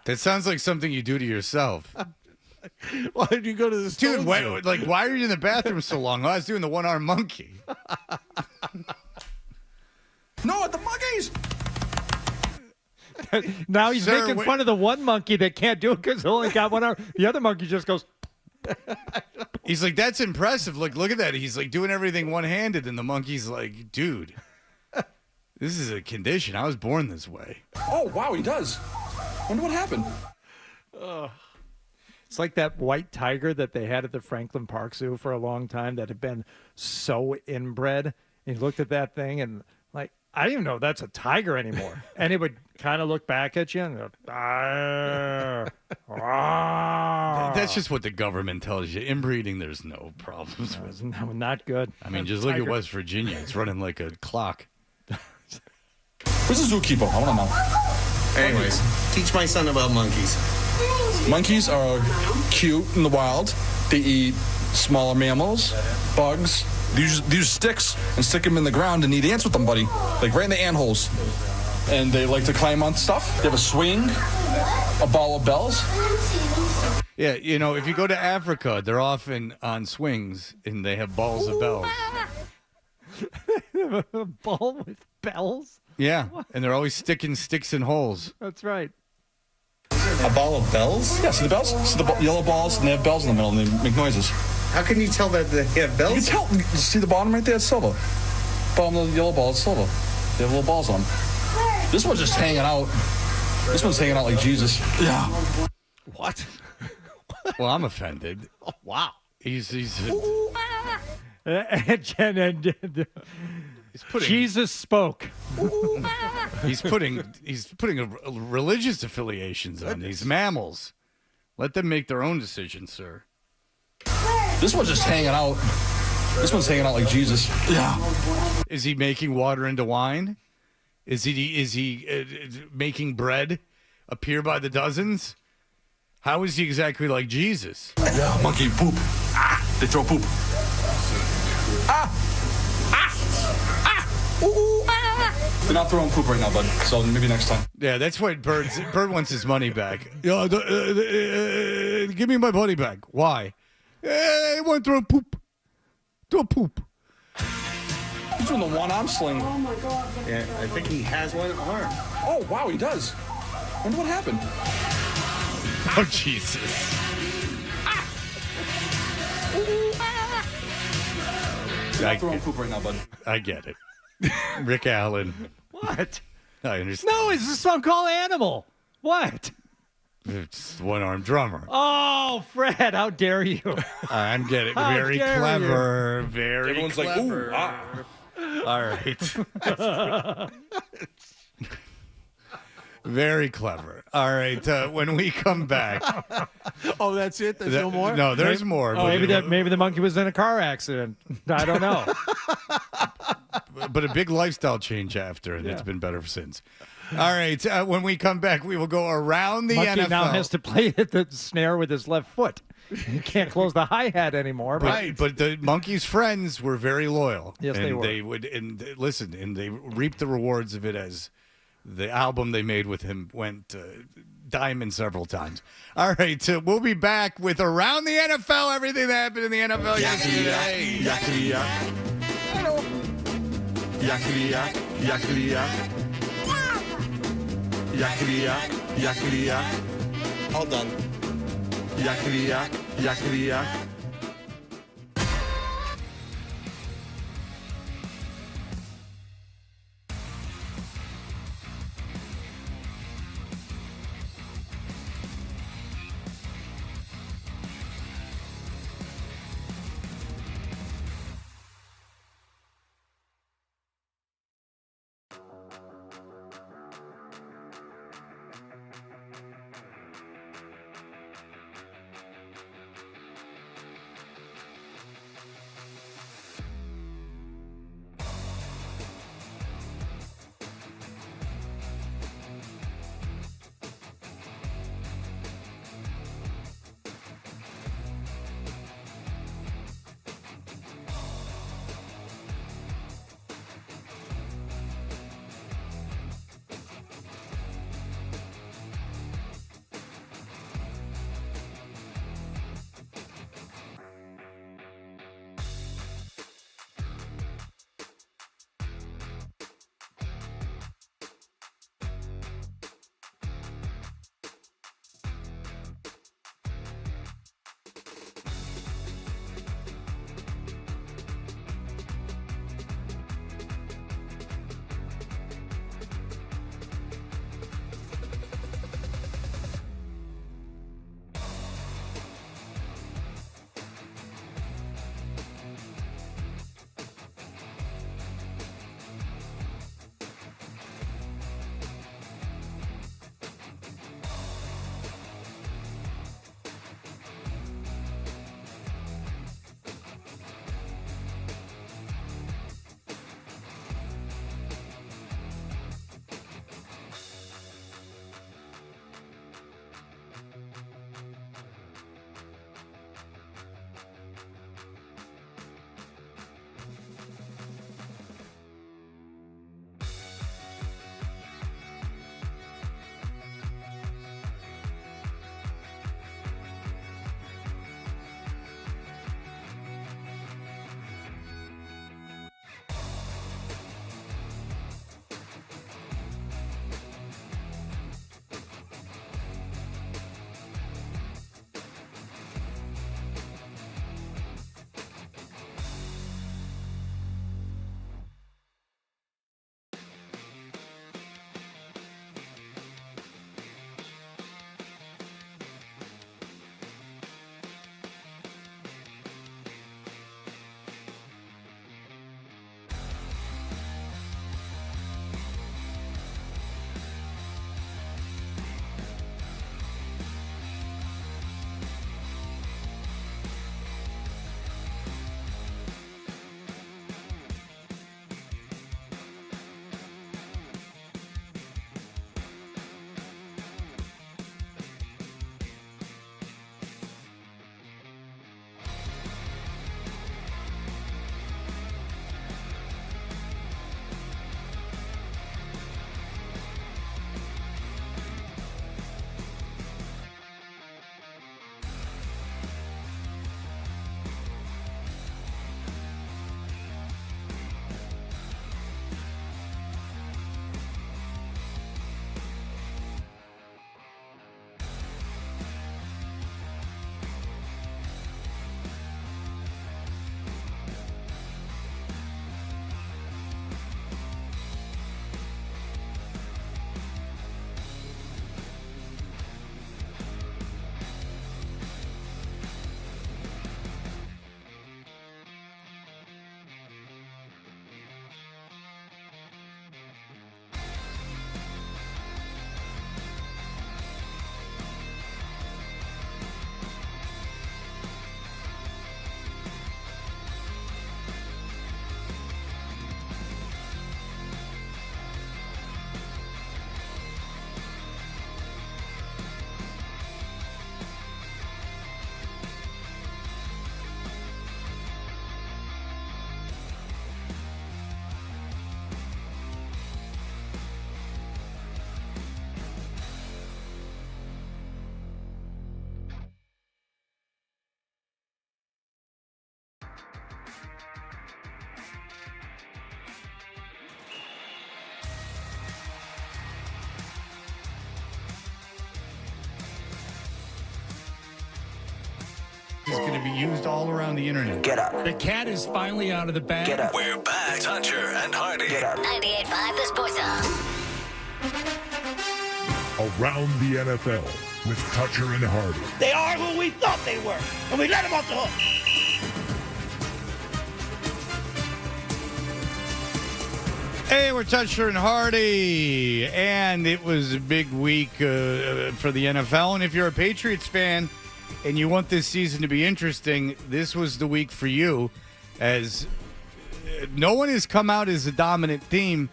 That sounds like something you do to yourself. Why did you go to this dude? Why are you in the bathroom so long? Oh, I was doing the one-armed monkey. No, the monkeys. Now he's making fun of the one monkey that can't do it because he only got one arm. The other monkey just goes. He's like, that's impressive. Look at that. He's like doing everything one-handed, and the monkey's like, dude, this is a condition. I was born this way. Oh, wow, he does. Wonder what happened. It's like that white tiger that they had at the Franklin Park Zoo for a long time that had been so inbred. And you looked at that thing and like, I didn't even know that's a tiger anymore. And it would kind of look back at you and go, That's just what the government tells you. Inbreeding, there's no problems with. No, not good. I mean, just look at West Virginia. It's running like a clock. Where's the zookeeper? I want to know. Anyways, teach my son about monkeys. Monkeys are cute in the wild. They eat smaller mammals, bugs. They use sticks and stick them in the ground and eat ants with them, buddy. Like right in the ant holes. And they like to climb on stuff. They have a swing, a ball of bells. Yeah, if you go to Africa, they're often on swings and they have balls of bells. A ball with bells? Yeah, and they're always sticking sticks in holes. That's right. A ball of bells? Yeah, see the bells? See the yellow balls, and they have bells in the middle, and they make noises. How can you tell that they have bells? You can tell. See the bottom right there? It's silver. Bottom of the yellow ball is silver. They have little balls on them. This one's just hanging out. This one's hanging out like Jesus. Yeah. What? Well, I'm offended. Oh, wow. He's putting, Jesus spoke. He's putting religious affiliations on these mammals. Let them make their own decisions, sir. This one's just hanging out. This one's hanging out like Jesus. Yeah. Is he making water into wine? Is he making bread appear by the dozens? How is he exactly like Jesus? Yeah, monkey poop. They throw poop. They're not throwing poop right now, bud. So maybe next time. Yeah, that's what Bird wants his money back. Give me my money back. Why? I want to throw poop. Throw poop. He's doing the one-arm sling. Oh my God. Yeah, I think he has one arm. Oh, wow, he does. Wonder what happened. Oh, Jesus. You're not throwing poop right now, bud. I get it. Rick Allen. What? I understand. No, it's a song called Animal. What? It's one-armed drummer. Oh, Fred, how dare you? I'm getting How very dare clever. you. Very Everyone's clever. like, ooh, All right. Very clever. All right. When we come back. Oh, that's it? There's no more? No, there's more. Oh, maybe the monkey was in a car accident. I don't know. But a big lifestyle change after, and it's been better since. All right. When we come back, we will go around the monkey NFL. now has to play at the snare with his left foot. He can't close the hi-hat anymore. Right, but the monkey's friends were very loyal. Yes, and they were. They would listen, and they reaped the rewards of it as the album they made with him went diamond several times. All right, we'll be back with Around the NFL, everything that happened in the NFL yesterday. Yakety yak. Hello. Yakety yak. Yakety yak. Yakety yak. Yakety yak. All done. Yakety yak. Yakety yak. is going to be used all around the internet. Get up. The cat is finally out of the bag. Get up. We're back. Toucher and Hardy. Get up. 98.5 The Sports Zone. Around the NFL with Toucher and Hardy. They are who we thought they were, and we let them off the hook. Hey, we're Toucher and Hardy, and it was a big week for the NFL. And if you're a Patriots fan and you want this season to be interesting, this was the week for you, as no one has come out as a dominant team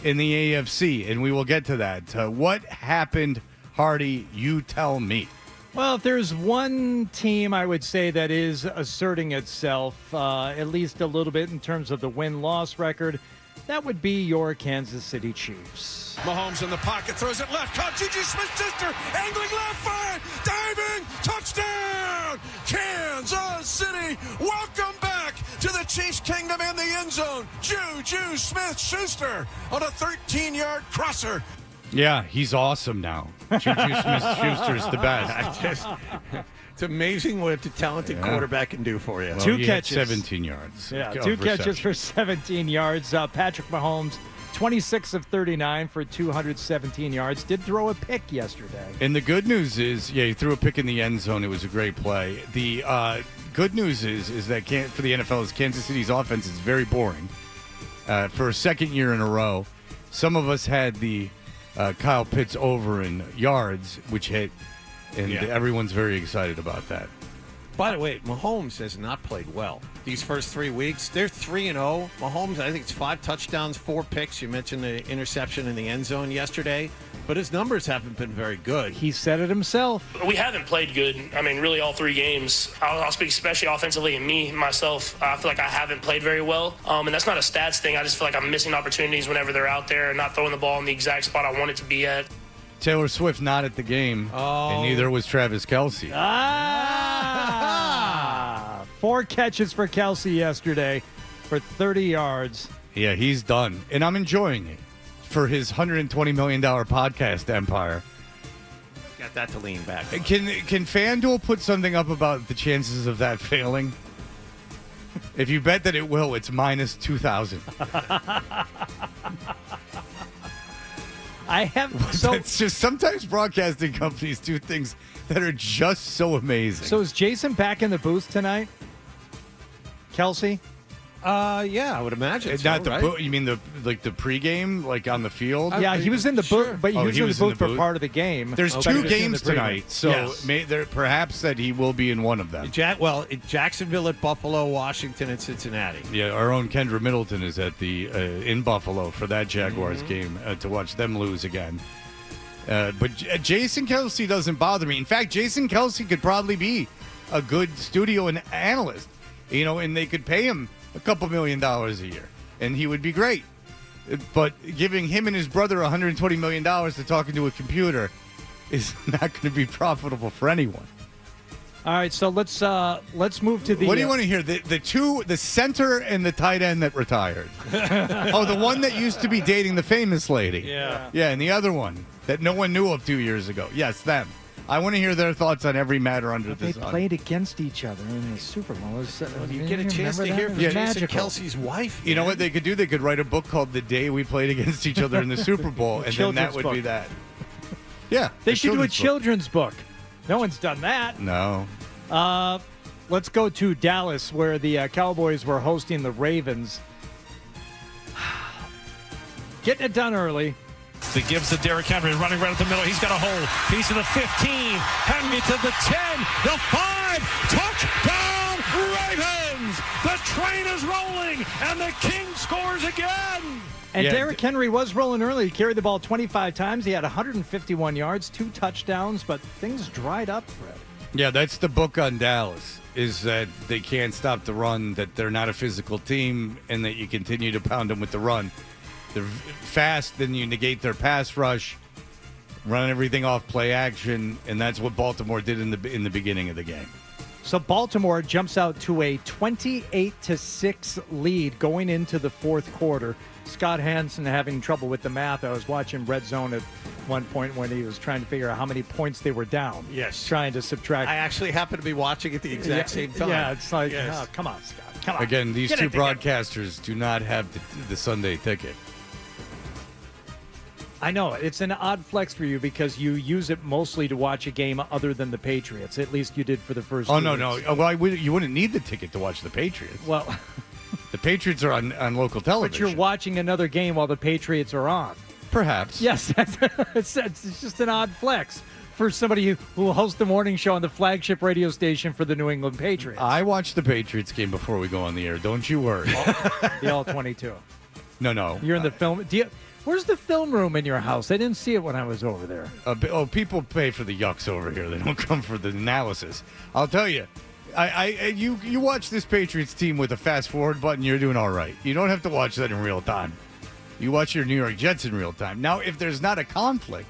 in the AFC, and we will get to that. What happened, Hardy? You tell me. Well, if there's one team I would say that is asserting itself, at least a little bit in terms of the win-loss record, that would be your Kansas City Chiefs. Mahomes in the pocket, throws it left, caught Juju Smith-Schuster, angling left, fire, diving, touchdown! Kansas City, welcome back to the Chiefs' kingdom in the end zone. Juju Smith-Schuster on a 13-yard crosser. Yeah, he's awesome now. Juju Smith-Schuster's the best. It's amazing what a talented quarterback can do for you. Well, Two he had catches. 17 yards. Yeah, of two catches reception. for 17 yards. Patrick Mahomes, 26 of 39 for 217 yards. Did throw a pick yesterday. And the good news is, yeah, he threw a pick in the end zone. It was a great play. The good news is that for the NFL is Kansas City's offense is very boring. For a second year in a row, some of us had the Kyle Pitts over in yards, which hit, and everyone's very excited about that. By the way, Mahomes has not played well these first 3 weeks. They're 3-0. Mahomes, I think it's 5 touchdowns, 4 picks. You mentioned the interception in the end zone yesterday, but his numbers haven't been very good. He said it himself. We haven't played good. I mean, really all 3 games. I'll speak especially offensively, and myself, I feel like I haven't played very well. And that's not a stats thing. I just feel like I'm missing opportunities whenever they're out there and not throwing the ball in the exact spot I want it to be at. Taylor Swift not at the game, and neither was Travis Kelce. 4 catches for Kelce yesterday for 30 yards. Yeah, he's done, and I'm enjoying it for his $120 million podcast empire. Got that to lean back. Can FanDuel put something up about the chances of that failing? If you bet that it will, it's minus 2,000. I have so it's just sometimes broadcasting companies do things that are just so amazing. So is Jason back in the booth tonight? Kelce? Yeah, I would imagine. Not the right? booth. You mean the pregame, like on the field? Yeah, he was in the booth, but he was in the booth for part of the game. There's but 2 he was in games the pregame. tonight, so perhaps that he will be in one of them. Jacksonville at Buffalo, Washington at Cincinnati. Yeah, our own Kendra Middleton is at the in Buffalo for that Jaguars game to watch them lose again. But Jason Kelce doesn't bother me. In fact, Jason Kelce could probably be a good studio analyst, and they could pay him a couple $1 million a year, and he would be great. But giving him and his brother $120 million to talk into a computer is not going to be profitable for anyone. All right, so let's move to the. What do you want to hear? The center and the tight end that retired. Oh, the one that used to be dating the famous lady. Yeah. Yeah, and the other one that no one knew of 2 years ago. Yes, them. I want to hear their thoughts on every matter under the They sun. played against each other in the Super Bowl. You get a chance to hear from Jason Kelce's wife. You know what they could do? They could write a book called The Day We Played Against Each Other in the Super Bowl, and then that would be that. Yeah. They should do a children's book. No one's done that. No. Let's go to Dallas, where the Cowboys were hosting the Ravens. Getting it done early. He gives to Derrick Henry, running right up the middle. He's got a hole. He's to the 15. Henry to the 10. The 5. Touchdown, Ravens! The train is rolling, and the King scores again. And Derrick Henry was rolling early. He carried the ball 25 times. He had 151 yards, 2 touchdowns, but things dried up, Fred. Yeah, that's the book on Dallas, is that they can't stop the run, that they're not a physical team, and that you continue to pound them with the run. They're fast, then you negate their pass rush, run everything off play action, and that's what Baltimore did in the beginning of the game. So Baltimore jumps out to a 28-6 lead going into the fourth quarter. Scott Hansen having trouble with the math. I was watching Red Zone at one point when he was trying to figure out how many points they were down. Yes. Trying to subtract. I actually happen to be watching at the exact same time. Yeah, it's like, Yes. oh, come on, Scott. Come on. Again, these Get two it together. broadcasters do not have the Sunday ticket. I know. It's an odd flex for you because you use it mostly to watch a game other than the Patriots. At least you did for the first Oh, 2 no. weeks. Well, you wouldn't need the ticket to watch the Patriots. Well, the Patriots are on local but television. you're watching another game while the Patriots are on. Perhaps. Yes, it's just an odd flex for somebody who hosts the morning show on the flagship radio station for the New England Patriots. I watch the Patriots game before we go on the air. Don't you worry. The All-22. No. You're in the film. Where's the film room in your house? I didn't see it when I was over there. People pay for the yucks over here. They don't come for the analysis. I'll tell you. You watch this Patriots team with a fast forward button, you're doing all right. You don't have to watch that in real time. You watch your New York Jets in real time. Now, if there's not a conflict,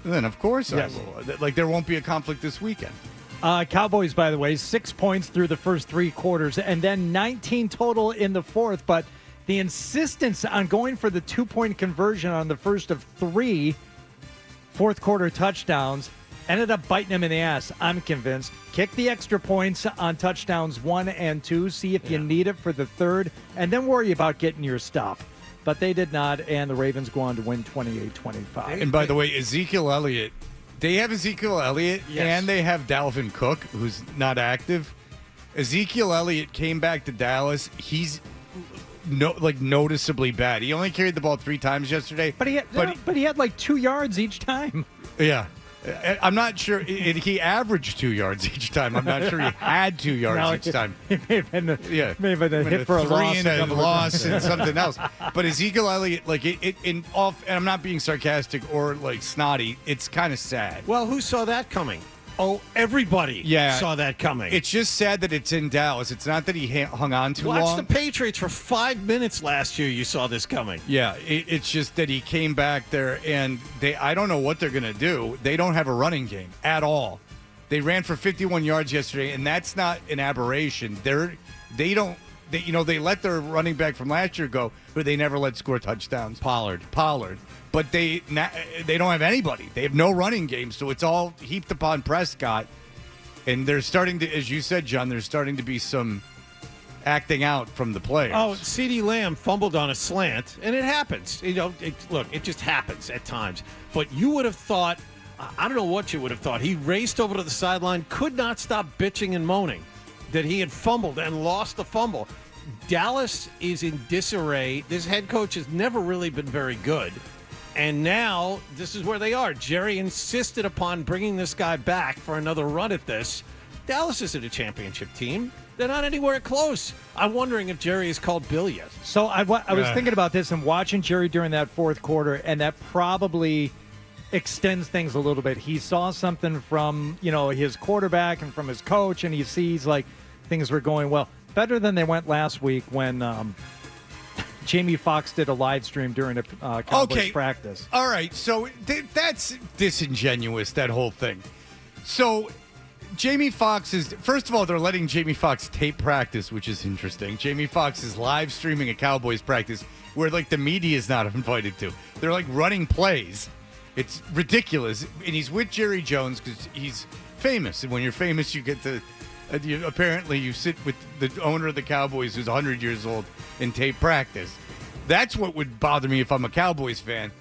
then of course Yes. I will. Like there won't be a conflict this weekend. Cowboys, by the way, 6 points through the first 3 quarters, and then 19 total in the fourth. But the insistence on going for the 2-point conversion on the first of 3 fourth quarter touchdowns ended up biting him in the ass, I'm convinced. Kick the extra points on touchdowns 1 and 2. See if you need it for the third, and then worry about getting your stop. But they did not, and the Ravens go on to win 28-25. And by the way, Ezekiel Elliott, they have Ezekiel Elliott, and they have Dalvin Cook, who's not active. Ezekiel Elliott came back to Dallas. He's noticeably bad. He only carried the ball 3 times yesterday. But he had like 2 yards each time. Yeah. I'm not sure. He averaged 2 yards each time. I'm not sure he had 2 yards each time. It may have been a hit for a loss. And a loss and something else. But Ezekiel Elliott, and I'm not being sarcastic or snotty. It's kind of sad. Well, who saw that coming? Oh, everybody saw that coming. It's just sad that it's in Dallas. It's not that he hung on too long. Watch the Patriots for 5 minutes last year. You saw this coming. Yeah, it's just that he came back there, and I don't know what they're going to do. They don't have a running game at all. They ran for 51 yards yesterday, and that's not an aberration. They let their running back from last year go, but they never let score touchdowns. Pollard. But they don't have anybody. They have no running game, so it's all heaped upon Prescott. And they're starting to, as you said, John, there's starting to be some acting out from the players. Oh, CeeDee Lamb fumbled on a slant, and it happens. It just happens at times. But you would have thought, I don't know what you would have thought. He raced over to the sideline, could not stop bitching and moaning that he had fumbled and lost the fumble. Dallas is in disarray. This head coach has never really been very good. And now this is where they are. Jerry insisted upon bringing this guy back for another run at this. Dallas isn't a championship team. They're not anywhere close. I'm wondering if Jerry has called Bill yet. So I was thinking about this and watching Jerry during that fourth quarter, and that probably extends things a little bit. He saw something from his quarterback and from his coach, and he sees like things were going well. Better than they went last week when Jamie Foxx did a live stream during a Cowboys practice. All right, so that's disingenuous, that whole thing. So Jamie Foxx is, first of all, they're letting Jamie Foxx tape practice, which is interesting. Jamie Foxx is live streaming a Cowboys practice where the media is not invited to. They're running plays. It's ridiculous. And he's with Jerry Jones because he's famous. And when you're famous, you get to... apparently, you sit with the owner of the Cowboys, who's 100 years old, in tape practice. That's what would bother me if I'm a Cowboys fan.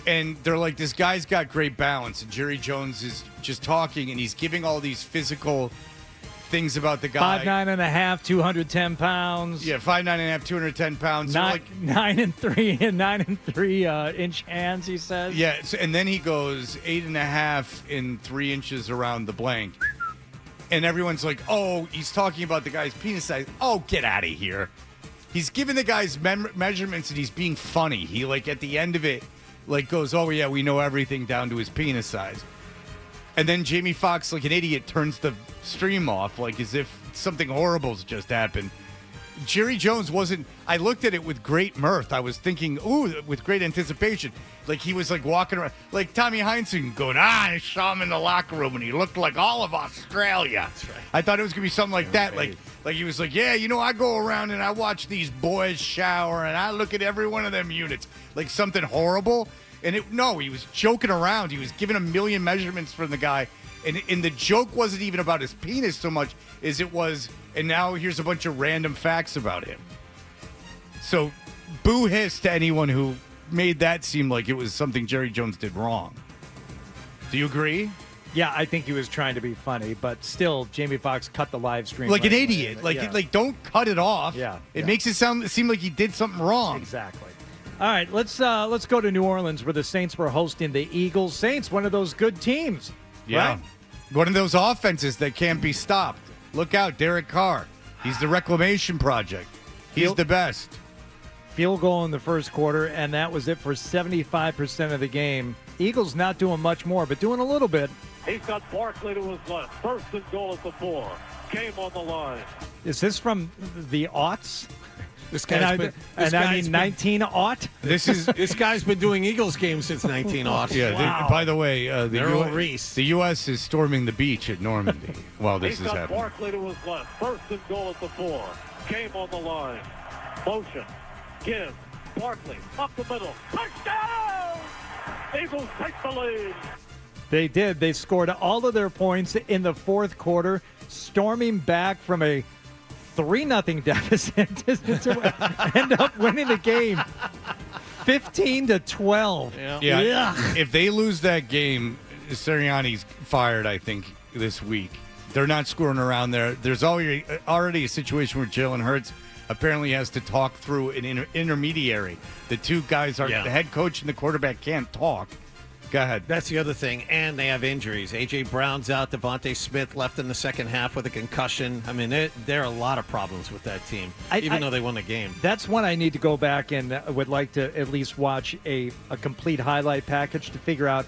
And they're like, this guy's got great balance, and Jerry Jones is just talking, and he's giving all these physical things about the guy. 5'9.5", 210 pounds. Yeah, 5'9.5", 210 pounds. 9 and 3 inch hands, he says. Yeah, and then he goes 8.5 and 3 inches around the blank. And everyone's like, oh, he's talking about the guy's penis size. Oh, get out of here. He's giving the guy's measurements and he's being funny. He, at the end of it, goes, oh, yeah, we know everything down to his penis size. And then Jamie Foxx, like an idiot, turns the stream off, as if something horrible's just happened. Jerry Jones wasn't. I looked at it with great mirth. I was thinking, ooh, with great anticipation. Like he was like walking around, like Tommy Heinsohn going, I saw him in the locker room and he looked like all of Australia. That's right. I thought it was gonna be something like that. Like he was like, yeah, I go around and I watch these boys shower and I look at every one of them units, like something horrible. And he was joking around. He was giving a million measurements from the guy. And the joke wasn't even about his penis so much as it was, and now here's a bunch of random facts about him. So, boo hiss to anyone who made that seem like it was something Jerry Jones did wrong. Do you agree? Yeah, I think he was trying to be funny, but still, Jamie Foxx cut the live stream like an idiot. Like don't cut it off. Yeah, it makes it seem like he did something wrong. Exactly. All right, let's go to New Orleans where the Saints were hosting the Eagles. Saints, one of those good teams. Yeah. Right? One of those offenses that can't be stopped. Look out, Derek Carr. He's the reclamation project. He's the best. Field goal in the first quarter, and that was it for 75% of the game. Eagles not doing much more, but doing a little bit. He's got Barkley to his left. First and goal at the 4. Game on the line. Is this from the aughts? This guy's been 19-aught? This guy's been doing Eagles games since 19-aught. Yeah. Wow. By the way, Reese. the U.S. is storming the beach at Normandy while this He's is got happening. Barkley to his left. First and goal at the 4. Game on the line. Motion. Give. Barkley up the middle. Touchdown! Eagles take the lead. They did. They scored all of their points in the fourth quarter, storming back from a 3-0 deficit to end up winning the game 15-12. Yeah. If they lose that game, Sirianni's fired, I think, this week. They're not screwing around there. There's already a situation where Jalen Hurts apparently has to talk through an intermediary. The two guys the head coach and the quarterback can't talk. Go ahead. That's the other thing. And they have injuries. A.J. Brown's out. Devontae Smith left in the second half with a concussion. I mean, there are a lot of problems with that team, even though they won the game. That's one I need to go back and would like to at least watch a complete highlight package to figure out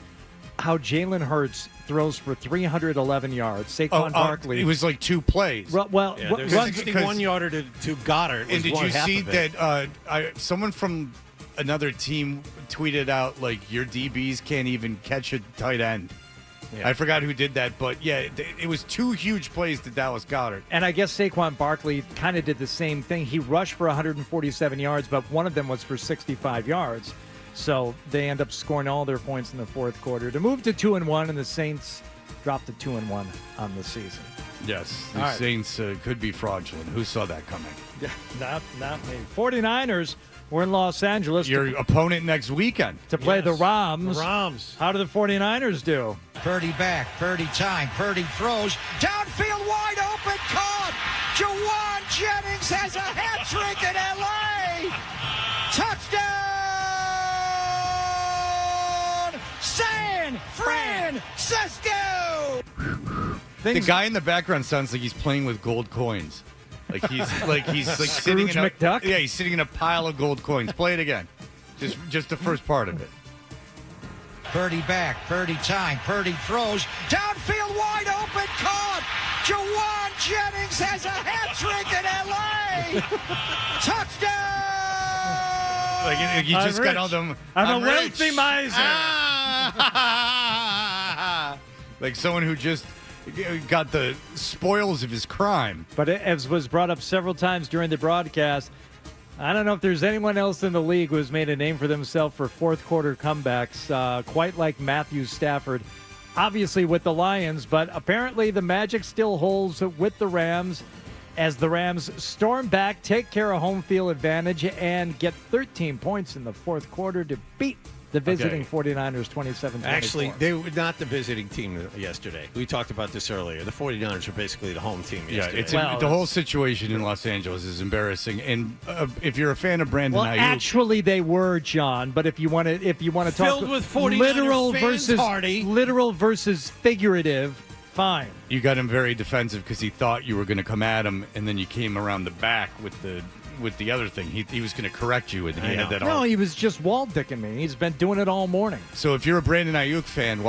how Jalen Hurts throws for 311 yards. Saquon Barkley. It was like 2 plays. Well, there's a 61-yarder to Goddard. And did you see that someone from another team tweeted out, like, your DBs can't even catch a tight end? Yeah. I forgot who did that, but yeah, it was 2 huge plays to Dallas Goedert. And I guess Saquon Barkley kind of did the same thing. He rushed for 147 yards, but one of them was for 65 yards. So they end up scoring all their points in the fourth quarter to move to 2-1, and the Saints dropped to 2-1 on the season. Yes, the Saints could be fraudulent. Who saw that coming? Yeah, not me. 49ers were in Los Angeles. Your opponent next weekend. To play the Rams. The Rams. How do the 49ers do? Purdy back. Purdy time. Purdy throws. Downfield wide open. Caught. Jawan Jennings has a hat trick in L.A. Touchdown! San Francisco! The guy in the background sounds like he's playing with gold coins. Like he's sitting in McDuck? Yeah, he's sitting in a pile of gold coins. Play it again. Just the first part of it. Purdy back. Purdy time. Purdy throws. Downfield wide open. Caught. Jawan Jennings has a hat trick in L.A. Touchdown! Like you just got all them. I'm a wealthy miser. Like someone who just got the spoils of his crime. But as was brought up several times during the broadcast, I don't know if there's anyone else in the league who has made a name for themselves for fourth quarter comebacks, quite like Matthew Stafford, obviously with the Lions, but apparently the magic still holds with the Rams as the Rams storm back, take care of home field advantage, and get 13 points in the fourth quarter to beat the visiting 49ers 27-24. Actually, they were not the visiting team yesterday. We talked about this earlier. The 49ers are basically the home team yesterday. The whole situation in Los Angeles is embarrassing. And if you're a fan of Brandon Ayuk, actually they were, John. But if you want to talk filled with 49er literal versus figurative, fine. You got him very defensive because he thought you were going to come at him, and then you came around the back with the other thing. He was going to correct you, and he had that. No, he was just wall-dicking me. He's been doing it all morning. So if you're a Brandon Ayuk fan,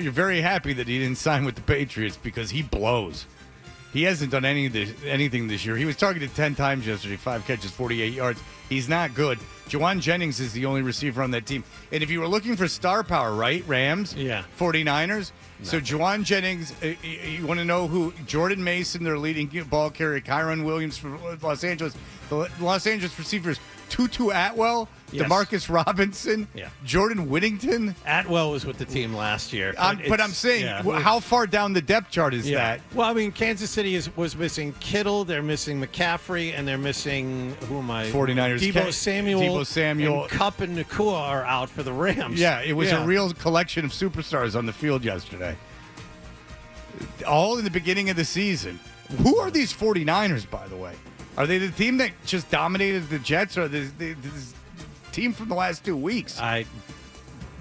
you're very happy that he didn't sign with the Patriots because he blows. He hasn't done anything this year. He was targeted 10 times yesterday, 5 catches, 48 yards. He's not good. Juwan Jennings is the only receiver on that team. And if you were looking for star power, right? Rams? Yeah. 49ers? No. So Juwan Jennings, you want to know who? Jordan Mason, their leading ball carrier, Kyron Williams from Los Angeles. The Los Angeles receivers, Tutu Atwell, Yes. DeMarcus Robinson, Jordan Whittington. Atwell was with the team last year. But I'm saying, how far down the depth chart is that? Well, I mean, Kansas City was missing Kittle, they're missing McCaffrey, and they're missing, who am I? 49ers. Debo Samuel. And Kupp and Nakua are out for the Rams. Yeah, it was a real collection of superstars on the field yesterday. All in the beginning of the season. Who are these 49ers, by the way? Are they the team that just dominated the Jets, or this team from the last 2 weeks?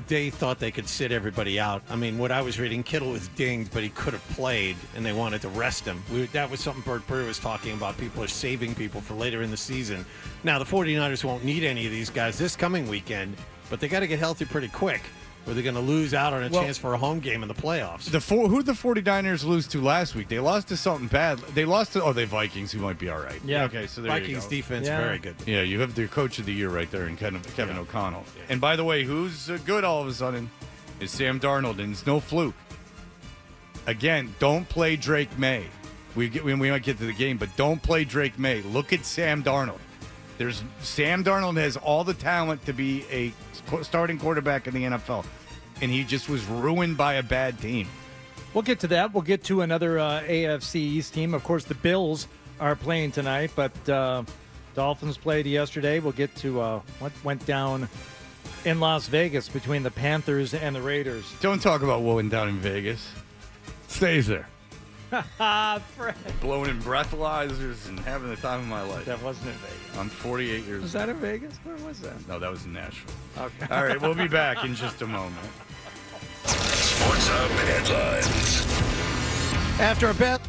They thought they could sit everybody out. I mean, what I was reading, Kittle was dinged, but he could have played, and they wanted to rest him. That was something Bert Brewer was talking about. People are saving people for later in the season. Now, the 49ers won't need any of these guys this coming weekend, but they got to get healthy pretty quick, or they're going to lose out on a chance for a home game in the playoffs. Who'd the 49ers lose to last week? They lost to something bad. They lost to, the Vikings, who might be all right. Yeah. Okay, so there Vikings you go. defense, very good. Yeah, you have the coach of the year right there in Kevin O'Connell. Yeah. And by the way, who's good all of a sudden is Sam Darnold, and it's no fluke. Again, don't play Drake May. We might get to the game, but don't play Drake May. Look at Sam Darnold. Sam Darnold has all the talent to be a starting quarterback in the NFL, and he just was ruined by a bad team. We'll get to that. We'll get to another AFC East team. Of course, the Bills are playing tonight, but Dolphins played yesterday. We'll get to what went down in Las Vegas between the Panthers and the Raiders. Don't talk about what went down in Vegas. Stays there. Fred. Blowing in breathalyzers and having the time of my life. That wasn't in Vegas. I'm 48 years old. Was that in Vegas? Where was that? No, that was in Nashville. Okay. All right, we'll be back in just a moment. Sports Hub headlines. After a bet.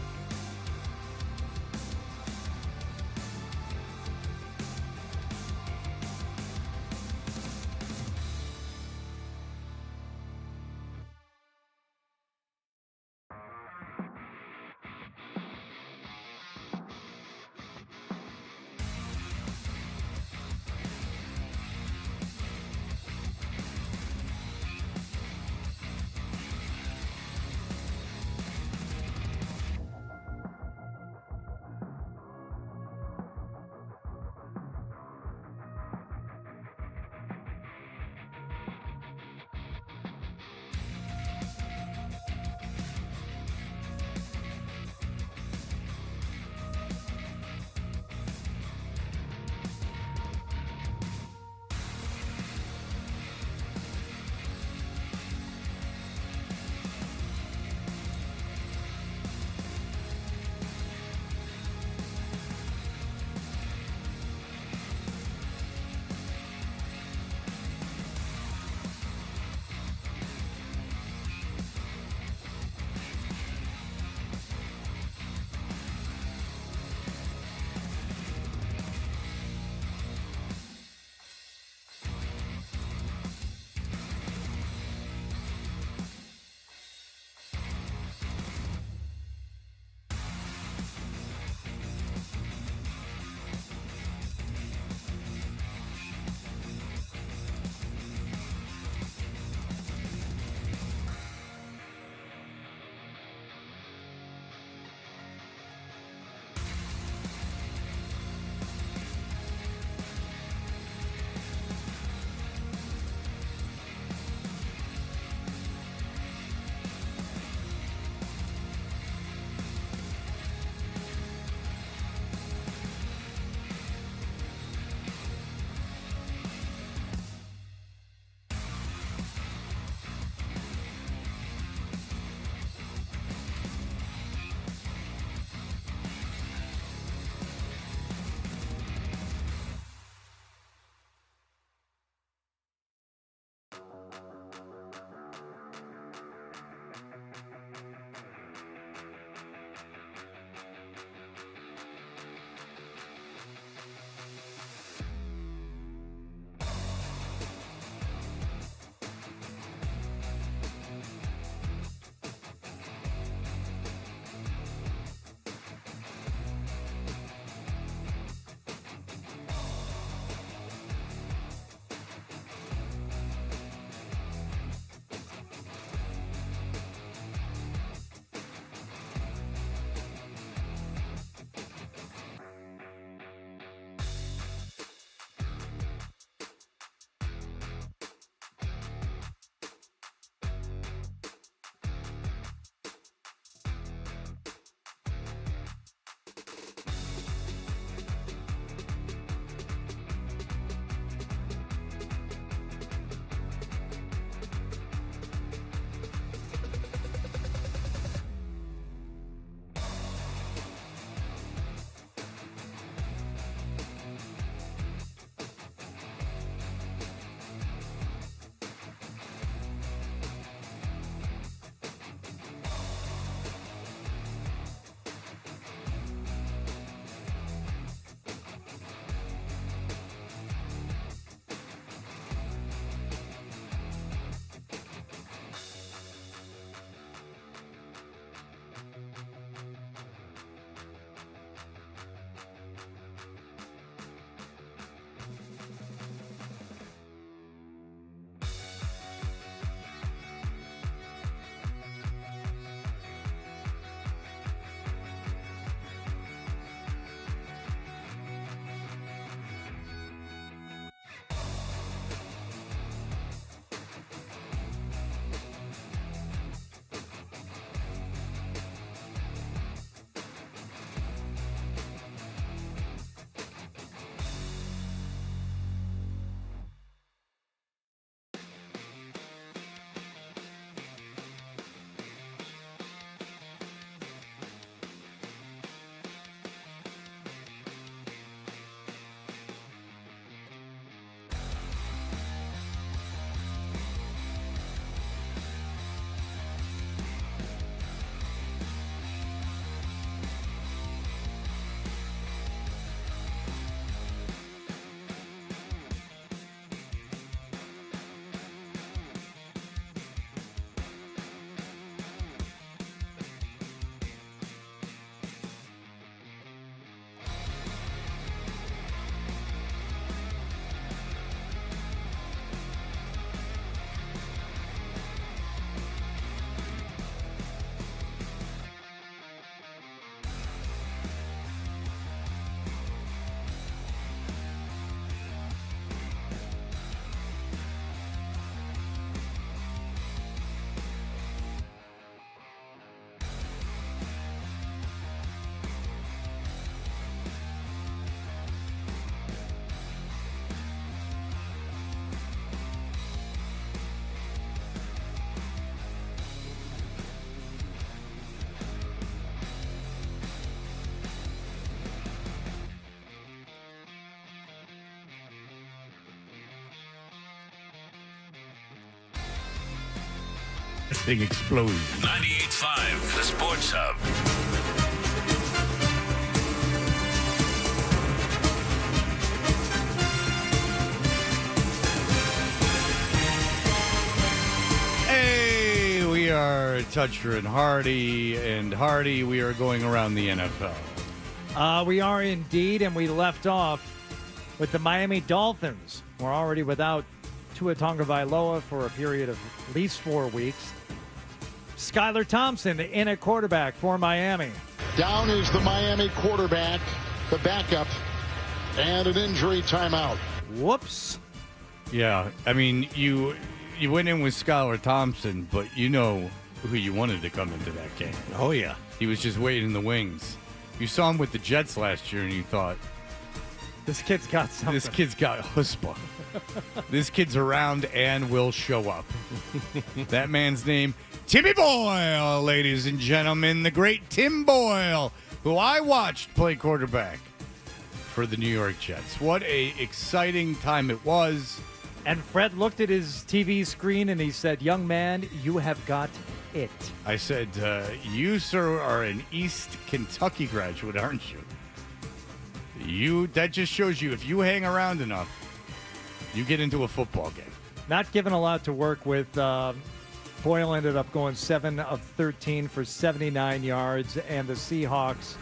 thing exploded. 98.5, the Sports Hub. Hey, we are Toucher and Hardy, we are going around the NFL. We are indeed, and we left off with the Miami Dolphins. We're already without Tua Tagovailoa for a period of at least 4 weeks. Skylar Thompson in at quarterback for Miami. Down is the Miami quarterback, the backup, and an injury timeout. Whoops. Yeah, I mean, you went in with Skylar Thompson, but you know who you wanted to come into that game. Oh, yeah. He was just waiting in the wings. You saw him with the Jets last year, and you thought, this kid's got something. This kid's got chutzpah. This kid's around and will show up. That man's name, Timmy Boyle, ladies and gentlemen. The great Tim Boyle, who I watched play quarterback for the New York Jets. What a exciting time it was. And Fred looked at his TV screen and he said, young man, you have got it. I said, you, sir, are an East Kentucky graduate, aren't you? That just shows you if you hang around enough, you get into a football game. Not given a lot to work with. Boyle ended up going 7 of 13 for 79 yards, and the Seahawks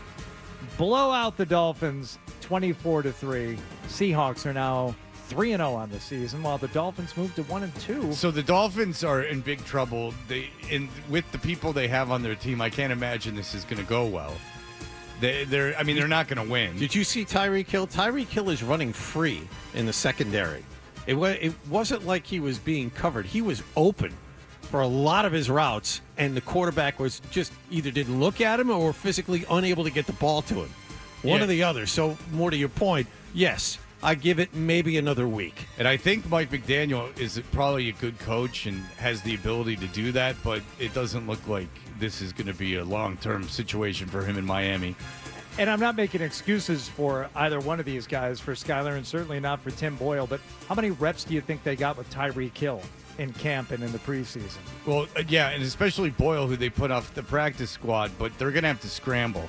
blow out the Dolphins 24-3. Seahawks are now 3-0 on the season, while the Dolphins moved to 1-2. So the Dolphins are in big trouble. With the people they have on their team, I can't imagine this is going to go well. They're not going to win. Did you see Tyreek Hill? Tyreek Hill is running free in the secondary. It wasn't like he was being covered. He was open for a lot of his routes, and the quarterback was just either didn't look at him or physically unable to get the ball to him. One or the other. So more to your point, yes, I give it maybe another week. And I think Mike McDaniel is probably a good coach and has the ability to do that, but it doesn't look like this is going to be a long-term situation for him in Miami. And I'm not making excuses for either one of these guys, for Skylar and certainly not for Tim Boyle, but how many reps do you think they got with Tyreek Hill in camp and in the preseason? Well, yeah, and especially Boyle, who they put off the practice squad, but they're going to have to scramble.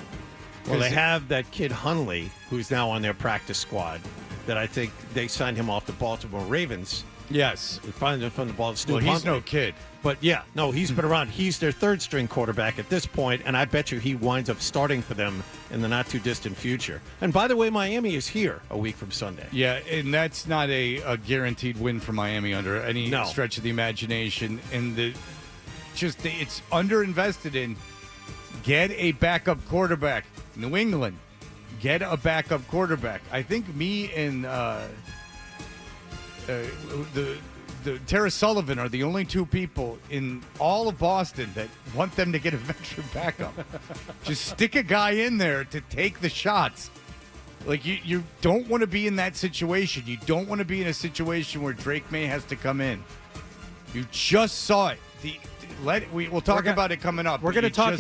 Well, they have that kid Hundley, who's now on their practice squad, that I think they signed him off the Baltimore Ravens. Yes. They find him from the ball. Well, he's no kid. But, yeah, no, he's been around. He's their third-string quarterback at this point, and I bet you he winds up starting for them in the not-too-distant future. And, by the way, Miami is here a week from Sunday. Yeah, and that's not a guaranteed win for Miami under any stretch of the imagination. And it's underinvested in. Get a backup quarterback. New England, get a backup quarterback. I think me and the Tara Sullivan are the only two people in all of Boston that want them to get a veteran backup. Just stick a guy in there to take the shots. Like, you don't want to be in that situation. You don't want to be in a situation where Drake May has to come in. You just saw it. We'll talk about it coming up. We're going to talk.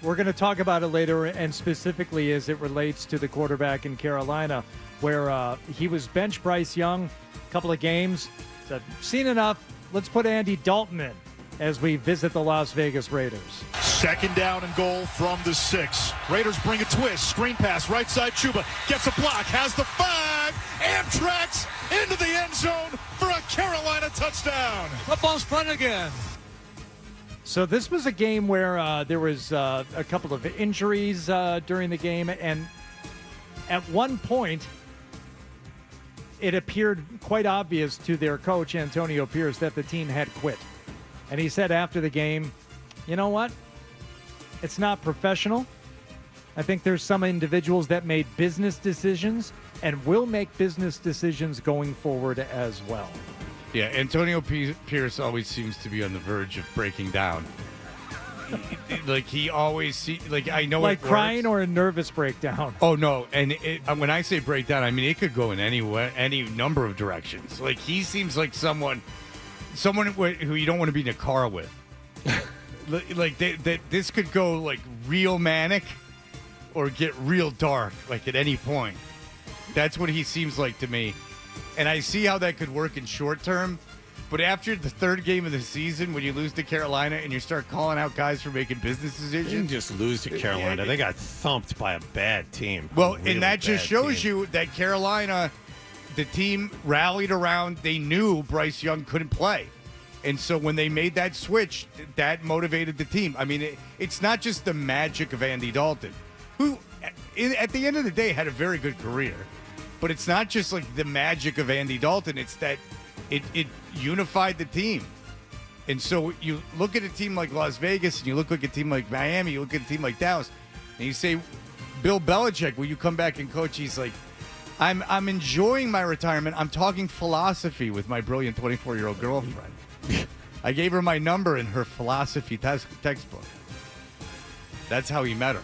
We're going to talk about it later, and specifically as it relates to the quarterback in Carolina, where he was bench Bryce Young a couple of games. Said, seen enough. Let's put Andy Dalton in as we visit the Las Vegas Raiders. 2nd down and goal from the 6. Raiders bring a twist. Screen pass, right side. Chuba gets a block, has the 5. Amtrak's into the end zone for a Carolina touchdown. Football's fun again. So this was a game where there was a couple of injuries during the game, and at one point, it appeared quite obvious to their coach, Antonio Pierce, that the team had quit. And he said after the game, you know what? It's not professional. I think there's some individuals that made business decisions and will make business decisions going forward as well. Yeah, Antonio Pierce always seems to be on the verge of breaking down. He always I know like it crying works. Or a nervous breakdown. Oh no, and when I say breakdown, I mean it could go in any number of directions. Like, he seems like someone who you don't want to be in a car with. This could go like real manic or get real dark, like at any point. That's what he seems like to me. And I see how that could work in short term, But after the third game of the season, when you lose to Carolina and you start calling out guys for making business They decisions, didn't just lose to Carolina. They got thumped by a bad team. well, Really and that just bad shows team. you that Carolina, the team rallied around. They knew Bryce Young couldn't play. And so when they made that switch, that motivated the team. I mean, it's not just the magic of Andy Dalton, who at the end of the day had a very good career. But it's not just like the magic of Andy Dalton. It's that it unified the team. And so you look at a team like Las Vegas and you look at a team like Miami, you look at a team like Dallas, and you say, Bill Belichick, will you come back and coach? He's like, I'm enjoying my retirement. I'm talking philosophy with my brilliant 24-year-old girlfriend. I gave her my number in her philosophy textbook. That's how he met her.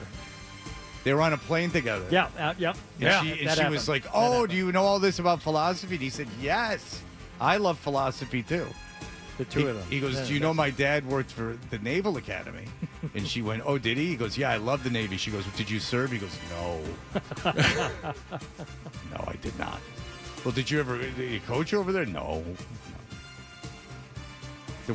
They were on a plane together. Yeah, yep. And she was like, "Oh, do you know all this about philosophy?" And he said, "Yes, I love philosophy too." The two of them. He goes, "Do you know my dad worked for the Naval Academy?" And she went, "Oh, did he?" He goes, "Yeah, I love the Navy." She goes, "Did you serve?" He goes, "No." No, I did not. Well, did you coach over there? No.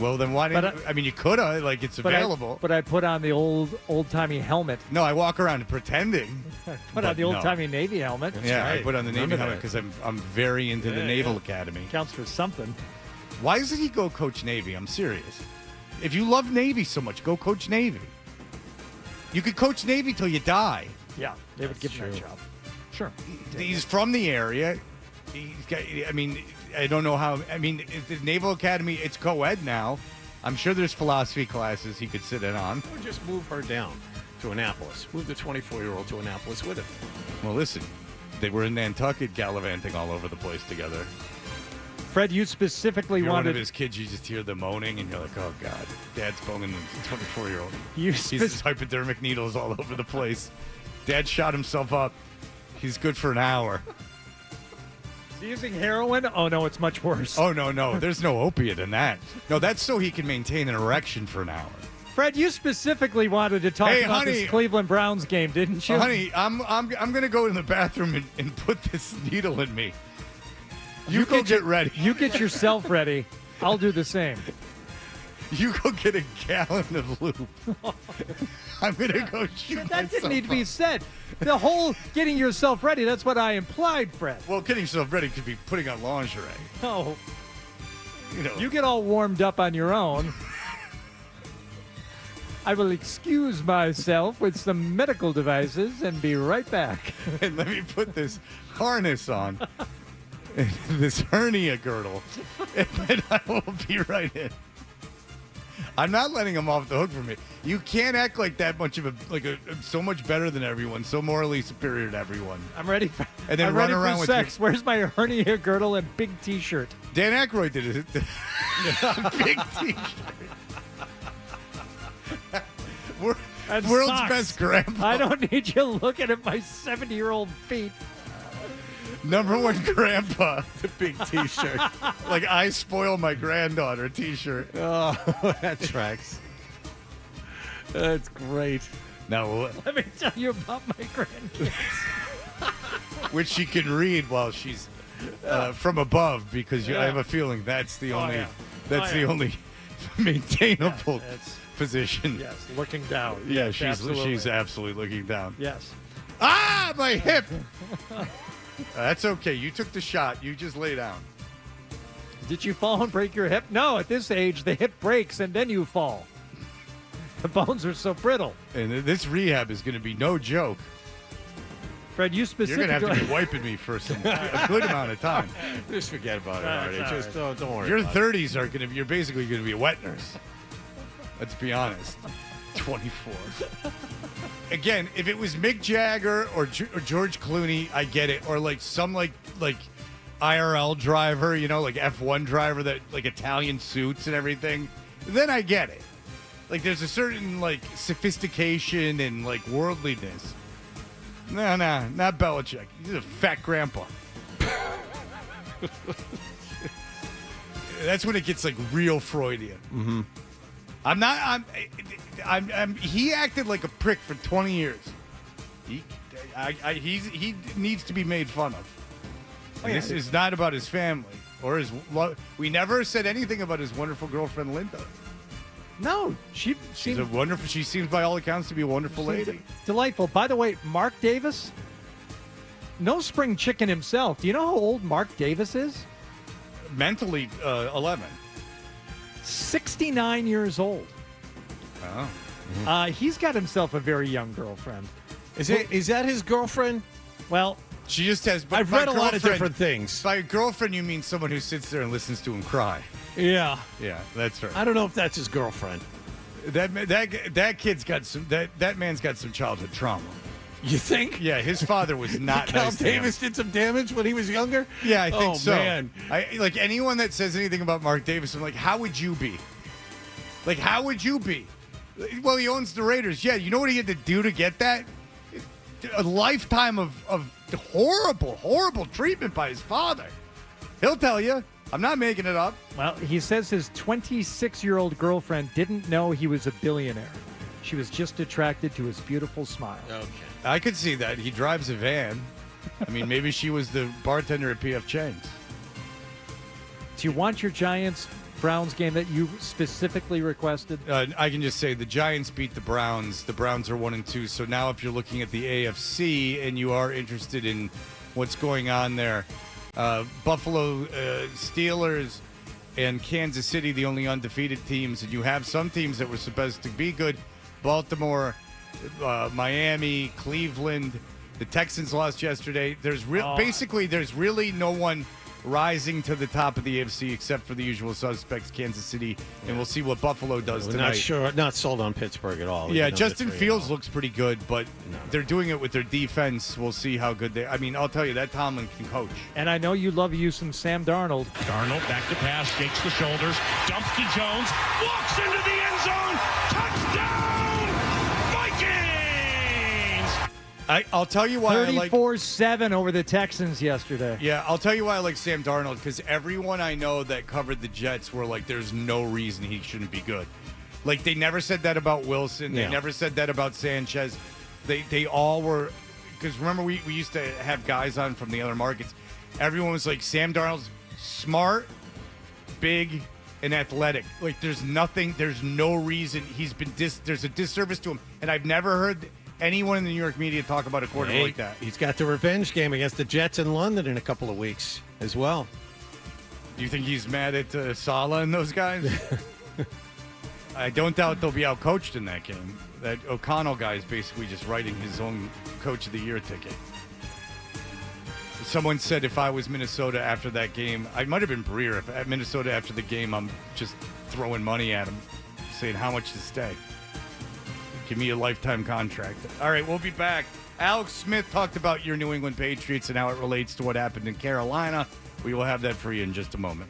Well, then why didn't I mean, you could have, like, it's available. But I put on the old-timey helmet. No, I walk around pretending. Put on the old-timey Navy helmet. Yeah, right. I put on the Navy helmet because I'm very into the Naval Academy. Counts for something. Why doesn't he go coach Navy? I'm serious. If you love Navy so much, go coach Navy. You could coach Navy till you die. Yeah, they would give him that job. Sure. He's from the area. I mean, I don't know how. I mean, the Naval Academy, it's co-ed now. I'm sure there's philosophy classes he could sit in on. Or just move her down to Annapolis. Move the 24-year-old to Annapolis with him. Well, listen, they were in Nantucket gallivanting all over the place together. Fred, you specifically You're wanted one of his kids. You just hear the moaning, and you're like, "Oh God, Dad's boning the 24-year-old." You He's hypodermic needles all over the place. Dad shot himself up. He's good for an hour. Is he using heroin? Oh no, it's much worse. Oh no, there's no opiate in that. No, that's so he can maintain an erection for an hour. Fred, you specifically wanted to talk about this Cleveland Browns game, didn't you? Honey, I'm gonna go in the bathroom and put this needle in me. You go get ready. You get yourself ready. I'll do the same. You go get a gallon of lube. I'm gonna go shoot That didn't myself need to be up. said. The whole getting yourself ready, that's what I implied, Fred. Well, getting yourself ready could be putting on lingerie. No. You know. You get all warmed up on your own. I will excuse myself with some medical devices and be right back. And let me put this harness on. This hernia girdle. And then I will be right in. I'm not letting him off the hook for me. You can't act like that much of so much better than everyone, so morally superior to everyone. I'm ready for And then I'm run ready around for with sex. Where's my hernia girdle and big T-shirt? Dan Aykroyd did it. Big T-shirt. And World's socks. best grandpa. I don't need you looking at my 70-year-old feet. Number one grandpa. The big T-shirt. Like, I spoil my granddaughter T-shirt. Oh, that tracks. That's great. Now, Let me tell you about my grandkids. which she can read while she's from above, because I have a feeling that's the only the only maintainable position. Yes, looking down. Yeah, Yes, she's absolutely looking down. Yes. Ah, my hip. That's okay. You took the shot. You just lay down. Did you fall and break your hip? No, at this age, the hip breaks and then you fall. The bones are so brittle. And this rehab is going to be no joke. Fred, you You're specifically... going to have to be wiping me for a good amount of time. Just forget about it, Artie. Just don't worry. Your about 30s are going to. You're basically going to be a wet nurse. Let's be honest. 24. Again, if it was Mick Jagger or George Clooney, I get it. Or like some like IRL driver, you know, like F1 driver that like Italian suits and everything. Then I get it. Like there's a certain like sophistication and like worldliness. No, not Belichick. He's a fat grandpa. That's when it gets like real Freudian. Mm-hmm. He acted like a prick for 20 years. He needs to be made fun of. This is not about his family. Or we never said anything about his wonderful girlfriend, Linda. No, she's a wonderful. She seems, by all accounts, to be a wonderful lady. Delightful. By the way, Mark Davis, no spring chicken himself. Do you know how old Mark Davis is? Mentally, 11. 69 years old. Oh. He's got himself a very young girlfriend. Is that his girlfriend? Well, she just has. But I've read a lot of different things. By girlfriend, you mean someone who sits there and listens to him cry. Yeah. Yeah, that's right. I don't know if that's his girlfriend. That kid's got some. That man's got some childhood trauma. You think? Yeah, his father was not Cal nice. Davis did some damage when he was younger? Yeah, I think so. Man. Like anyone that says anything about Mark Davis, I'm like, how would you be? Like, how would you be? Well, he owns the Raiders. Yeah, you know what he had to do to get that? A lifetime of horrible treatment by his father. He'll tell you. I'm not making it up. Well, he says his 26-year-old girlfriend didn't know he was a billionaire. She was just attracted to his beautiful smile. Okay. I could see that. He drives a van. I mean, maybe she was the bartender at P.F. Chang's. Do you want your Giants-Browns game that you specifically requested? I can just say the Giants beat the Browns. The Browns are 1-2. So now if you're looking at the AFC and you are interested in what's going on there, Buffalo, Steelers, and Kansas City, the only undefeated teams. And you have some teams that were supposed to be good. Baltimore, Miami, Cleveland. The Texans lost yesterday. Basically, there's really no one rising to the top of the AFC except for the usual suspects, Kansas City, and we'll see what Buffalo does tonight. Not sold on Pittsburgh at all. Yeah, Justin Fields looks pretty good, but they're doing it with their defense. We'll see how good they. I mean, I'll tell you that Tomlin can coach. And I know you love you some Sam Darnold. Darnold back to pass, shakes the shoulders, dumps to Jones, walks into the end zone, touchdown, Vikings! I'll tell you why 34-7 over the Texans yesterday. Yeah, I'll tell you why I like Sam Darnold, because everyone I know that covered the Jets were like, there's no reason he shouldn't be good. Like, they never said that about Wilson. They never said that about Sanchez. They all were, because remember we used to have guys on from the other markets. Everyone was like, Sam Darnold's smart, big, and athletic. Like, there's no reason there's a disservice to him. And I've never heard anyone in the New York media talk about a quarterback like that. He's got the revenge game against the Jets in London in a couple of weeks as well. Do you think he's mad at Saleh and those guys? I don't doubt they'll be outcoached in that game. That O'Connell guy is basically just writing his own Coach of the Year ticket. Someone said if I was Minnesota after that game, I might have been Breer. If at Minnesota after the game, I'm just throwing money at him, saying how much to stay. Give me a lifetime contract. All right, we'll be back. Alex Smith talked about your New England Patriots and how it relates to what happened in Carolina. We will have that for you in just a moment.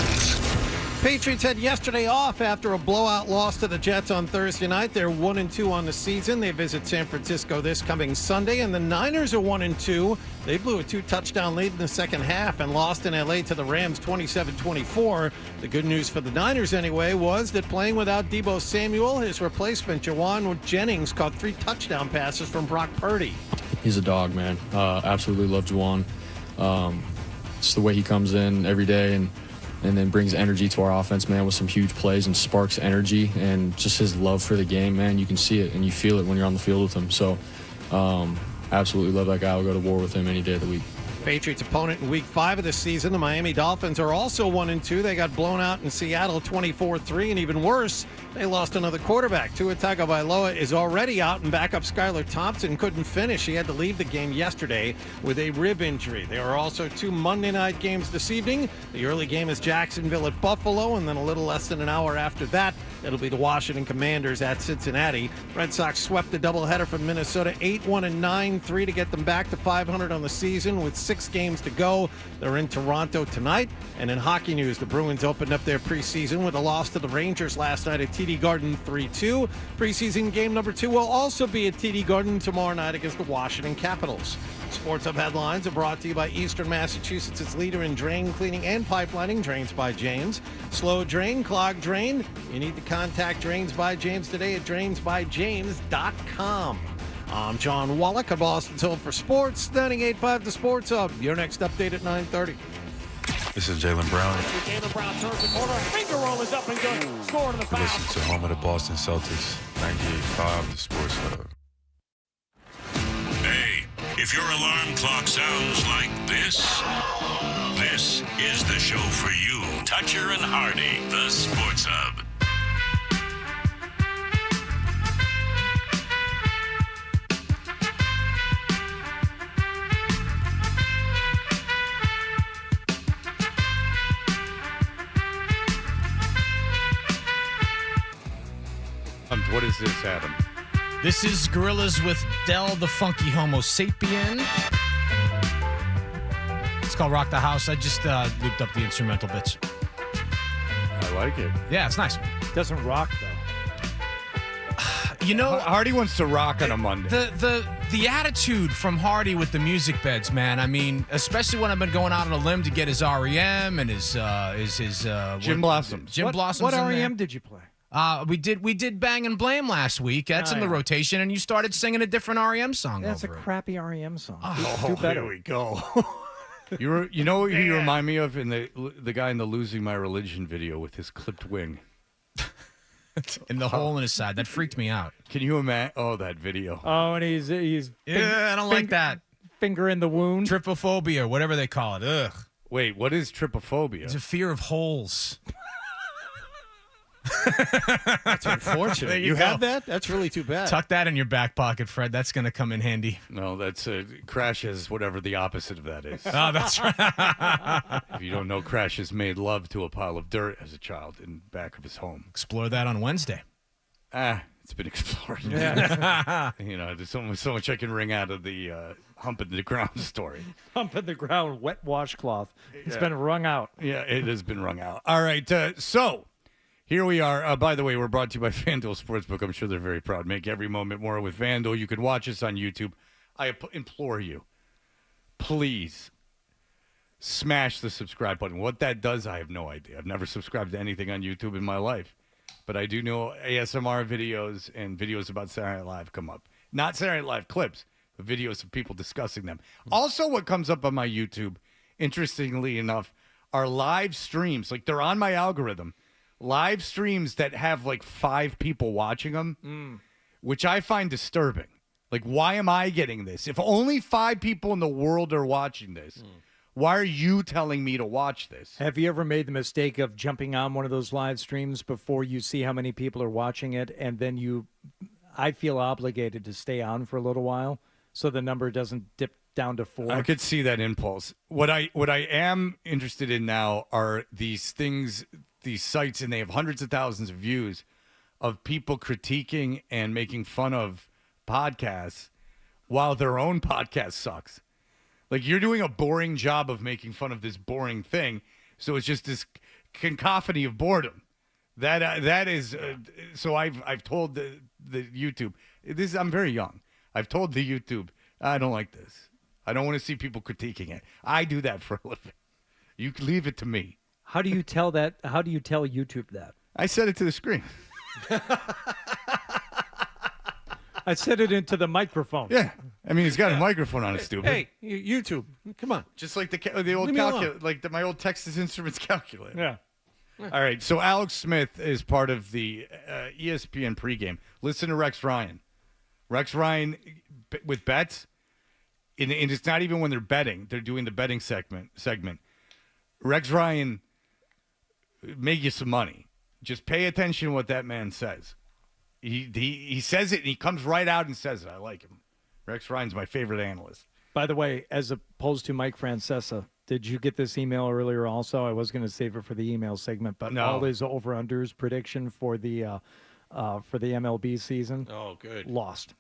begins. Patriots had yesterday off after a blowout loss to the Jets on Thursday night. They're 1-2 on the season. They visit San Francisco this coming Sunday, and the Niners are 1-2. They blew a 2-touchdown lead in the second half and lost in L.A. to the Rams 27-24. The good news for the Niners anyway was that playing without Deebo Samuel, his replacement Jawan Jennings caught 3 touchdown passes from Brock Purdy. He's a dog, man. Absolutely love Jawan. Just the way he comes in every day and then brings energy to our offense, man, with some huge plays and sparks energy, and just his love for the game, man. You can see it and you feel it when you're on the field with him. So absolutely love that guy. I'll go to war with him any day of the week. Patriots opponent in Week 5 of the season, the Miami Dolphins, are also 1-2. They got blown out in Seattle 24-3, and even worse, they lost another quarterback. Tua Tagovailoa is already out, and backup Skylar Thompson couldn't finish. He had to leave the game yesterday with a rib injury. There are also 2 Monday night games this evening. The early game is Jacksonville at Buffalo, and then a little less than an hour after that, it'll be the Washington Commanders at Cincinnati. Red Sox swept the doubleheader from Minnesota 8-1 and 9-3 to get them back to 500 on the season with 6 games to go. They're in Toronto tonight. And in hockey news, the Bruins opened up their preseason with a loss to the Rangers last night at TD Garden 3-2. Preseason game number 2 will also be at TD Garden tomorrow night against the Washington Capitals. Sports Hub headlines are brought to you by Eastern Massachusetts' leader in drain cleaning and pipelining, Drains by James. Slow drain, clog drain. You need to contact Drains by James today at drainsbyjames.com. I'm John Wallach of Boston's Home for Sports, 98.5 The Sports Hub. Your next update at 9:30. This is Jaylen Brown. Jaylen Brown turns the corner. Finger roll is up and good. Score to the foul. Listen to home of the Boston Celtics, 98.5 The Sports Hub. Hey, if your alarm clock sounds like this is the show for you. Toucher and Hardy, the Sports Hub. What is this, Adam? This is Gorillas with Del the Funky Homo Sapien. It's called Rock the House. I just looped up the instrumental bits. I like it. Yeah, it's nice. Doesn't rock, though. You know, Hardy wants to rock on a Monday. The attitude from Hardy with the music beds, man. I mean, especially when I've been going out on a limb to get his REM and his Jim Blossoms. Jim Blossoms. What in REM there. did you play? We did Bang and Blame last week. That's in the rotation, and you started singing a different REM song. That's a over it. crappy REM song. Do better. Here we go. You know what you remind me of in the guy in the Losing My Religion video with his clipped wing. In the hole in his side. That freaked me out. Can you imagine? Oh, that video. Oh, and he's I don't like that. Finger in the wound. Trypophobia, whatever they call it. Ugh. Wait, what is trypophobia? It's a fear of holes. That's unfortunate. You have that? That's really too bad. Tuck that in your back pocket, Fred. That's going to come in handy. No, that's Crash is whatever the opposite of that is. Oh, that's right. If you don't know, Crash has made love to a pile of dirt as a child in back of his home. Explore that on Wednesday. It's been explored. Yeah. There's so much I can wring out of the hump in the ground story. Hump in the ground, wet washcloth. It's been wrung out. Yeah, it has been wrung out. All right, so here we are. By the way, we're brought to you by FanDuel Sportsbook. I'm sure they're very proud. Make every moment more with FanDuel. You can watch us on YouTube. I implore you, please smash the subscribe button. What that does, I have no idea. I've never subscribed to anything on YouTube in my life. But I do know ASMR videos and videos about Saturday Night Live come up. Not Saturday Night Live clips, but videos of people discussing them. Also, what comes up on my YouTube, interestingly enough, are live streams. Like, they're on my algorithm. Live streams that have like 5 people watching them, which I find disturbing. Like, why am I getting this? If only 5 people in the world are watching this, why are you telling me to watch this? Have you ever made the mistake of jumping on one of those live streams before you see how many people are watching it, and then I feel obligated to stay on for a little while so the number doesn't dip down to 4? I could see that impulse. What I am interested in now are these things, these sites, and they have hundreds of thousands of views of people critiquing and making fun of podcasts while their own podcast sucks. Like, you're doing a boring job of making fun of this boring thing, so it's just this cacophony of boredom. That is so I've told the YouTube this. I'm very young. I've told the YouTube I don't like this. I don't want to see people critiquing it. I do that for a living. You can leave it to me. How do you tell that? How do you tell YouTube that? I said it to the screen. I said it into the microphone. Yeah, I mean he's got a microphone on it, stupid. Hey, YouTube, come on. Just like the old calculator, like my old Texas Instruments calculator. Yeah. All right, so Alex Smith is part of the ESPN pregame. Listen to Rex Ryan. Rex Ryan with bets, and it's not even when they're betting. They're doing the betting segment. Rex Ryan make you some money. Just pay attention to what that man says. He says it, and he comes right out and says it. I like him. Rex Ryan's my favorite analyst. By the way, as opposed to Mike Francesa, did you get this email earlier also? I was going to save it for the email segment, but No. all his over-unders prediction for the MLB season. Oh, good. Lost.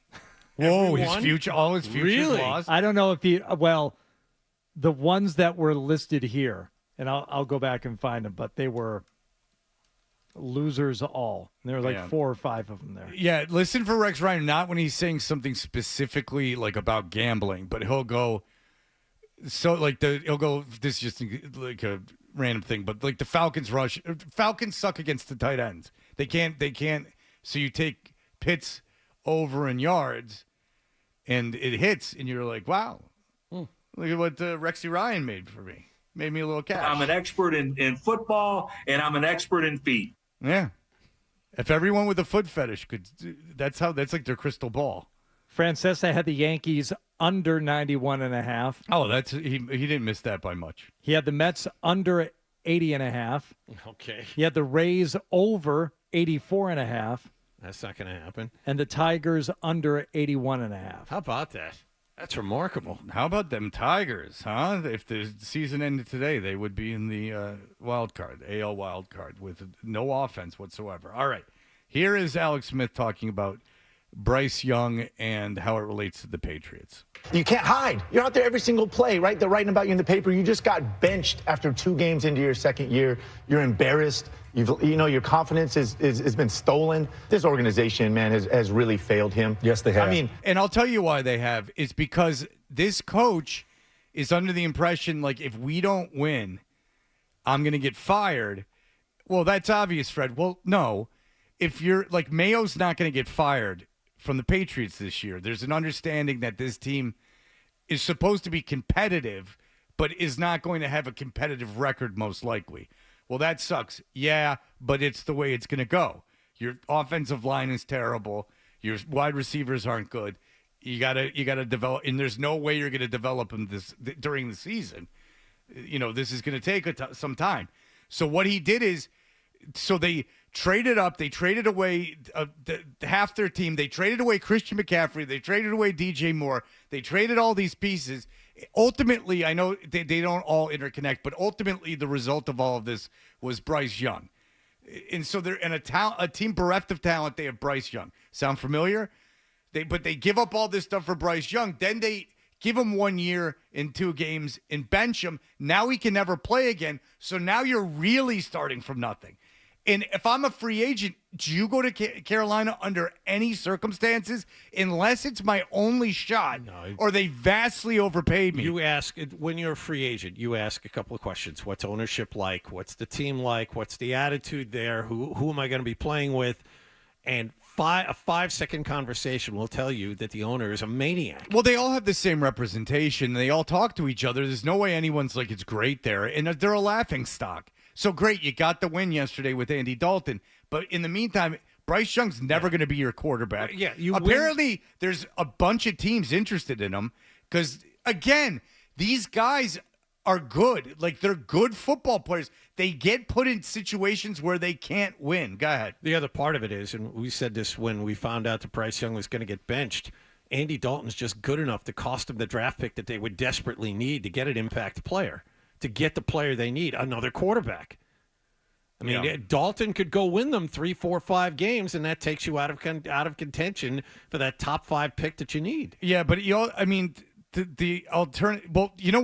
Whoa, Everyone? all his futures Really? lost? I don't know if the ones that were listed here, and I'll go back and find them, but they were losers all. And there were like Yeah. 4 or 5 of them there. Yeah, listen for Rex Ryan, not when he's saying something specifically like about gambling, but he'll go this is just like a random thing, but like the Falcons suck against the tight ends. They can't so you take Pitts over in yards and it hits and you're like, wow. Look at what Rexy Ryan made for me. Made me a little cash. I'm an expert in football, and I'm an expert in feet. Yeah. If everyone with a foot fetish could, that's like their crystal ball. Francesa had the Yankees under 91.5. Oh, he didn't miss that by much. He had the Mets under 80.5. Okay. He had the Rays over 84.5. That's not going to happen. And the Tigers under 81.5. How about that? That's remarkable. How about them Tigers, huh? If the season ended today, they would be in the wild card, AL wild card, with no offense whatsoever. All right. Here is Alex Smith talking about Bryce Young and how it relates to the Patriots. You can't hide. You're out there every single play, right? They're writing about you in the paper. You just got benched after 2 games into your second year. You're embarrassed. Your confidence has been stolen. This organization, man, has really failed him. Yes, they have. I mean, and I'll tell you why they have. It's because this coach is under the impression, like, if we don't win, I'm going to get fired. Well, that's obvious, Fred. Well, no. If you're, like, Mayo's not going to get fired from the Patriots this year. There's an understanding that this team is supposed to be competitive, but is not going to have a competitive record most likely. Well, that sucks. Yeah, but it's the way it's going to go. Your offensive line is terrible. Your wide receivers aren't good. You gotta develop, and there's no way you're going to develop them during the season. This is going to take some time. So what he did is, so they traded up. They traded away half their team. They traded away Christian McCaffrey. They traded away DJ Moore. They traded all these pieces. Ultimately, I know they don't all interconnect, but ultimately the result of all of this was Bryce Young. And so they're in a team bereft of talent. They have Bryce Young. Sound familiar? But they give up all this stuff for Bryce Young. Then they give him 1 year in 2 games and bench him. Now he can never play again. So now you're really starting from nothing. And if I'm a free agent, do you go to Carolina under any circumstances unless it's my only shot or they vastly overpaid me? You ask, when you're a free agent, you ask a couple of questions. What's ownership like? What's the team like? What's the attitude there? Who am I going to be playing with? And a 5-second conversation will tell you that the owner is a maniac. Well, they all have the same representation. They all talk to each other. There's no way anyone's like, it's great there. And they're a laughing stock. So great, you got the win yesterday with Andy Dalton. But in the meantime, Bryce Young's never going to be your quarterback. Yeah, apparently there's a bunch of teams interested in him because, again, these guys are good. Like, they're good football players. They get put in situations where they can't win. Go ahead. The other part of it is, and we said this when we found out that Bryce Young was going to get benched, Andy Dalton's just good enough to cost them the draft pick that they would desperately need to get an impact player, to get the player they need, another quarterback. I mean, Dalton could go win them 3, 4, 5 games, and that takes you out of contention for that top 5 pick that you need. Yeah, but the alternative. Well, you know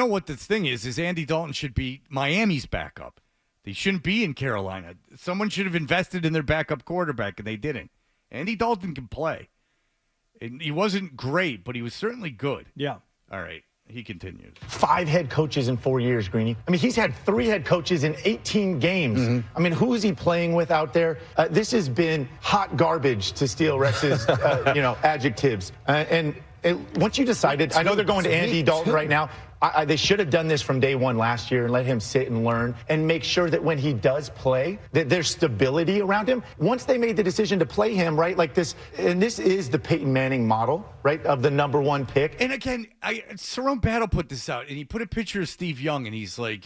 what this thing is Andy Dalton should be Miami's backup. They shouldn't be in Carolina. Someone should have invested in their backup quarterback, and they didn't. Andy Dalton can play. And he wasn't great, but he was certainly good. Yeah. All right. He continues. 5 head coaches in 4 years, Greeny. I mean, he's had 3 head coaches in 18 games. I mean, who is he playing with out there? This has been hot garbage, to steal Rex's, adjectives. And once you decided, I know they're going to Andy Dalton right now. They should have done this from day one last year and let him sit and learn and make sure that when he does play, that there's stability around him. Once they made the decision to play him, right, like this, and this is the Peyton Manning model, right, of the number 1 pick. And again, Cerrone Battle put this out, and he put a picture of Steve Young, and he's like,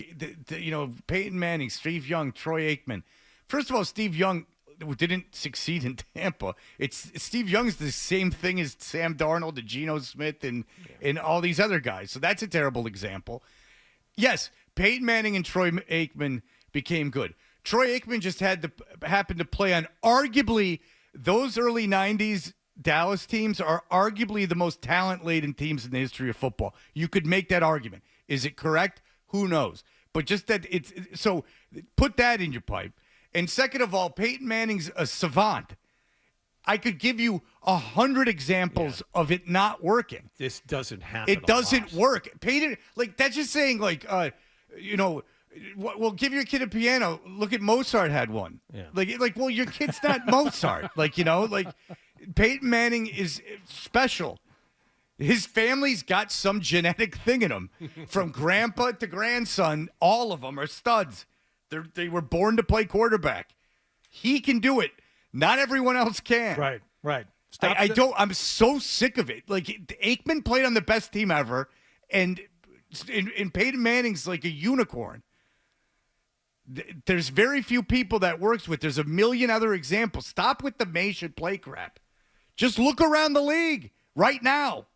Peyton Manning, Steve Young, Troy Aikman. First of all, Steve Young didn't succeed in Tampa. Steve Young's the same thing as Sam Darnold and Geno Smith and all these other guys. So that's a terrible example. Yes, Peyton Manning and Troy Aikman became good. Troy Aikman just happened to play on arguably those early 90s Dallas teams are arguably the most talent-laden teams in the history of football. You could make that argument. Is it correct? Who knows? But just that so put that in your pipe. And second of all, Peyton Manning's a savant. I could give you 100 examples of it not working. This doesn't happen. It doesn't work. Peyton, that's just saying, well, give your kid a piano. Look at Mozart had one. Yeah. Well, your kid's not Mozart. Peyton Manning is special. His family's got some genetic thing in him. From grandpa to grandson, all of them are studs. They were born to play quarterback. He can do it. Not everyone else can. Right. I'm so sick of it. Aikman played on the best team ever, and Peyton Manning's like a unicorn. There's very few people that works with. There's a million other examples. Stop with the May should play crap. Just look around the league right now.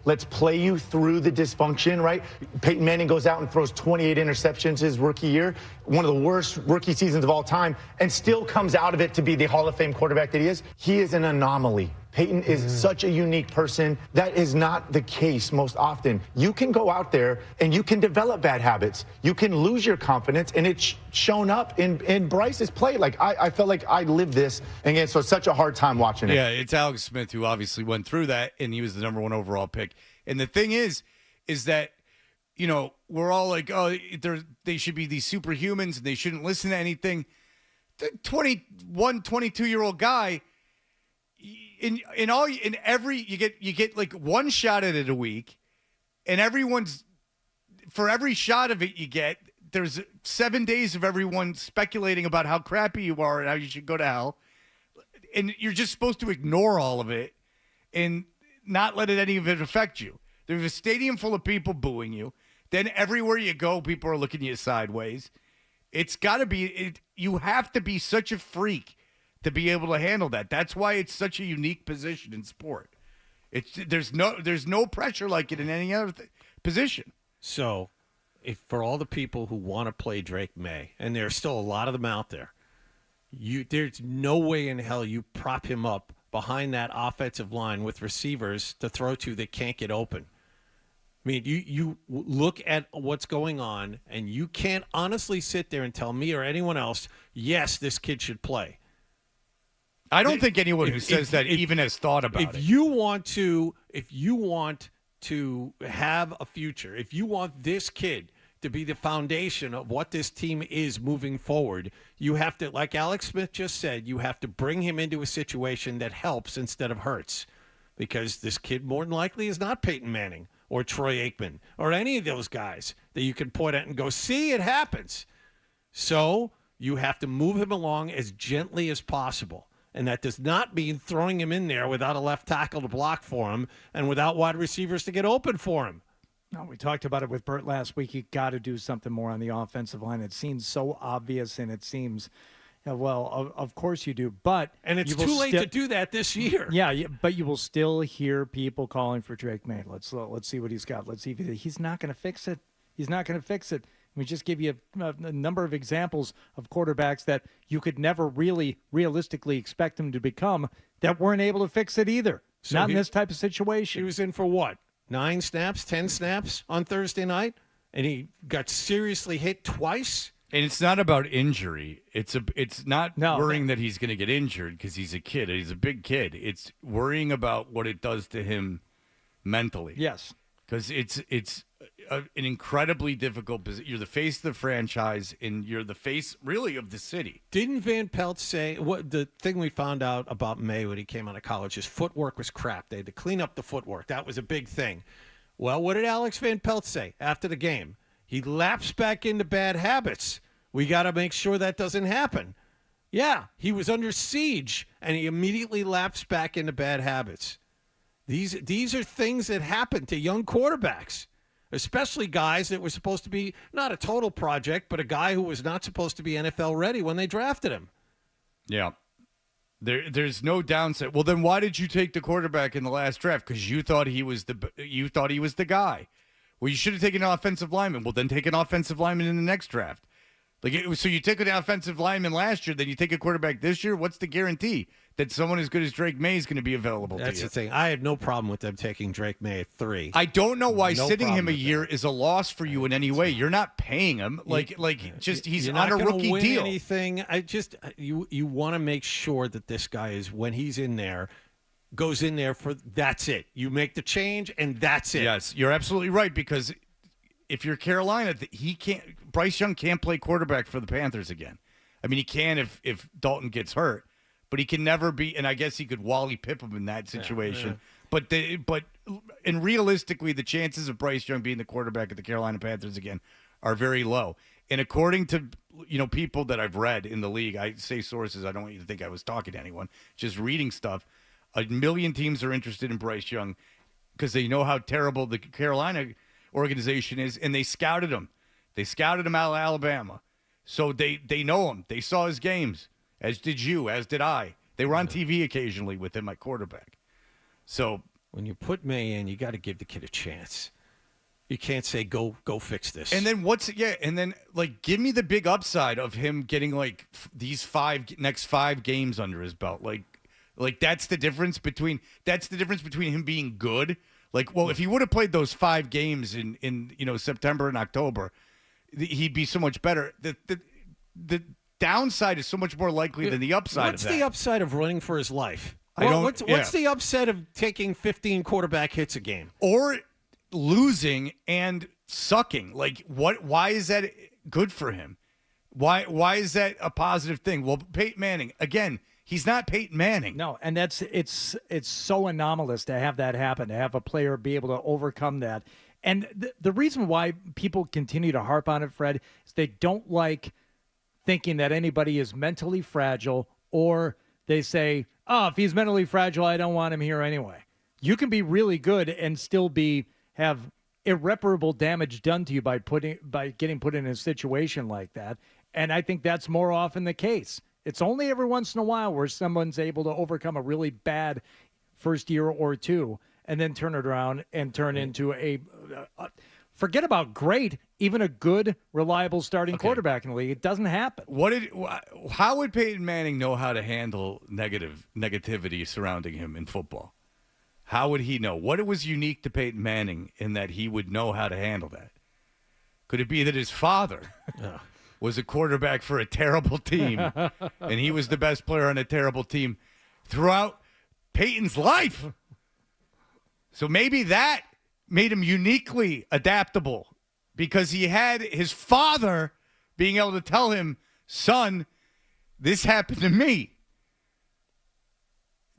Let's play you through the dysfunction, right? Peyton Manning goes out and throws 28 interceptions his rookie year, one of the worst rookie seasons of all time, and still comes out of it to be the Hall of Fame quarterback that he is. He is an anomaly. Peyton is such a unique person. That is not the case most often. You can go out there and you can develop bad habits. You can lose your confidence, and it's shown up in Bryce's play. I felt like I lived this, and again, so it's such a hard time watching it. Yeah, it's Alex Smith who obviously went through that, and he was the number 1 overall pick. And the thing is that, we're all like, oh, they should be these superhumans, and they shouldn't listen to anything. The 22-year-old guy, you get like 1 shot at it a week, and for every shot of it you get, there's 7 days of everyone speculating about how crappy you are and how you should go to hell, and you're just supposed to ignore all of it and not let any of it affect you. There's a stadium full of people booing you. Then everywhere you go, people are looking at you sideways. It's got to be. You have to be such a freak to be able to handle that. That's why it's such a unique position in sport. There's no pressure like it in any other position. So, for all the people who want to play Drake May, and there's still a lot of them out there, there's no way in hell you prop him up behind that offensive line with receivers to throw to that can't get open. I mean, you look at what's going on, and you can't honestly sit there and tell me or anyone else, yes, this kid should play. I don't think anyone who says that even has thought about it. If you want to have a future, if you want this kid to be the foundation of what this team is moving forward, you have to, like Alex Smith just said, you have to bring him into a situation that helps instead of hurts. Because this kid more than likely is not Peyton Manning or Troy Aikman or any of those guys that you can point at and go, see, it happens. So you have to move him along as gently as possible. And that does not mean throwing him in there without a left tackle to block for him and without wide receivers to get open for him. No, we talked about it with Bert last week. You got to do something more on the offensive line. It seems so obvious, and it seems, of course you do. And it's too late to do that this year. Yeah, but you will still hear people calling for Drake May. Let's see what he's got. Let's see if he's not going to fix it. He's not going to fix it. We just give you a number of examples of quarterbacks that you could never really realistically expect them to become that weren't able to fix it either. So not in this type of situation. He was in for what? 9 snaps, 10 snaps on Thursday night? And he got seriously hit twice? And it's not about injury. It's not No. worrying that he's going to get injured because he's a kid. He's a big kid. It's worrying about what it does to him mentally. Yes. Because it's an incredibly difficult position. You're the face of the franchise, and you're the face, really, of the city. Didn't Van Pelt say what the thing we found out about May when he came out of college? His footwork was crap. They had to clean up the footwork. That was a big thing. Well, what did Alex Van Pelt say after the game? He lapsed back into bad habits. We got to make sure that doesn't happen. Yeah, he was under siege, and he immediately lapsed back into bad habits. These are things that happen to young quarterbacks, especially guys that were supposed to be not a total project, but a guy who was not supposed to be NFL ready when they drafted him. Yeah. There's no downside. Well, then why did you take the quarterback in the last draft? Because you thought he was the guy. Well, you should have taken an offensive lineman. Well, then take an offensive lineman in the next draft. So you took an offensive lineman last year, then you take a quarterback this year. What's the guarantee that someone as good as Drake May is going to be available to you? That's the thing. I have no problem with them taking Drake May at 3. I don't know why No sitting him problem a with year is a loss for you in any way. You're not paying him. He's You're on not a gonna rookie win deal. Anything. You want to make sure that this guy is, when he's in there, goes in there for that's it. You make the change and that's it. Yes, you're absolutely right, because if you're Carolina, Bryce Young can't play quarterback for the Panthers again. I mean, he can if Dalton gets hurt, but he can never be. And I guess he could Wally Pipp him in that situation. Yeah. But realistically, the chances of Bryce Young being the quarterback of the Carolina Panthers again are very low. And according to people that I've read in the league, I say sources. I don't want you to think I was talking to anyone. Just reading stuff. 1 million teams are interested in Bryce Young because they know how terrible the Carolina organization is, and they scouted him. They scouted him out of Alabama. So they know him. They saw his games, as did you, as did I. They were on TV occasionally with him at quarterback. So when you put May in, you got to give the kid a chance. You can't say go fix this. And then give me the big upside of him getting these next 5 games under his belt. Like that's the difference between him being good. If he would have played those 5 games in September and October, he'd be so much better. The downside is so much more likely than the upside. What's the upside of running for his life? What's the upside of taking 15 quarterback hits a game? Or losing and sucking? Why is that good for him? Why is that a positive thing? Well, Peyton Manning, again, he's not Peyton Manning. No, and it's so anomalous to have that happen, to have a player be able to overcome that. And the reason why people continue to harp on it, Fred, is they don't like thinking that anybody is mentally fragile, or they say, if he's mentally fragile, I don't want him here anyway. You can be really good and still have irreparable damage done to you by getting put in a situation like that. And I think that's more often the case. It's only every once in a while where someone's able to overcome a really bad first year or two and then turn it around and turn into forget about great, even a good, reliable starting quarterback in the league. It doesn't happen. How would Peyton Manning know how to handle negativity surrounding him in football? How would he know? What was unique to Peyton Manning in that he would know how to handle that? Could it be that his father was a quarterback for a terrible team, and he was the best player on a terrible team throughout Peyton's life? So maybe that made him uniquely adaptable, because he had his father being able to tell him, son, this happened to me.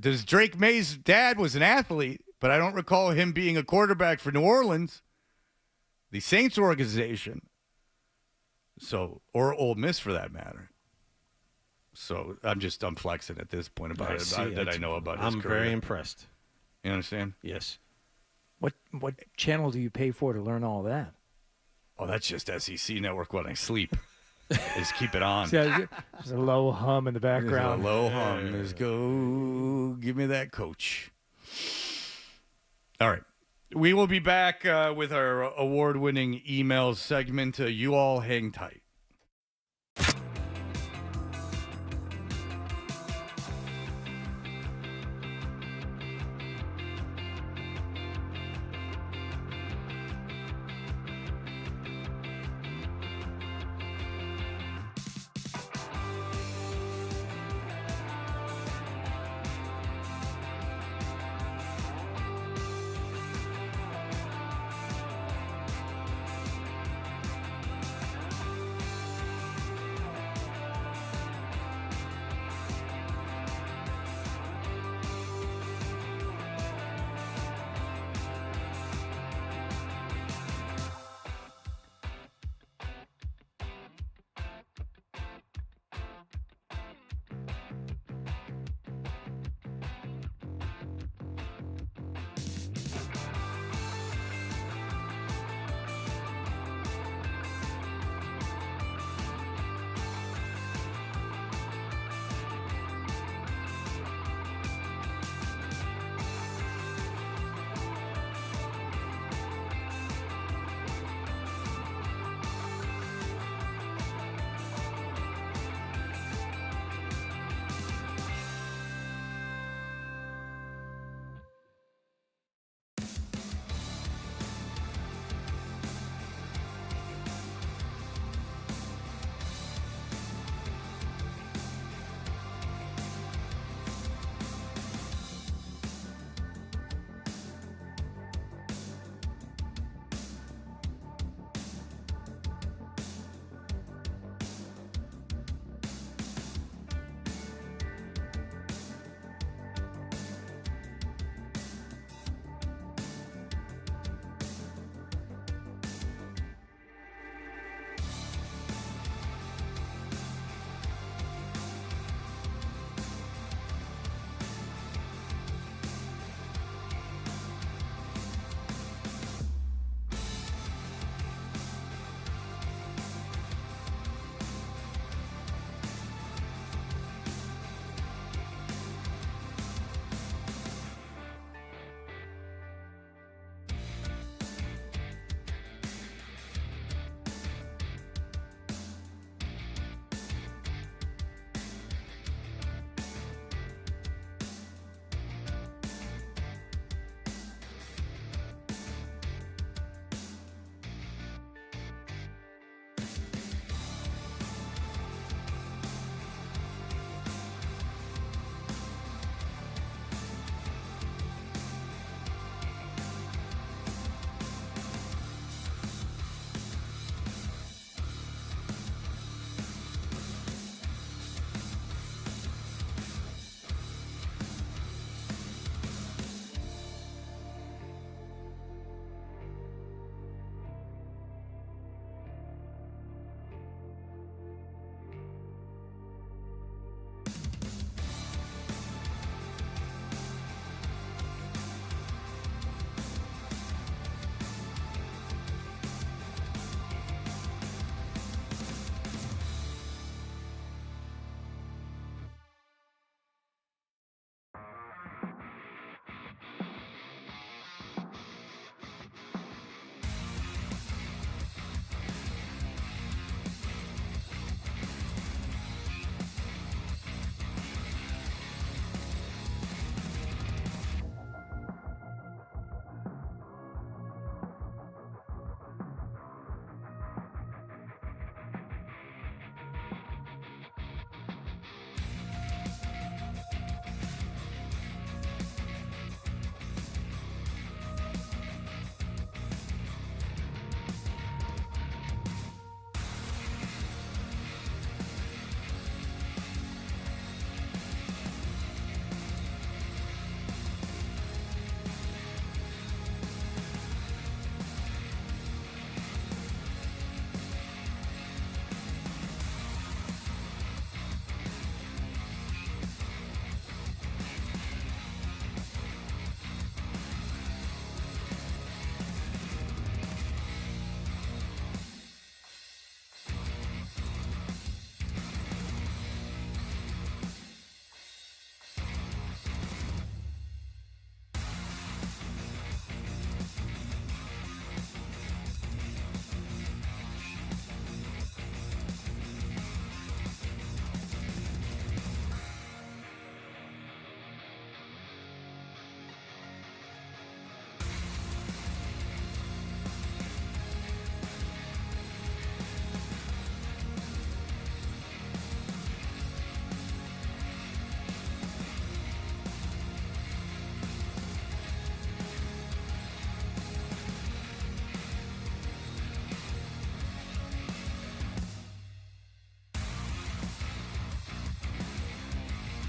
Drake May's dad was an athlete, but I don't recall him being a quarterback for New Orleans, the Saints organization. Or Ole Miss for that matter. So I'm flexing at this point about that I know about his career. I'm very impressed. You understand? Yes. What channel do you pay for to learn all that? Oh, that's just SEC Network when I sleep. Just keep it on. There's a low hum in the background. There's a low hum. Let's go. Give me that, coach. All right. We will be back with our award-winning email segment. You all hang tight.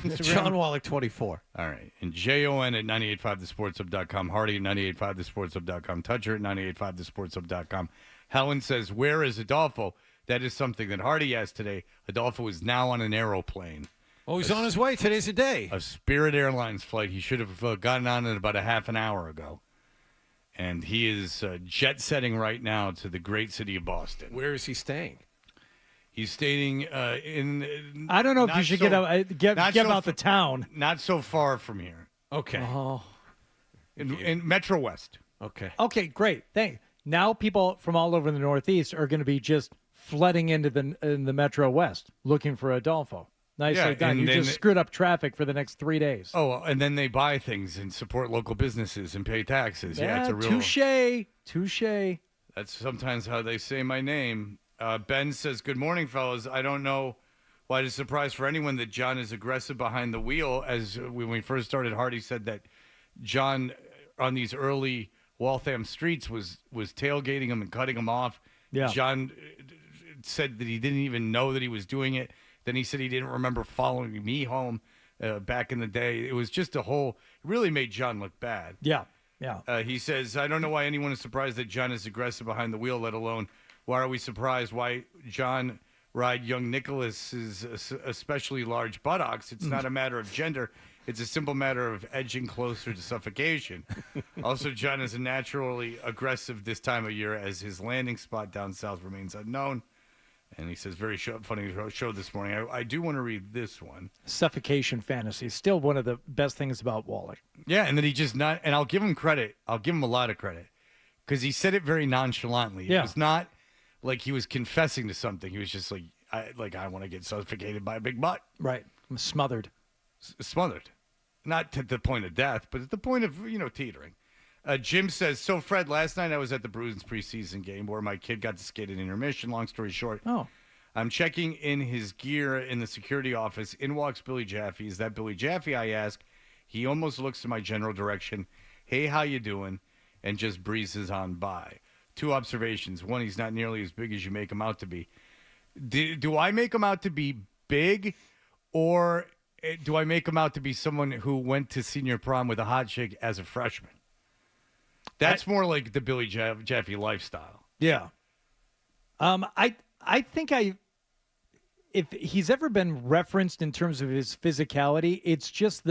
Instagram? John Wallach 24. All right. And JON at 985thesportshub.com. Hardy at 985thesportshub.com. Toucher at 985thesportshub.com. Helen says, where is Adolfo? That is something that Hardy asked today. Adolfo is now on an aeroplane. Oh, he's on his way. Today's the day. A Spirit Airlines flight. He should have gotten on it about a half an hour ago. And he is jet-setting right now to the great city of Boston. Where is he staying? He's staying in... I don't know if you should get out the town. Not so far from here. Okay. Oh. In Metro West. Okay. Okay, great. Now people from all over the Northeast are going to be just flooding into the Metro West looking for Adolfo. Nicely done. You just screwed up traffic for the next 3 days. Oh, and then they buy things and support local businesses and pay taxes. Yeah, it's a real... Touche. That's sometimes how they say my name. Ben says, good morning, fellas. I don't know why it's a surprise for anyone that John is aggressive behind the wheel. As when we first started, Hardy said that John, on these early Waltham streets, was tailgating him and cutting him off. Yeah. John said that he didn't even know that he was doing it. Then he said he didn't remember following me home back in the day. It was just it really made John look bad. Yeah. He says, I don't know why anyone is surprised that John is aggressive behind the wheel, let alone why are we surprised why John ride young Nicholas's especially large buttocks. It's not a matter of gender. It's a simple matter of edging closer to suffocation. Also, John is naturally aggressive this time of year as his landing spot down south remains unknown. And he says, very funny show this morning. I do want to read this one. Suffocation fantasy. Still one of the best things about Wallach. Yeah, and then he just not, and I'll give him credit. I'll give him a lot of credit because he said it very nonchalantly. Yeah. It was not like he was confessing to something. He was just like, I want to get suffocated by a big butt. Right. I'm smothered. Smothered. Not to the point of death, but at the point of, teetering. Jim says, so Fred, last night I was at the Bruins preseason game where my kid got to skate an intermission. Long story short, I'm checking in his gear in the security office. In walks Billy Jaffe. Is that Billy Jaffe? I ask. He almost looks in my general direction. Hey, how you doing? And just breezes on by. 2 observations. One, he's not nearly as big as you make him out to be. Do I make him out to be big, or do I make him out to be someone who went to senior prom with a hot chick as a freshman? That's more like the Billy Jaffe lifestyle. Yeah. I think if he's ever been referenced in terms of his physicality, it's just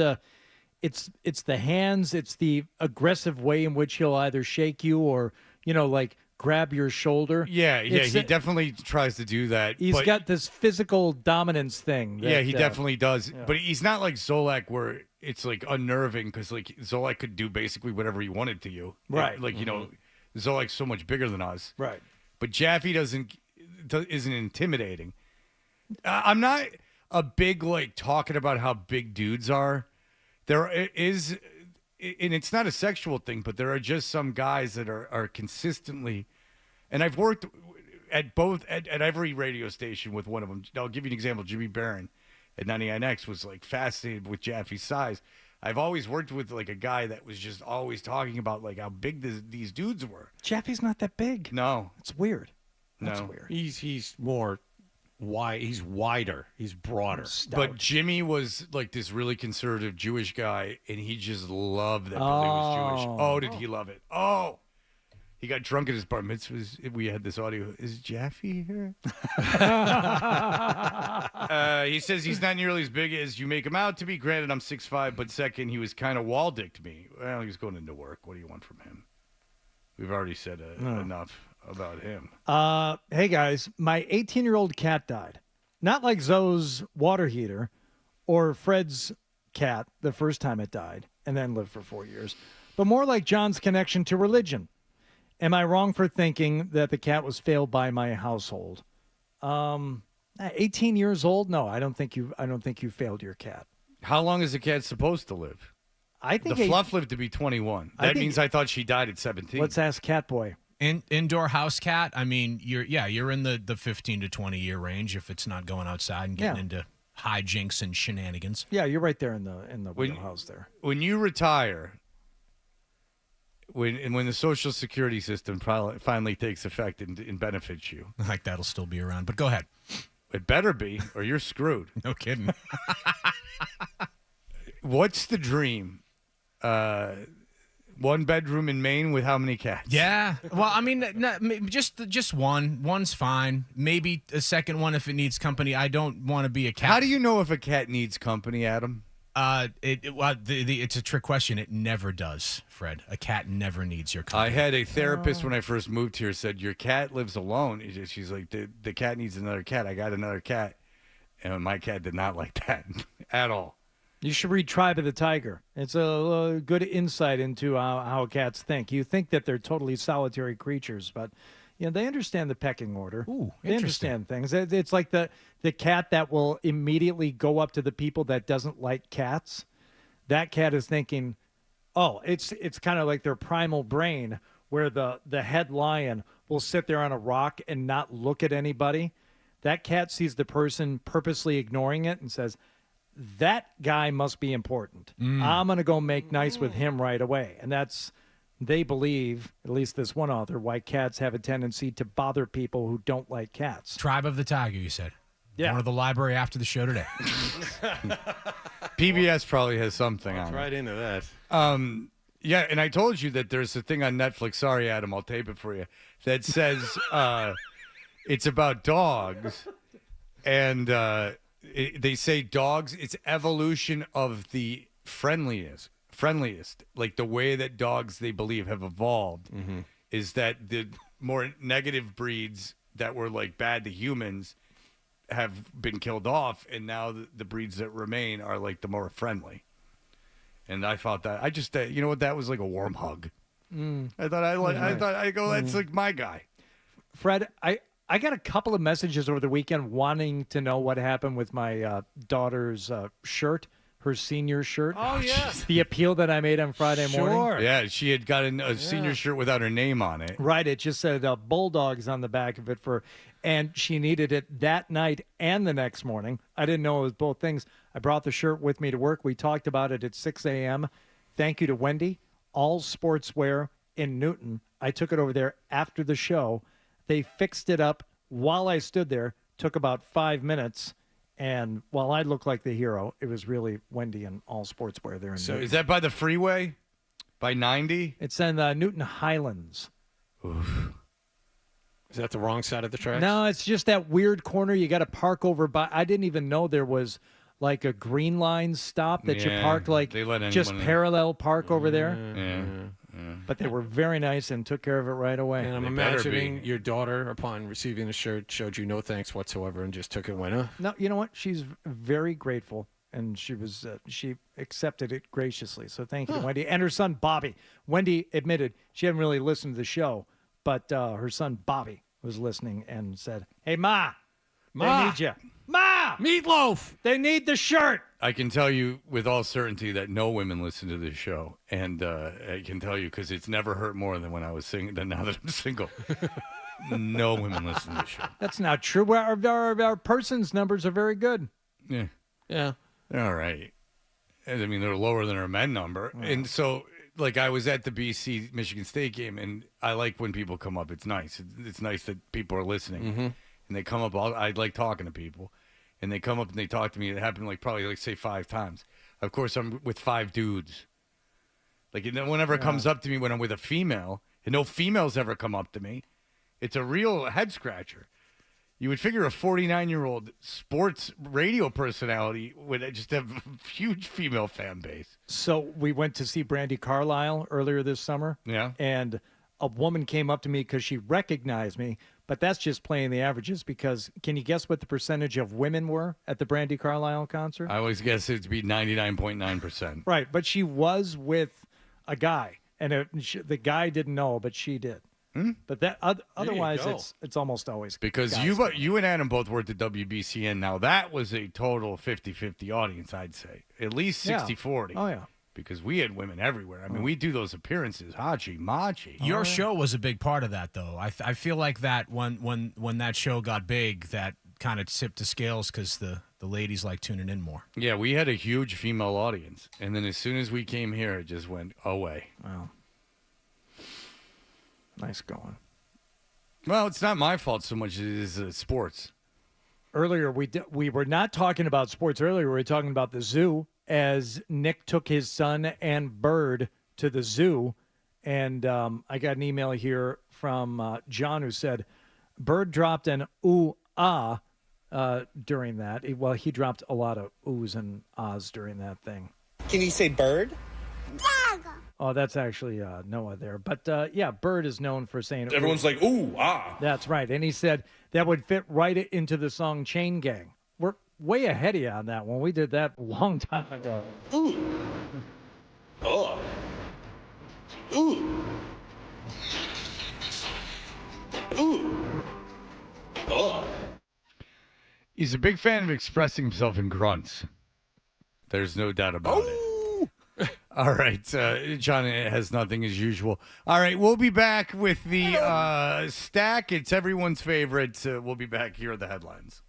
it's the hands, it's the aggressive way in which he'll either shake you or, like grab your shoulder. Yeah, he definitely tries to do that. He's got this physical dominance thing. He definitely does. Yeah. But he's not like Zolak where it's like unnerving because like Zolak could do basically whatever he wanted to you. Right. Zolak's so much bigger than us. Right. But Jaffe isn't intimidating. I'm not a big like talking about how big dudes are. There is, and it's not a sexual thing, but there are just some guys that are consistently, and I've worked at every radio station with one of them. I'll give you an example. Jimmy Barron at 99X was like fascinated with Jaffe's size. I've always worked with like a guy that was just always talking about like how big these dudes were. Jaffe's not that big. No, it's weird. That's no. weird. He's more wide. He's wider. He's broader. But Jimmy was like this really conservative Jewish guy, and he just loved that Billy was Jewish. Oh, did he love it? Oh, he got drunk at his bar mitzvahs. We had this audio. Is Jaffe here? He says he's not nearly as big as you make him out to be. Granted, I'm 6'5", but second, he was kind of wall-dicked me. Well, he was going into work. What do you want from him? We've already said enough about him. Hey, guys, my 18-year-old cat died. Not like Zoe's water heater or Fred's cat the first time it died and then lived for 4 years, but more like John's connection to religion. Am I wrong for thinking that the cat was failed by my household? 18 years old? No, I don't think you failed your cat. How long is a cat supposed to live? I think the Fluff lived to be 21. That means I thought she died at 17. Let's ask Catboy. Indoor house cat. I mean, you're in the 15 to 20 year range if it's not going outside and getting into hijinks and shenanigans. Yeah, you're right there in the wheelhouse there. When you retire, when the Social Security system finally takes effect and benefits you, like that'll still be around. But go ahead. It better be, or you're screwed. No kidding. What's the dream? One bedroom in Maine with how many cats? Yeah. Well, I mean, just one. One's fine. Maybe a second one if it needs company. I don't want to be a cat. How do you know if a cat needs company, Adam? It's a trick question. It never does, Fred. A cat never needs your company. I had a therapist when I first moved here said, your cat lives alone. She's like, the cat needs another cat. I got another cat. And my cat did not like that at all. You should read Tribe of the Tiger. It's a good insight into how cats think. You think that they're totally solitary creatures, but they understand the pecking order. Ooh, they interesting. understand things. It's like the cat that will immediately go up to the people that doesn't like cats. That cat is thinking, oh, it's kind of like their primal brain where the head lion will sit there on a rock and not look at anybody. That cat sees the person purposely ignoring it and says, that guy must be important. I'm going to go make nice with him right away. And they believe, at least this one author, why cats have a tendency to bother people who don't like cats. Tribe of the Tiger, you said. Yeah. Going to the library after the show today. PBS probably has something on it. Right into that. Yeah, and I told you that there's a thing on Netflix. Sorry, Adam, I'll tape it for you. That says it's about dogs. And they say dogs, it's evolution of the friendliest, like the way that dogs, they believe, have evolved is that the more negative breeds that were like bad to humans have been killed off, and now the breeds that remain are like the more friendly. And I thought that, you know what, that was like a warm hug. I thought that's like my guy. Fred, I got a couple of messages over the weekend wanting to know what happened with my daughter's shirt, her senior shirt. Oh, yeah. The appeal that I made on Friday morning. Yeah, she had gotten a senior shirt without her name on it. Right. It just said Bulldogs on the back of it and she needed it that night and the next morning. I didn't know it was both things. I brought the shirt with me to work. We talked about it at 6 a.m. Thank you to Wendy, All Sportswear in Newton. I took it over there after the show. They fixed it up while I stood there. Took about 5 minutes. And while I looked like the hero, it was really Wendy and All Sportswear there. So is that by the freeway? By 90? It's in Newton Highlands. Oof. Is that the wrong side of the tracks? No, it's just that weird corner you got to park over by. I didn't even know there was like a green line stop that you park like just parallel park over there. Yeah. But they were very nice and took care of it right away. And I'm imagining your daughter, upon receiving the shirt, showed you no thanks whatsoever and just took it and went, No, you know what? She's very grateful, and she accepted it graciously. So thank you to Wendy. And her son, Bobby. Wendy admitted she hadn't really listened to the show, but her son, Bobby, was listening and said, hey, Ma, they need you. Ma! Meatloaf! They need the shirt! I can tell you with all certainty that no women listen to this show. And I can tell you because it's never hurt more than when I was single, than now that I'm single. No women listen to this show. That's not true. Our person's numbers are very good. Yeah. Yeah. They're all right. I mean, they're lower than our men number. Wow. And so, like, I was at the BC Michigan State game, and I like when people come up. It's nice. It's nice that people are listening. And they come up. I like talking to people. And they come up and they talk to me. It happened probably say 5 times. Of course, I'm with 5 dudes. Like, whenever it comes up to me when I'm with a female, and no females ever come up to me, it's a real head scratcher. You would figure a 49-year-old sports radio personality would just have a huge female fan base. So we went to see Brady Carlisle earlier this summer. Yeah. And a woman came up to me because she recognized me, but that's just playing the averages because can you guess what the percentage of women were at the Brady Carlisle concert? I always guess it'd be 99.9%. Right, but she was with a guy, and the guy didn't know, but she did. But that otherwise, it's almost always because you and Adam both worked at WBCN. Now that was a total 50-50 audience, I'd say, at least 60-40. Oh yeah, because we had women everywhere. I mean, we do those appearances, hachi machi. Your show was a big part of that, though. I feel like that when that show got big, that kind of tipped the scales because the ladies like tuning in more. Yeah, we had a huge female audience, and then as soon as we came here, it just went away. Wow. Nice going. Well, it's not my fault so much as it is sports. Earlier, we were not talking about sports earlier. We were talking about the zoo as Nick took his son and Bird to the zoo. And I got an email here from John who said, Bird dropped an ooh, ah during that. He dropped a lot of oohs and ahs during that thing. Can you say bird? Oh, that's actually Noah there. But, Bird is known for saying Everyone's like, ooh, ah. That's right. And he said that would fit right into the song Chain Gang. We're way ahead of you on that one. We did that a long time ago. Ooh. Oh. Ooh. Ooh. Oh. He's a big fan of expressing himself in grunts. There's no doubt about it. All right. John has nothing as usual. All right. We'll be back with the stack. It's everyone's favorite. We'll be back here at the headlines.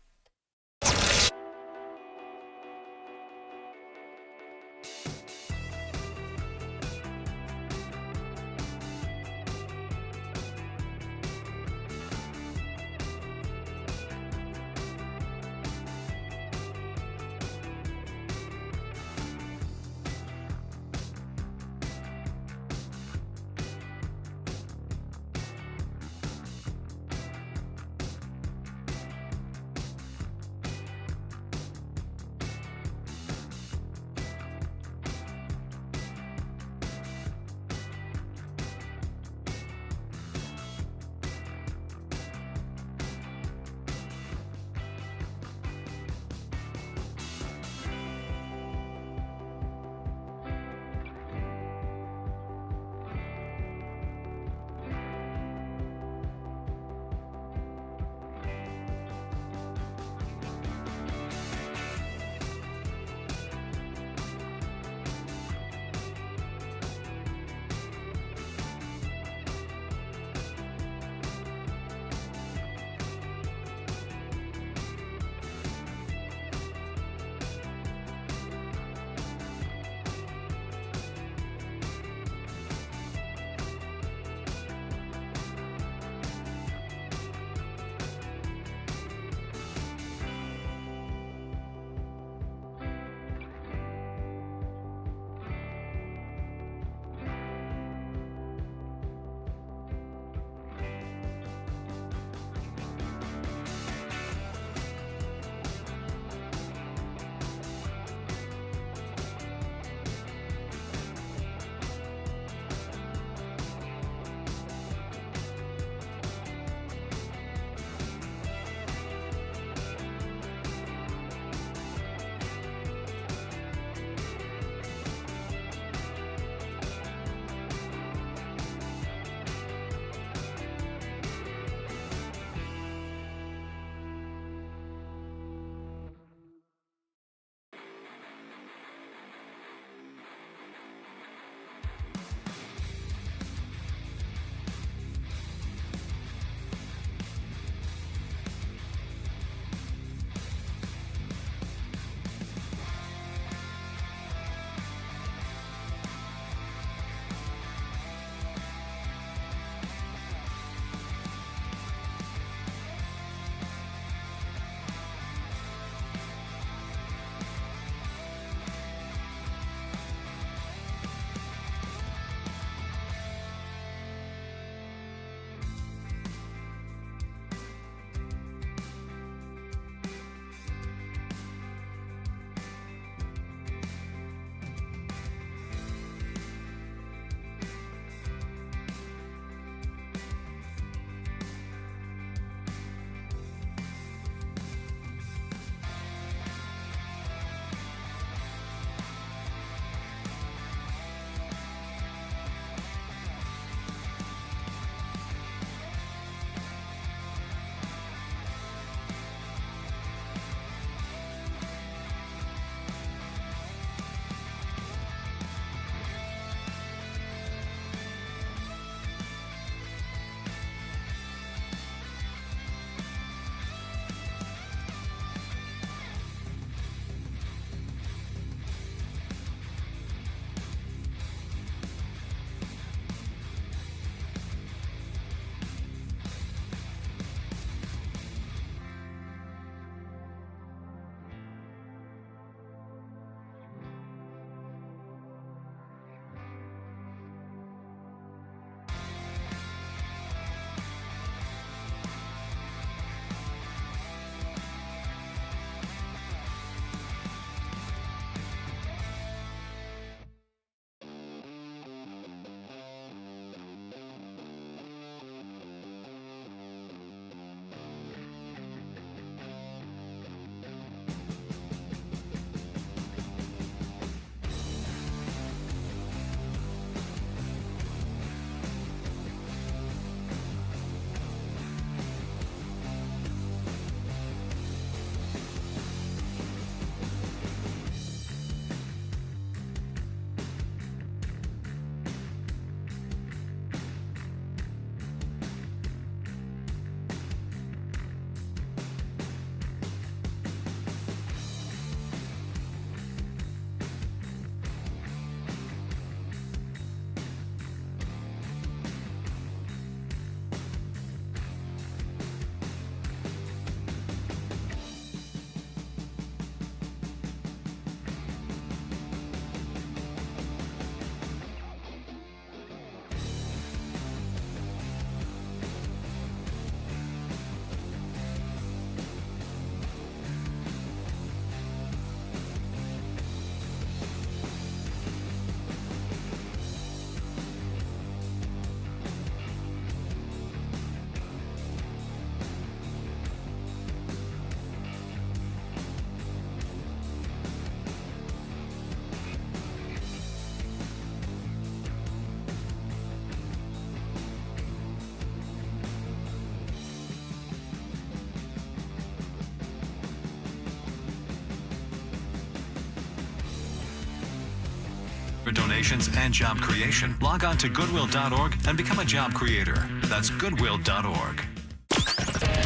For donations and job creation, log on to goodwill.org and become a job creator. That's goodwill.org.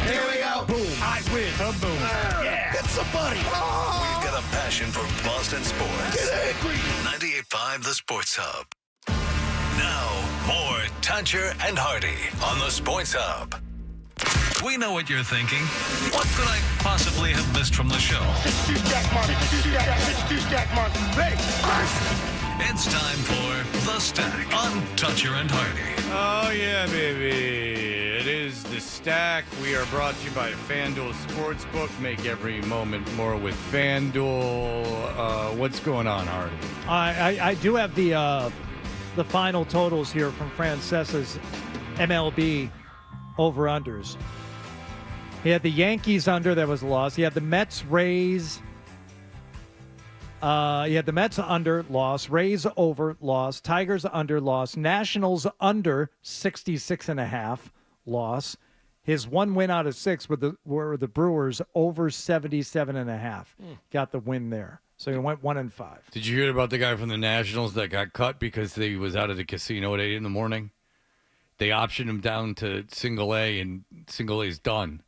Here we go. Boom. I win. Boom. Yeah. It's a buddy. We've got a passion for Boston sports. Get angry. 98.5 The Sports Hub. Now, more Toucher and Hardy on the Sports Hub. We know what you're thinking. What could I possibly have missed from the show? It's time for The Stack on Toucher and Hardy. Oh, yeah, baby. It is The Stack. We are brought to you by FanDuel Sportsbook. Make every moment more with FanDuel. What's going on, Hardy? I do have the final totals here from Francesa's MLB over-unders. He had the Yankees under, that was a loss. He had the Mets, Rays. He had the Mets under, loss. Rays over, loss. Tigers under, loss. Nationals under 66.5, loss. His one win out of 6 were the Brewers over 77.5. Got the win there. So he went 1-5. Did you hear about the guy from the Nationals that got cut because he was out of the casino at 8 in the morning? They optioned him down to single A, and single A's done.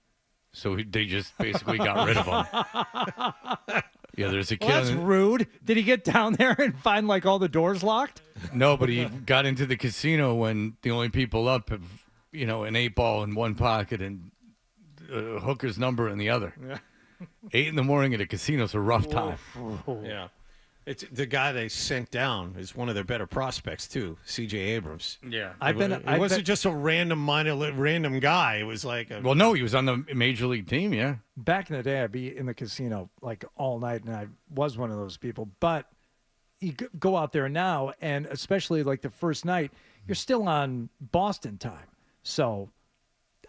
So they just basically got rid of him. Yeah, there's a kid. Well, that's rude. Did he get down there and find like all the doors locked? No, but he got into the casino when the only people up have, an 8-ball in one pocket and a hooker's number in the other. Yeah. 8 in the morning at a casino's a rough time. Yeah. It's the guy they sent down is one of their better prospects too, C.J. Abrams. Yeah, It wasn't just a random guy. It was like well, no, he was on the major league team. Yeah, back in the day, I'd be in the casino like all night, and I was one of those people. But you go out there now, and especially like the first night, you're still on Boston time. So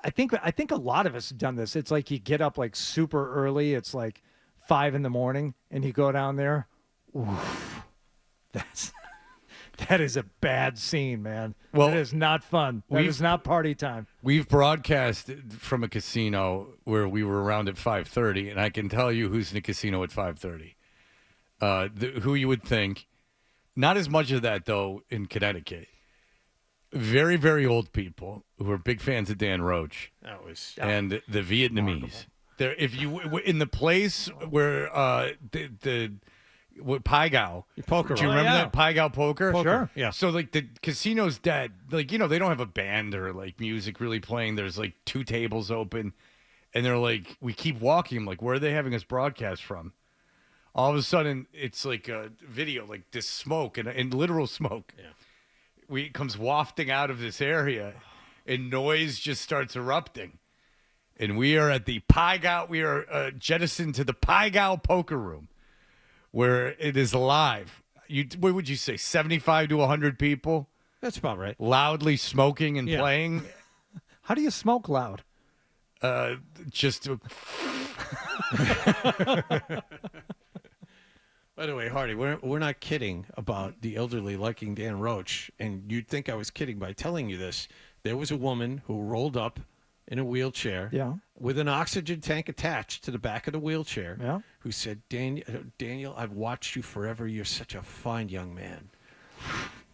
I think a lot of us have done this. It's like you get up like super early. It's like 5 in the morning, and you go down there. Oof, that is a bad scene, man. Well, it is not fun. That is not party time. We've broadcast from a casino where we were around at 5:30, and I can tell you who's in the casino at 5:30. Who you would think. Not as much of that though in Connecticut. Very, very old people who are big fans of Dan Roach. And the Vietnamese. There, if you in the place where Pai Gow. Poker. Do you remember that Pai Gow poker? Sure. Yeah. So like the casino's dead. Like, they don't have a band or like music really playing. There's like 2 tables open, and they're like, we keep walking. I'm like, where are they having us broadcast from? All of a sudden, it's like a video, like this smoke and literal smoke. Yeah. It comes wafting out of this area, and noise just starts erupting. And we are at the Pai Gow. We are jettisoned to the Pai Gow poker room, where it is live. What would you say, 75 to 100 people? That's about right. Loudly smoking and playing. How do you smoke loud? Just. By the way, Hardy, we're not kidding about the elderly liking Dan Roach, and you'd think I was kidding by telling you this. There was a woman who rolled up in a wheelchair with an oxygen tank attached to the back of the wheelchair who said, Daniel, I've watched you forever. You're such a fine young man.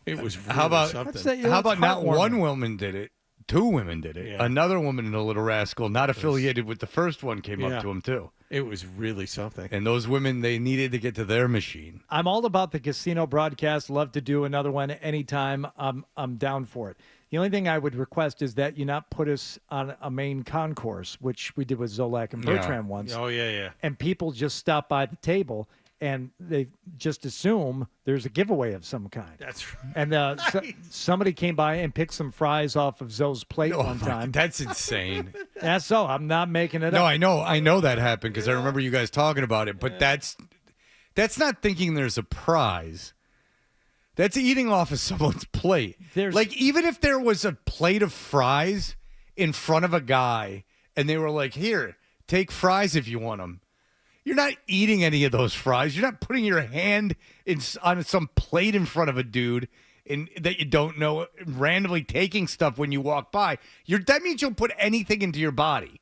It was really something. How about not one woman did it? 2 women did it. Yeah. Another woman in a Little Rascal, not affiliated with the first one, came up to him too. It was really something. And those women, they needed to get to their machine. I'm all about the casino broadcast. Love to do another one anytime. I'm down for it. The only thing I would request is that you not put us on a main concourse, which we did with Zolak and Bertram once. Oh, yeah. And people just stop by the table, and they just assume there's a giveaway of some kind. That's right. And somebody came by and picked some fries off of Zoe's plate one time. That's insane. That's so. I'm not making it No, up. I know that happened because I remember you guys talking about it. But that's not thinking there's a prize. That's eating off of someone's plate. Like, even if there was a plate of fries in front of a guy and they were like, here, take fries if you want them. You're not eating any of those fries. You're not putting your hand on some plate in front of a dude that you don't know, randomly taking stuff when you walk by. That means you'll put anything into your body.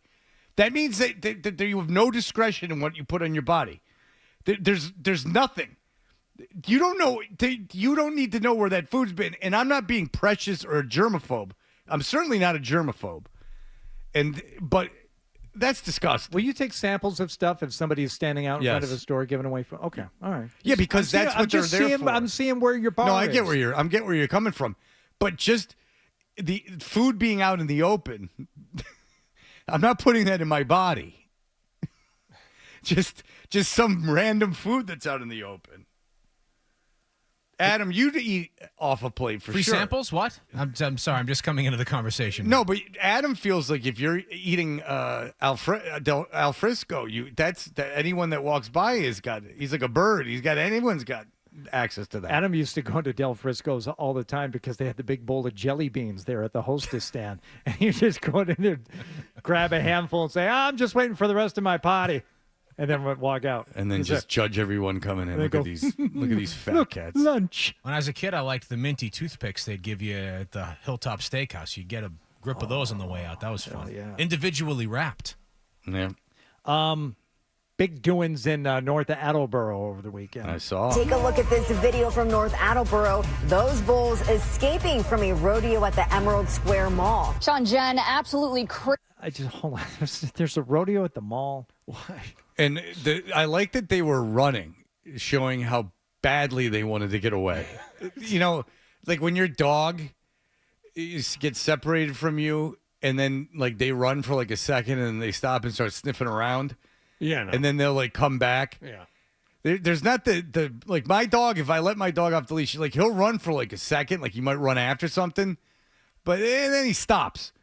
That means that you have no discretion in what you put on your body. There's nothing. You don't know. You don't need to know where that food's been. And I'm not being precious or a germaphobe. I'm certainly not a germaphobe. But that's disgusting. Will you take samples of stuff if somebody is standing out in front of a store giving away food? Okay, all right. Yeah, because that's what they're there for. I'm seeing where your bar is. No, I get where you're coming from. But just the food being out in the open, I'm not putting that in my body. just some random food that's out in the open. Adam, you'd eat off a plate for Free sure. samples? What? I'm sorry. I'm just coming into the conversation. No, but Adam feels like if you're eating al fresco, anyone that walks by he's like a bird. Anyone's got access to that. Adam used to go to Del Frisco's all the time because they had the big bowl of jelly beans there at the hostess stand. And you just go in there, grab a handful and say, I'm just waiting for the rest of my party. And then walk out. And then just judge everyone coming in. Look at these fat cats. Lunch. When I was a kid, I liked the minty toothpicks they'd give you at the Hilltop Steakhouse. You'd get a grip of those on the way out. That was fun. Yeah. Individually wrapped. Yeah. Big doings in North Attleboro over the weekend. I saw. Take a look at this video from North Attleboro. Those bulls escaping from a rodeo at the Emerald Square Mall. Sean Jen, absolutely crazy. Hold on. There's a rodeo at the mall. Why? And I like that they were running, showing how badly they wanted to get away. Like when your dog gets separated from you, and then like they run for like a second, and they stop and start sniffing around. Yeah, no. And then they'll like come back. Yeah. There's not the like my dog. If I let my dog off the leash, like he'll run for like a second, like he might run after something, and then he stops.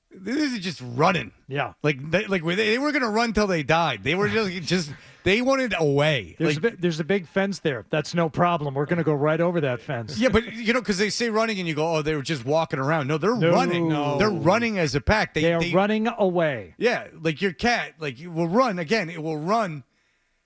This is just running. Yeah. Like they were gonna run till they died. They were just they wanted away. There's a big fence there. That's no problem. We're gonna go right over that fence. Yeah, but because they say running and you go, oh, they were just walking around. No, they're running. No. They're running as a pack. They are running away. Yeah, like your cat, like it will run again. It will run,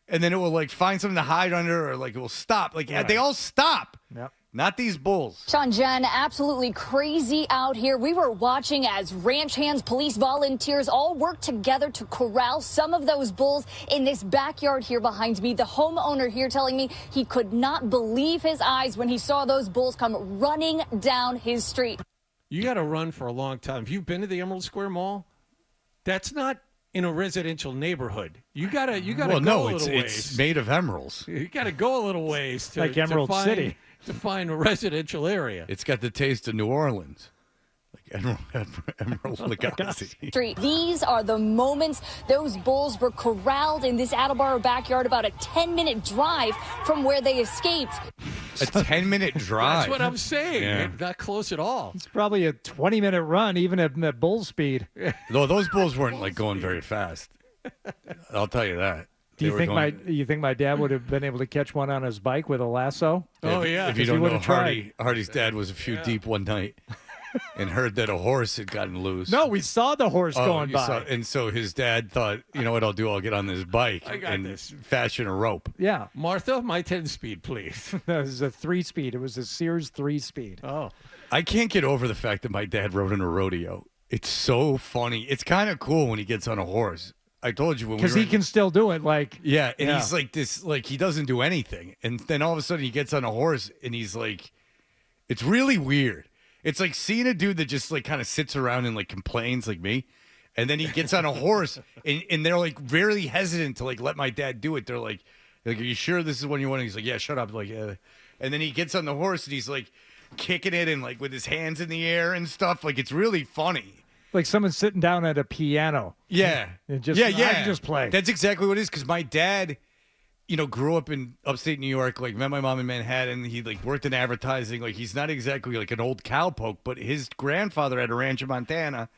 and then it will like find something to hide under, or like it will stop. Like they all stop. Yep. Not these bulls. Sean Jen, absolutely crazy out here. We were watching as ranch hands, police volunteers all worked together to corral some of those bulls in this backyard here behind me. The homeowner here telling me he could not believe his eyes when he saw those bulls come running down his street. You got to run for a long time. Have you been to the Emerald Square Mall? That's not in a residential neighborhood. You gotta go a little ways. It's made of emeralds. You got to go a little ways to like Emerald City. To find a residential area. It's got the taste of New Orleans. Like Emerald Lagasse. These are the moments those bulls were corralled in this Attleboro backyard, about a 10-minute drive from where they escaped. A 10-minute drive? That's what I'm saying. Yeah. Not close at all. It's probably a 20-minute run, even at bull speed. No, those bulls weren't like going very fast. I'll tell you that. Do you think my dad would have been able to catch one on his bike with a lasso? Oh, yeah. If you don't know, Hardy's dad was a few deep one night and heard that a horse had gotten loose. No, we saw the horse going by. And so his dad thought, you know what I'll do? I'll get on this bike and fashion a rope. Yeah. Martha, my 10-speed, please. No, it was a 3-speed. It was a Sears 3-speed. Oh. I can't get over the fact that my dad rode in a rodeo. It's so funny. It's kind of cool when he gets on a horse. I told you when we were because he can still do it. He's like this, like he doesn't do anything, and then all of a sudden he gets on a horse, and he's like, it's really weird. It's like seeing a dude that just like kind of sits around and like complains like me, and then he gets on a horse, and they're like very hesitant to like let my dad do it. They're like, are you sure this is what you want? And he's like, yeah, shut up, like, yeah. And then he gets on the horse and he's like kicking it and like with his hands in the air and stuff. Like it's really funny. Like someone sitting down at a piano. Yeah. And I can just play. That's exactly what it is. Because my dad, grew up in upstate New York, like met my mom in Manhattan. He like worked in advertising. Like he's not exactly like an old cowpoke, but his grandfather had a ranch in Montana.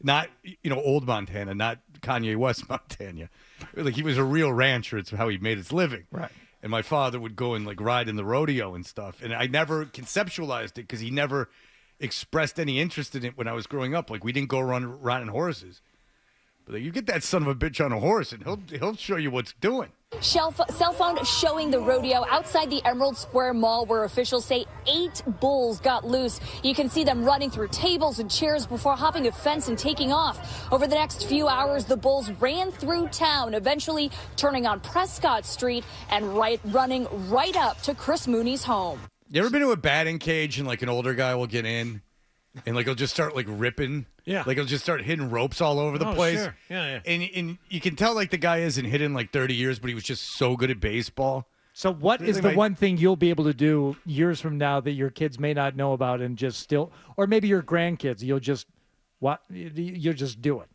Not, old Montana, not Kanye West Montana. Like he was a real rancher. It's how he made his living. Right. And my father would go and like ride in the rodeo and stuff. And I never conceptualized it because he never expressed any interest in it when I was growing up. Like we didn't go riding horses. But you get that son of a bitch on a horse, and he'll show you what's doing. Cell phone showing the rodeo outside the Emerald Square Mall, where officials say 8 bulls got loose. You can see them running through tables and chairs before hopping a fence and taking off. Over the next few hours, the bulls ran through town, eventually turning on Prescott Street and running right up to Chris Mooney's home. You ever been to a batting cage and like an older guy will get in and like he'll just start like ripping? Yeah. Like he'll just start hitting ropes all over the place. Sure. Yeah. And you can tell like the guy hasn't hit in like 30 years, but he was just so good at baseball. So what is the one thing you'll be able to do years from now that your kids may not know about and just still, or maybe your grandkids, you'll just do it?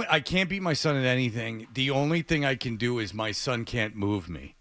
I can't beat my son at anything. The only thing I can do is my son can't move me.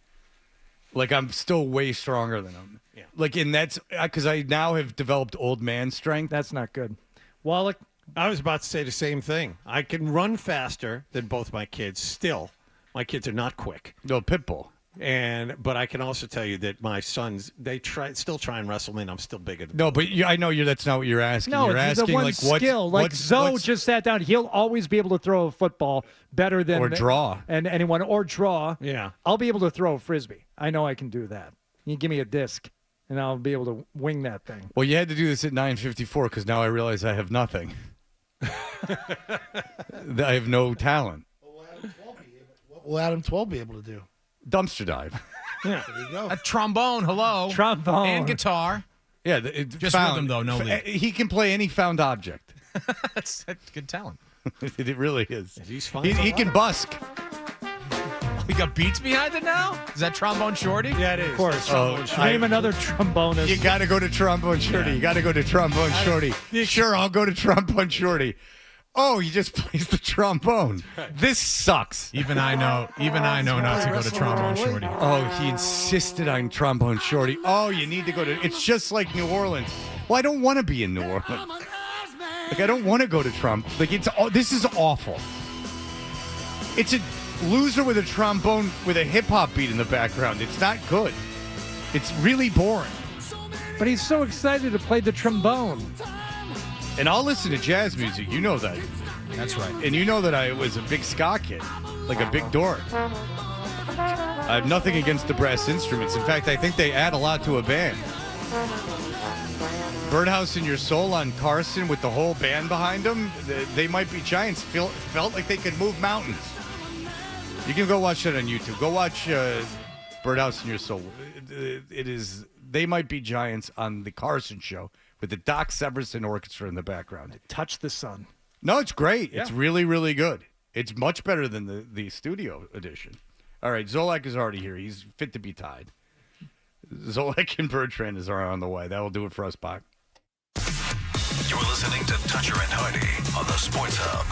Like I'm still way stronger than him. Yeah. Like, and that's because I now have developed old man strength. That's not good. Wallach? I was about to say the same thing. I can run faster than both my kids. Still, my kids are not quick. No, Pitbull. But I can also tell you that my sons, they still try and wrestle me, and I'm still bigger than them. No, but I know that's not what you're asking. No, you're it's asking the one like skill. Like Zoe just sat down. He'll always be able to throw a football better than or draw and anyone or draw. Yeah, I'll be able to throw a frisbee. I know I can do that. You give me a disc, and I'll be able to wing that thing. Well, you had to do this at 9:54 because now I realize I have nothing. I have no talent. What will Adam 12 be able to do? Dumpster dive. Yeah, there you go. A trombone, hello. Trombone. And guitar. Yeah. Just rhythm, though, no lead. He can play any found object. That's good talent. It really is. He's fine. He can busk. We got beats behind it now? Is that Trombone Shorty? Yeah, it is. Of course. Name another trombonist. You got to go to Trombone Shorty. Yeah. You got to go to Trombone Shorty. Sure, I'll go to Trombone Shorty. Oh, he just plays the trombone. This sucks. Even I know not to go to Trombone Shorty. Oh, he insisted on Trombone Shorty. Oh, you need to go to. It's just like New Orleans. Well, I don't want to be in New Orleans. Like I don't want to go to Trump. Like this is awful. It's a loser with a trombone with a hip hop beat in the background. It's not good. It's really boring. But he's so excited to play the trombone. And I'll listen to jazz music. You know that. That's right. And you know that I was a big ska kid, like a big dork. I have nothing against the brass instruments. In fact, I think they add a lot to a band. Birdhouse in Your Soul on Carson with the whole band behind them, they might be giants. Felt like they could move mountains. You can go watch that on YouTube. Go watch Birdhouse in Your Soul. It is. They Might Be Giants on the Carson Show with the Doc Severinsen Orchestra in the background. Touch the Sun. No, it's great. Yeah. It's really, really good. It's much better than the studio edition. All right, Zolak is already here. He's fit to be tied. Zolak and Bertrand are on the way. That will do it for us, Bach. You're listening to Toucher and Hardy on the Sports Hub.